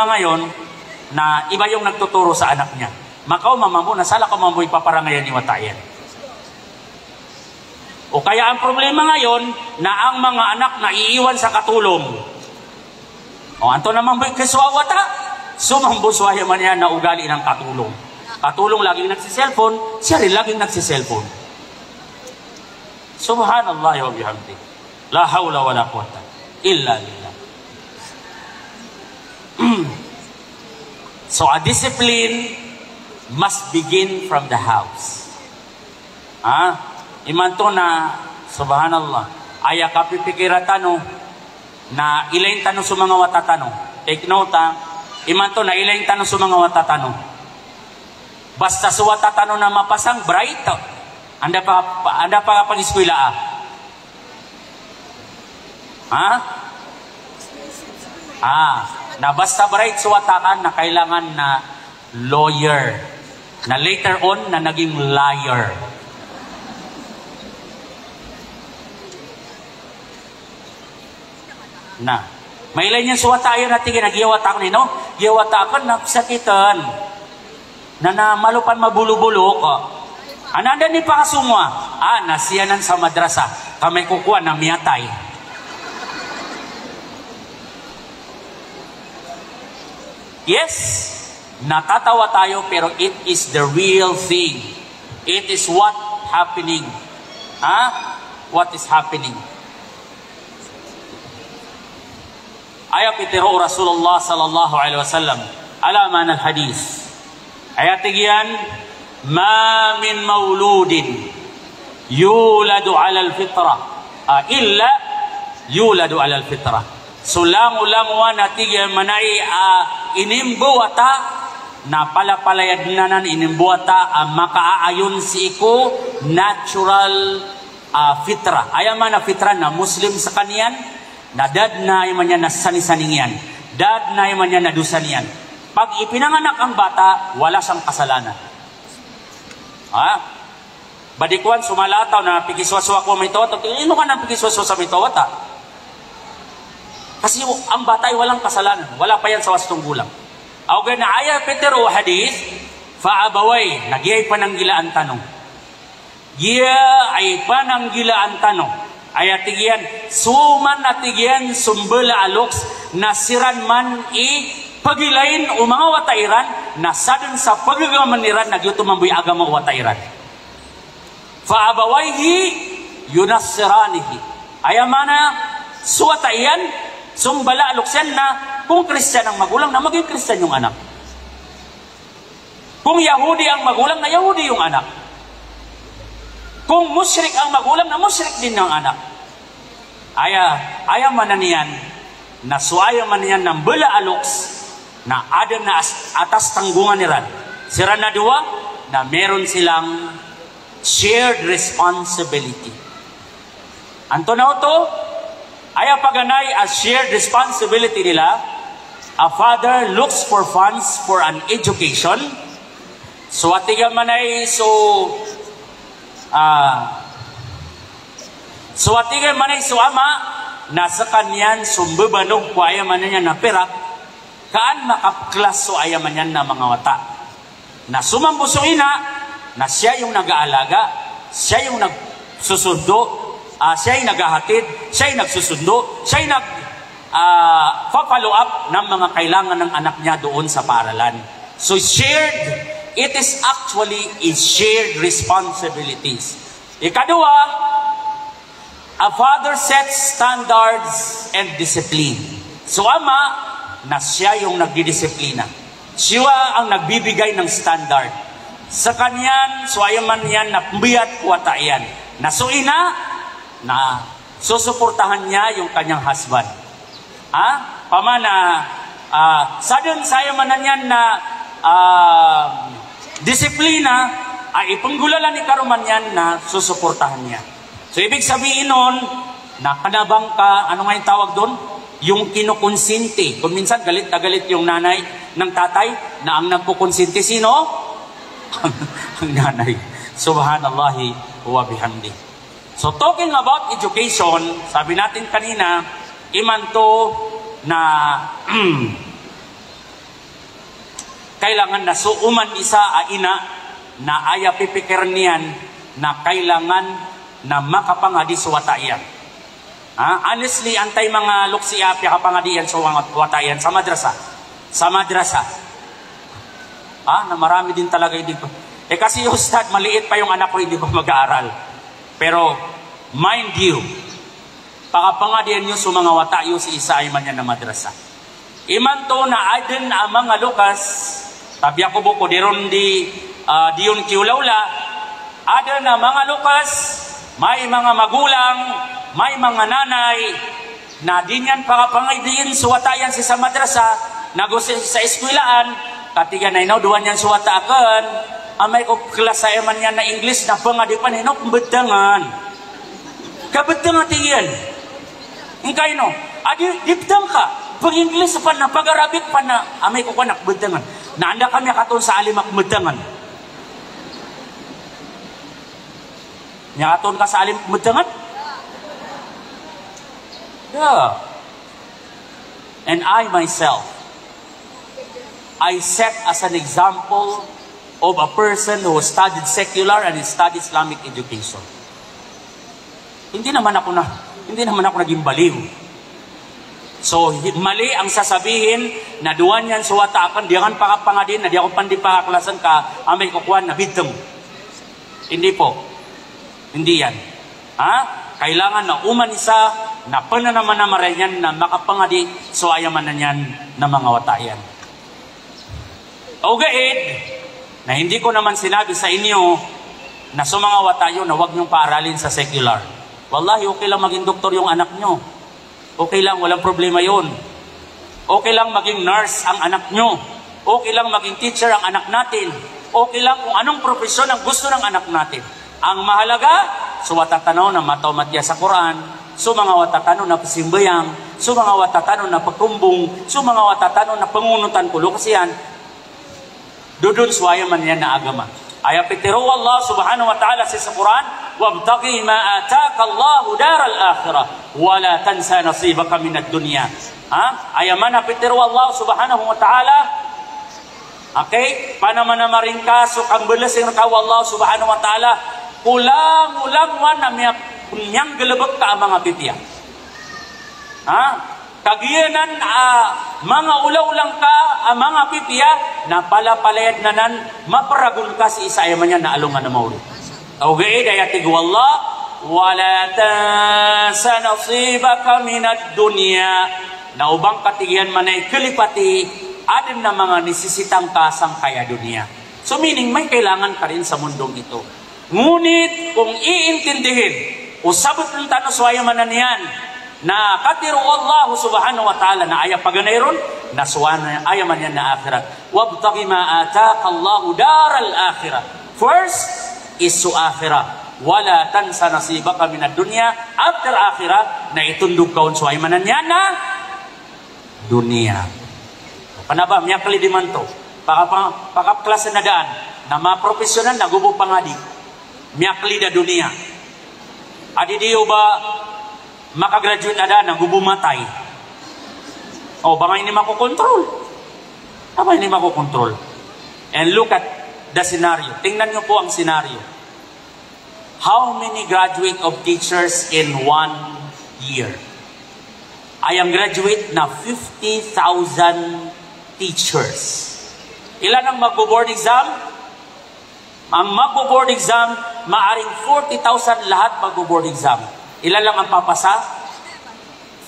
ngayon, na iba yung nagtuturo sa anak niya. Makaw mamambo, nasala ka mambo ipaparangayan ni watayan. O kaya ang problema ngayon, na ang mga anak na iiwan sa katulong. O anto naman ba kaswawata? Sumambuswaya man yan na ugali ng katulong. Katulong laging nagsiselfon, siya rin laging nagsiselfon. Subhanallah wa bihamdi. La hawla wa la quwwata illa billah. So a discipline must begin from the house. Imanto na, subhanallah, aya ka pipikiratan na ilayin tanong sa mga watatano. Take note imanto na ilayin tanong sa mga watatano. Basta sa watatano na mapasang bright, anda pa pag-eskwela na basta bright sa watakan na kailangan na lawyer, na later on na naging liar. Na mailay niya suwata ayon natin ginagiyawata ko nino, giyawata ko na sakitan na malupan mabulubulok ananda ni pakasungwa nasiyanan sa madrasa kamay kukuha na miyatay. Yes, natatawa tayo pero it is the real thing. It is what happening. What is happening? Ayat itiro Rasulullah sallallahu alaihi wasallam ala man al-hadis. Ayat yan, ma min mauludin yuladu ala al-fitra illa yuladu ala al-fitra. Sulang-ulang wa natigyan manay inimbuwata na palapalayad nanan inimbuwata makaayon si iko natural fitra. Ayaman na fitra na Muslim sa kanyan, na dad na iman niya na sani-saningan, dad na iman niya na dusanian. Pag ipinanganak ang bata, wala siyang kasalanan. Ha? Badikuan, sumalataw na pikiswaswa ko may tawat. Ino ka ng pikiswaswa sa may tawat, ha? Kasi ang bata ay walang kasalanan. Wala pa yan sa wastong gulang. Augay na ayah Peter o hadith, faabaway, nagyay pananggilaan tanong. Giya ay pananggilaan tanong. Ay atigian, suman atigian, sumbala aloks, nasiran man pagilain o mga watairan, nasadun sa pagagamaniran, nagyutumamboy agam mga watairan. Faabawayhi, yunasiranihi. Ayamana, suwatayan, sumbala aloksen na, kung Kristyan ang magulang, na maging Kristyan yung anak. Kung Yahudi ang magulang, na Yahudi yung anak. Kung musyrik ang magulang, na musyrik din ng anak. Aya man na niyan, na suaya man niyan ng bala aloks, na ada na atas tanggungan niran. Sira na dua, na meron silang shared responsibility. Anto na ito, aya paganay as shared responsibility nila. A father looks for funds for an education. So atiga man ay atiga man ay ama, nasa kanyan sumbebanog ko aya man niya na pera, kaan makapklas so aya man yan na mga wata. Na sumambusuin na siya yung nag-aalaga, siya yung nagsusundo, siya yung naghahatid, siya yung nagsusundo, siya yung follow up ng mga kailangan ng anak niya doon sa paaralan. So it is actually a shared responsibilities. Ikadua, a father sets standards and discipline. So ama, na siya yung nagdidisiplina. Siya ang nagbibigay ng standard. Sa kanyan, so ayaman yan na biyat kuwata yan. Nasuina, na susuportahan niya yung kanyang husband. Pamana, sadun sa ayaman na yan na disiplina, ay ipanggulalan ni karuman yan na susuportahan niya. So ibig sabihin nun, na kanabang ka, ano nga yung tawag doon? Yung kinukonsinti. Kung minsan galit na galit yung nanay ng tatay, na ang nagkukonsinti sino? Ang nanay. Subhanallahi wa bihamdi. So talking about education, sabi natin kanina, imanto na kailangan na suuman isa ina na aya pipikir niyan na kailangan na makapangadi sa watayan. Honestly, antay mga luksiya kapangadian sa watayan sa madrasa. Sa madrasa. Na marami din talaga hindi ko. Kasi ustad, maliit pa yung anak ko, hindi ko mag-aaral. Pero, mind you, pakapangadian nyo sa mga watayo si isa ay man yan na madrasa. Iman to na adin ang mga lukas, tabi ako buko, diyon kiulawla, adin na mga lukas, may mga magulang, may mga nanay, na din yan pakapangadian sa watayan si sa madrasa, nagusin sa eskwilaan, katiga na inaw, duwan yan sa wataakan, amay ko klasa man yan na English na pangadipan, bedangan. Kabedangan tingin. Ingkay no, dipdang ka. Pag English pa na, pag Arabic pa na, amay ko kanak bedangan. Naanda kami katon sa alimak bedangan. Nyakaton ka sa alimak bedangan? Yeah. And I myself, I set as an example of a person who studied secular and studied Islamic education. Hindi naman ako naging baliw. So, mali ang sasabihin na duwan yan sa wataakan, diyan pakapangadin, na di ako pandi pakaklasan ka, amay kukuhan na bidang. Hindi po. Hindi yan. Kailangan na uman isa, na pananaman na maranyan na makapangadi, so ayaman na yan na mga watayan. Ogaid, na hindi ko naman sinabi sa inyo na sa mga watayo na huwag niyong paaralin sa secular. Wallahi, okay lang maging doktor yung anak nyo. Okay lang, walang problema yon. Okay lang maging nurse ang anak nyo. Okay lang maging teacher ang anak natin. Okay lang kung anong profesyon ang gusto ng anak natin. Ang mahalaga, so watatanaw na mataw matya sa Quran, so mga watatanaw na pasimbayang, so mga watatanon na pagkumbong, so mga watatanon na pangunutan kulo kasi yan, dudun suwaya man yan na agama. Ayat pitiro Allah subhanahu wa ta'ala sa Quran, wabtaqi ma ataka Allahu daral akhirah wa la tansa nasibaka minad dunya. Ayat mana pitiro Allah subhanahu wa ta'ala, okay, panamana maringkas so kang belasing rakaw Allah subhanahu wa ta'ala, ulang-ulang wan na miyang gelebek ka mga pitiya. Kagiyanan mga ulaw-ulang ka mga pipiya na palapalayad na nan maparagun ka si isa ayaman niya na alungan na mauli. Okay, dayatig wallah wala tansa nasibaka minad dunya na ubang katigian manay kalipati adin na mga nisisitang kasang kaya dunya. So meaning may kailangan ka rin sa mundong ito. Ngunit kung iintindihin usabot ng tanos ayaman na niyan na katiru Allah subhanahu wa ta'ala na aya paganayron na suwana ayaman yan na akhirat. Wabtaqi ma ataka Allahu daral akhirah. First is su akhirah. Wala tansa nasibaka minad dunya. After akhirah na itundog kaon su ayaman yan na dunya. Panaba miya kalidiman to. Pakapklase na daan na maprofesional na gubo pangadi. Miya kalida dunya. Adi diyo ba makagraduate na daan, gubumatay. O, baka hindi makukontrol. Baka hindi makukontrol. And look at the scenario. Tingnan nyo po ang scenario. How many graduate of teachers in 1 year? I am graduate na 50,000 teachers. Ilan ang magbo-board exam? Ang magbo-board exam, maaring 40,000 lahat magbo-board exam. Ilan lang ang papasa?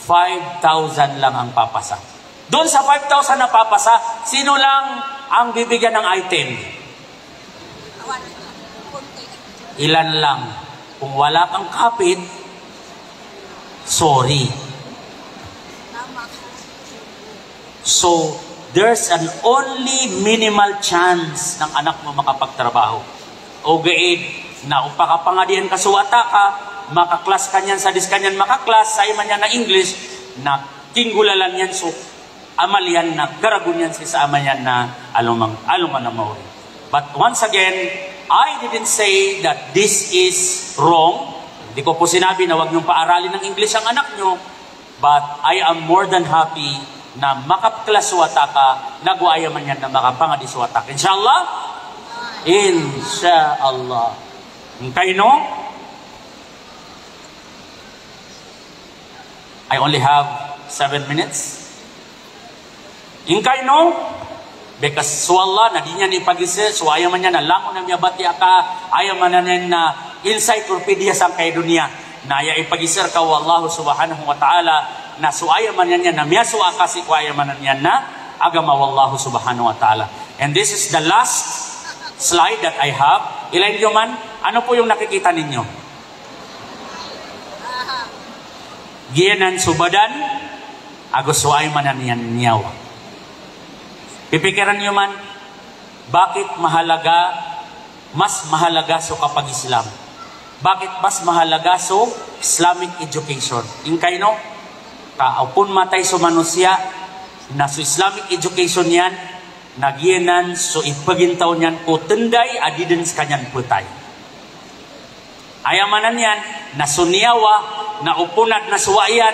5,000 lang ang papasa. Doon sa 5,000 na papasa, sino lang ang bibigyan ng item? Ilan lang. Kung wala kang kapit, sorry. So, there's an only minimal chance ng anak mo makapagtrabaho. O gaid, na upakapangadihan ka suwata ka, makaklas kanyan sa diskanyan makaklas sa iman yan na English na kinggulalan yan so amalian na garagun yan sa amayan na aluman na mauri. But once again, I didn't say that this is wrong. Hindi ko po sinabi na wag niyong paaralin ng English ang anak niyo, but I am more than happy na makaklas suwata ka, nagwaya man yan na makapangadi suwata ka. Inshallah? Inshallah. Okay, no? I only have 7 minutes. Ingkay no? Because so Allah, na di niya ni pag-isir, so ayaw man niya na lango na miya bati ka, ayaw man na encyclopedia sa kay dunia, na ayaw ipag-isir ka Allah subhanahu wa ta'ala, na so ayaw man niya na miya so akasi ko ayaw man niya na agama wallahu subhanahu wa ta'ala. And this is the last slide that I have. Ilain nyo man, ano po yung nakikita ninyo? Giyanan subadan, agusway manan yan niyawa. Pipikiran nyo man, bakit mas mahalaga so kapag Islam? Bakit mas mahalaga so Islamic education? Ingkay no? Kaupun matay so manusya, na so Islamic education yan, nagiyanan so ipagintaw niyan ko tenday adidens kanyan putay. Ayamanan yan, na sunyawa, na upunat na suwayan,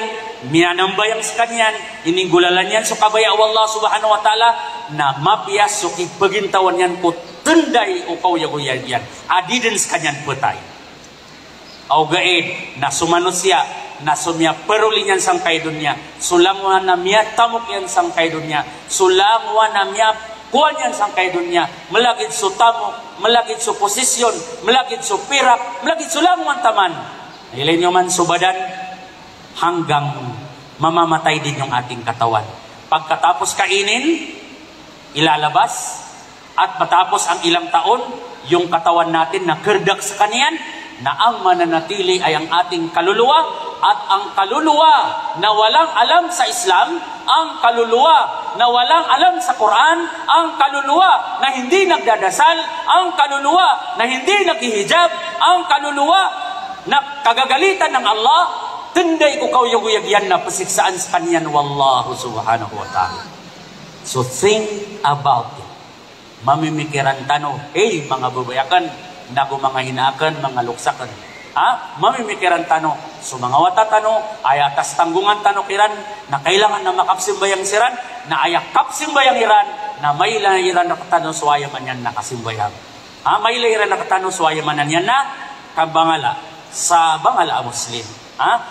miyanambayang sa kanyan, ininggulalan yan so kabaya Allah subhanahu wa ta'ala, na mapiyas so ipagintawan yan ko tenday o kauyaguyan yan, adidin sa kanyan putay. Au gaid, na sumanusya, na sumya peruli yan sang kay dunya, sulamwa na miya tamok yan sang kay dunya, sulamwa na miya kuan yan sang kay dunya, malagid so tamok, malagid so posisyon, malagid so pirak, malagid so lamwan taman. Ilay nyo man subadan, hanggang mamamatay din yung ating katawan. Pagkatapos kainin, ilalabas, at matapos ang ilang taon, yung katawan natin na kerdak sa kaniyan, na ang mananatili ay ang ating kaluluwa, at ang kaluluwa na walang alam sa Islam, ang kaluluwa na walang alam sa Quran, ang kaluluwa na hindi nagdadasal, ang kaluluwa na hindi naghihijab, ang kaluluwa na kagagalitan ng Allah, tinday ko kauyag-uyag yan na pasiksaan sa kanyan, wallahu subhanahu wa ta'ala. So think about it. Mamimikiran tano, hey mga babayakan, nago mga hinaakan, mga luksakan. Mamimikiran tano, so mga wata tano, ay atas tanggungan tano kiran, na kailangan na makapsimbayang siran, na ayak kapsimbayang iran, na may lahiran na katano, suwaya man yan nakasimbayang. May lahiran na katano, suwaya man yan na kabangala, sa bangala Muslim.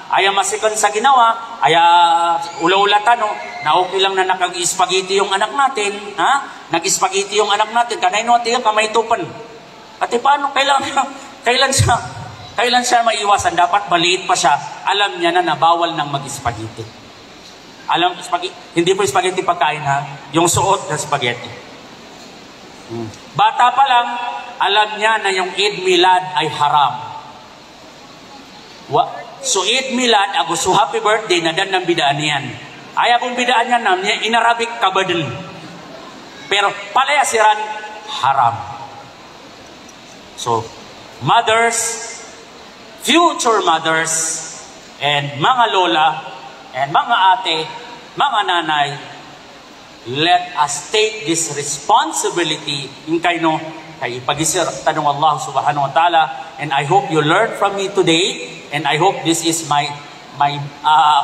Aya masikon sa ginawa, aya ula-ula tano, na okay lang na nakag-spaghetti yung anak natin, nag-spaghetti yung anak natin, kanay no atiyo kamay tupan. At paano kailan siya maiwasan? Dapat maliit pa siya, alam niya na bawal nang mag-spaghetti. Hindi po spaghetti pagkain yung suot na spaghetti. Bata pa lang, alam niya na yung Eid Milad ay haram. So Eid Milad, so happy birthday na dan ng bidaan yan. Ay akong bidaan yan namin, in Arabic kabadil. Pero palayasiran, haram. So, mothers, future mothers, and mga lola, and mga ate, mga nanay, let us take this responsibility in kaino, kay ipagisir tanong Allah subhanahu wa ta'ala, and I hope you learned from me today. And I hope this is my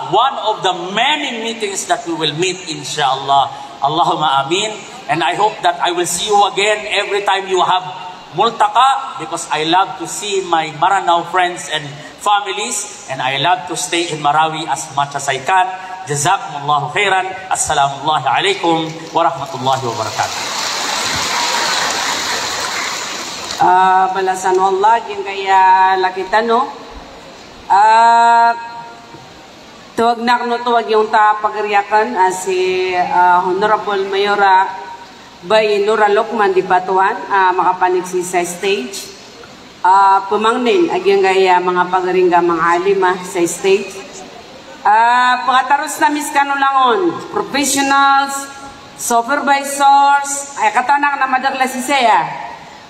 one of the many meetings that we will meet, inshallah. Allahumma amin. And I hope that I will see you again every time you have multaka, because I love to see my Maranao friends and families, and I love to stay in Marawi as much as I can. Jazakumullahu khairan. Assalamu alaikum wa rahmatullahi wa barakatuh. Balasan Allah, yung kaya lakita no? Tuwag na no tuwag yung pagriyakan si Honorable Mayora by Nura Lokman di Batuan makapanigsi sa stage. Pumangnin agyang gaya mga pagaringga mga alima sa stage. Pagkataros na miskano langon, professionals, supervisors, ay katanak na madagla si Seya,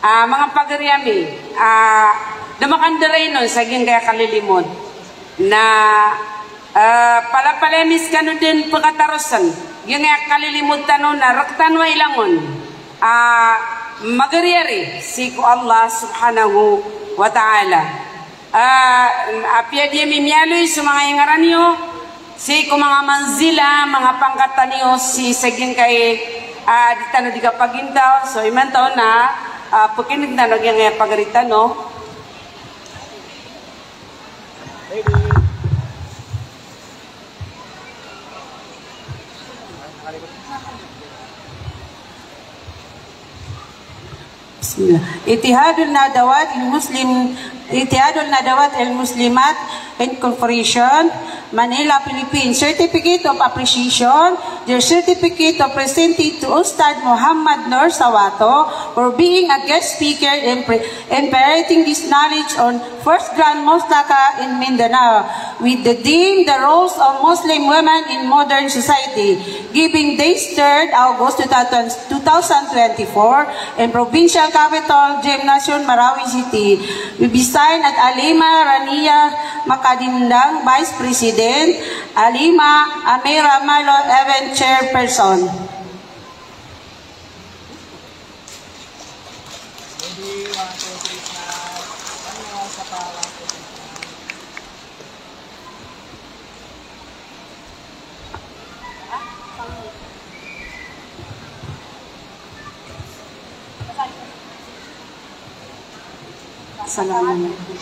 mga pagariyami, Damakandaray nun, saging kaya kalilimod, na palapalemis ka nun din pagkatarosan, yung kaya kalilimod tanong na raktanwa ilangon, magariyari, si ko Allah subhanahu wa ta'ala. Apya diya mimyaloy sa mga ingaran niyo, si ko mga manzila, mga pangkatan niyo, si saging kay di tanong di kapagintaw, so iman taon na, pakinig na yung kaya pagarita no, Ittihadul Nadawat al-Muslimat Incorporation, Manila, Philippines. Certificate of Appreciation. Their certificate of presented to Ustad Muhammad Nur Sawato for being a guest speaker and imparting this knowledge on First Grand Mustaka in Mindanao with the theme, the roles of Muslim women in modern society, giving dates 3rd August 2024 in Provincial Capital, Gymnasium, Marawi City. We be signed at Alima Rania Makadindang, Vice President, Alima Amira Malo, Event Chairperson. Assalamualaikum.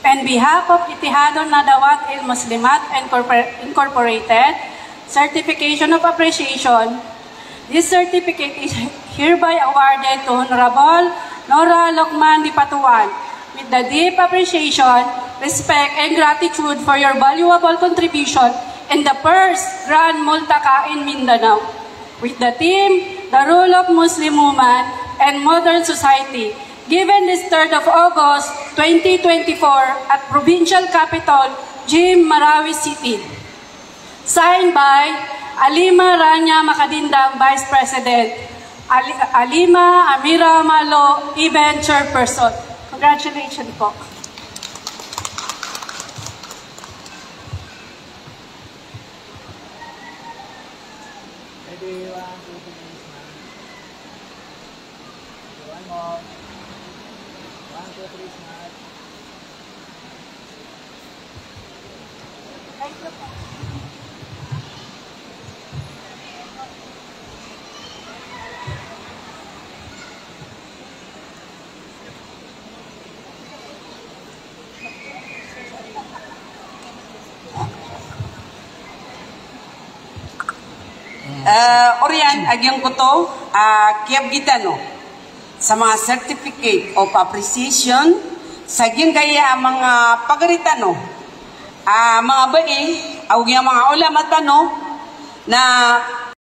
On behalf of Ittihadul Nadawat al-Muslimat Incorporated, Certification of Appreciation, this certificate is hereby awarded to Honorable Nora Lokman di Batuan with the deep appreciation, respect, and gratitude for your valuable contribution in the first Grand Multaka in Mindanao. With the theme, the role of Muslim woman and modern society, given this 3rd of August, 2024 at Provincial Capital, Gym, Marawi City. Signed by Alima Rania Makadindang, Vice President, Alima Amira Malo, event chairperson. Congratulations po. Orian, agyang ko to, kiyab kita no, sa mga certificate of appreciation, sa agyang kaya mga pagarita no, mga bae, aw mga ulamat no, na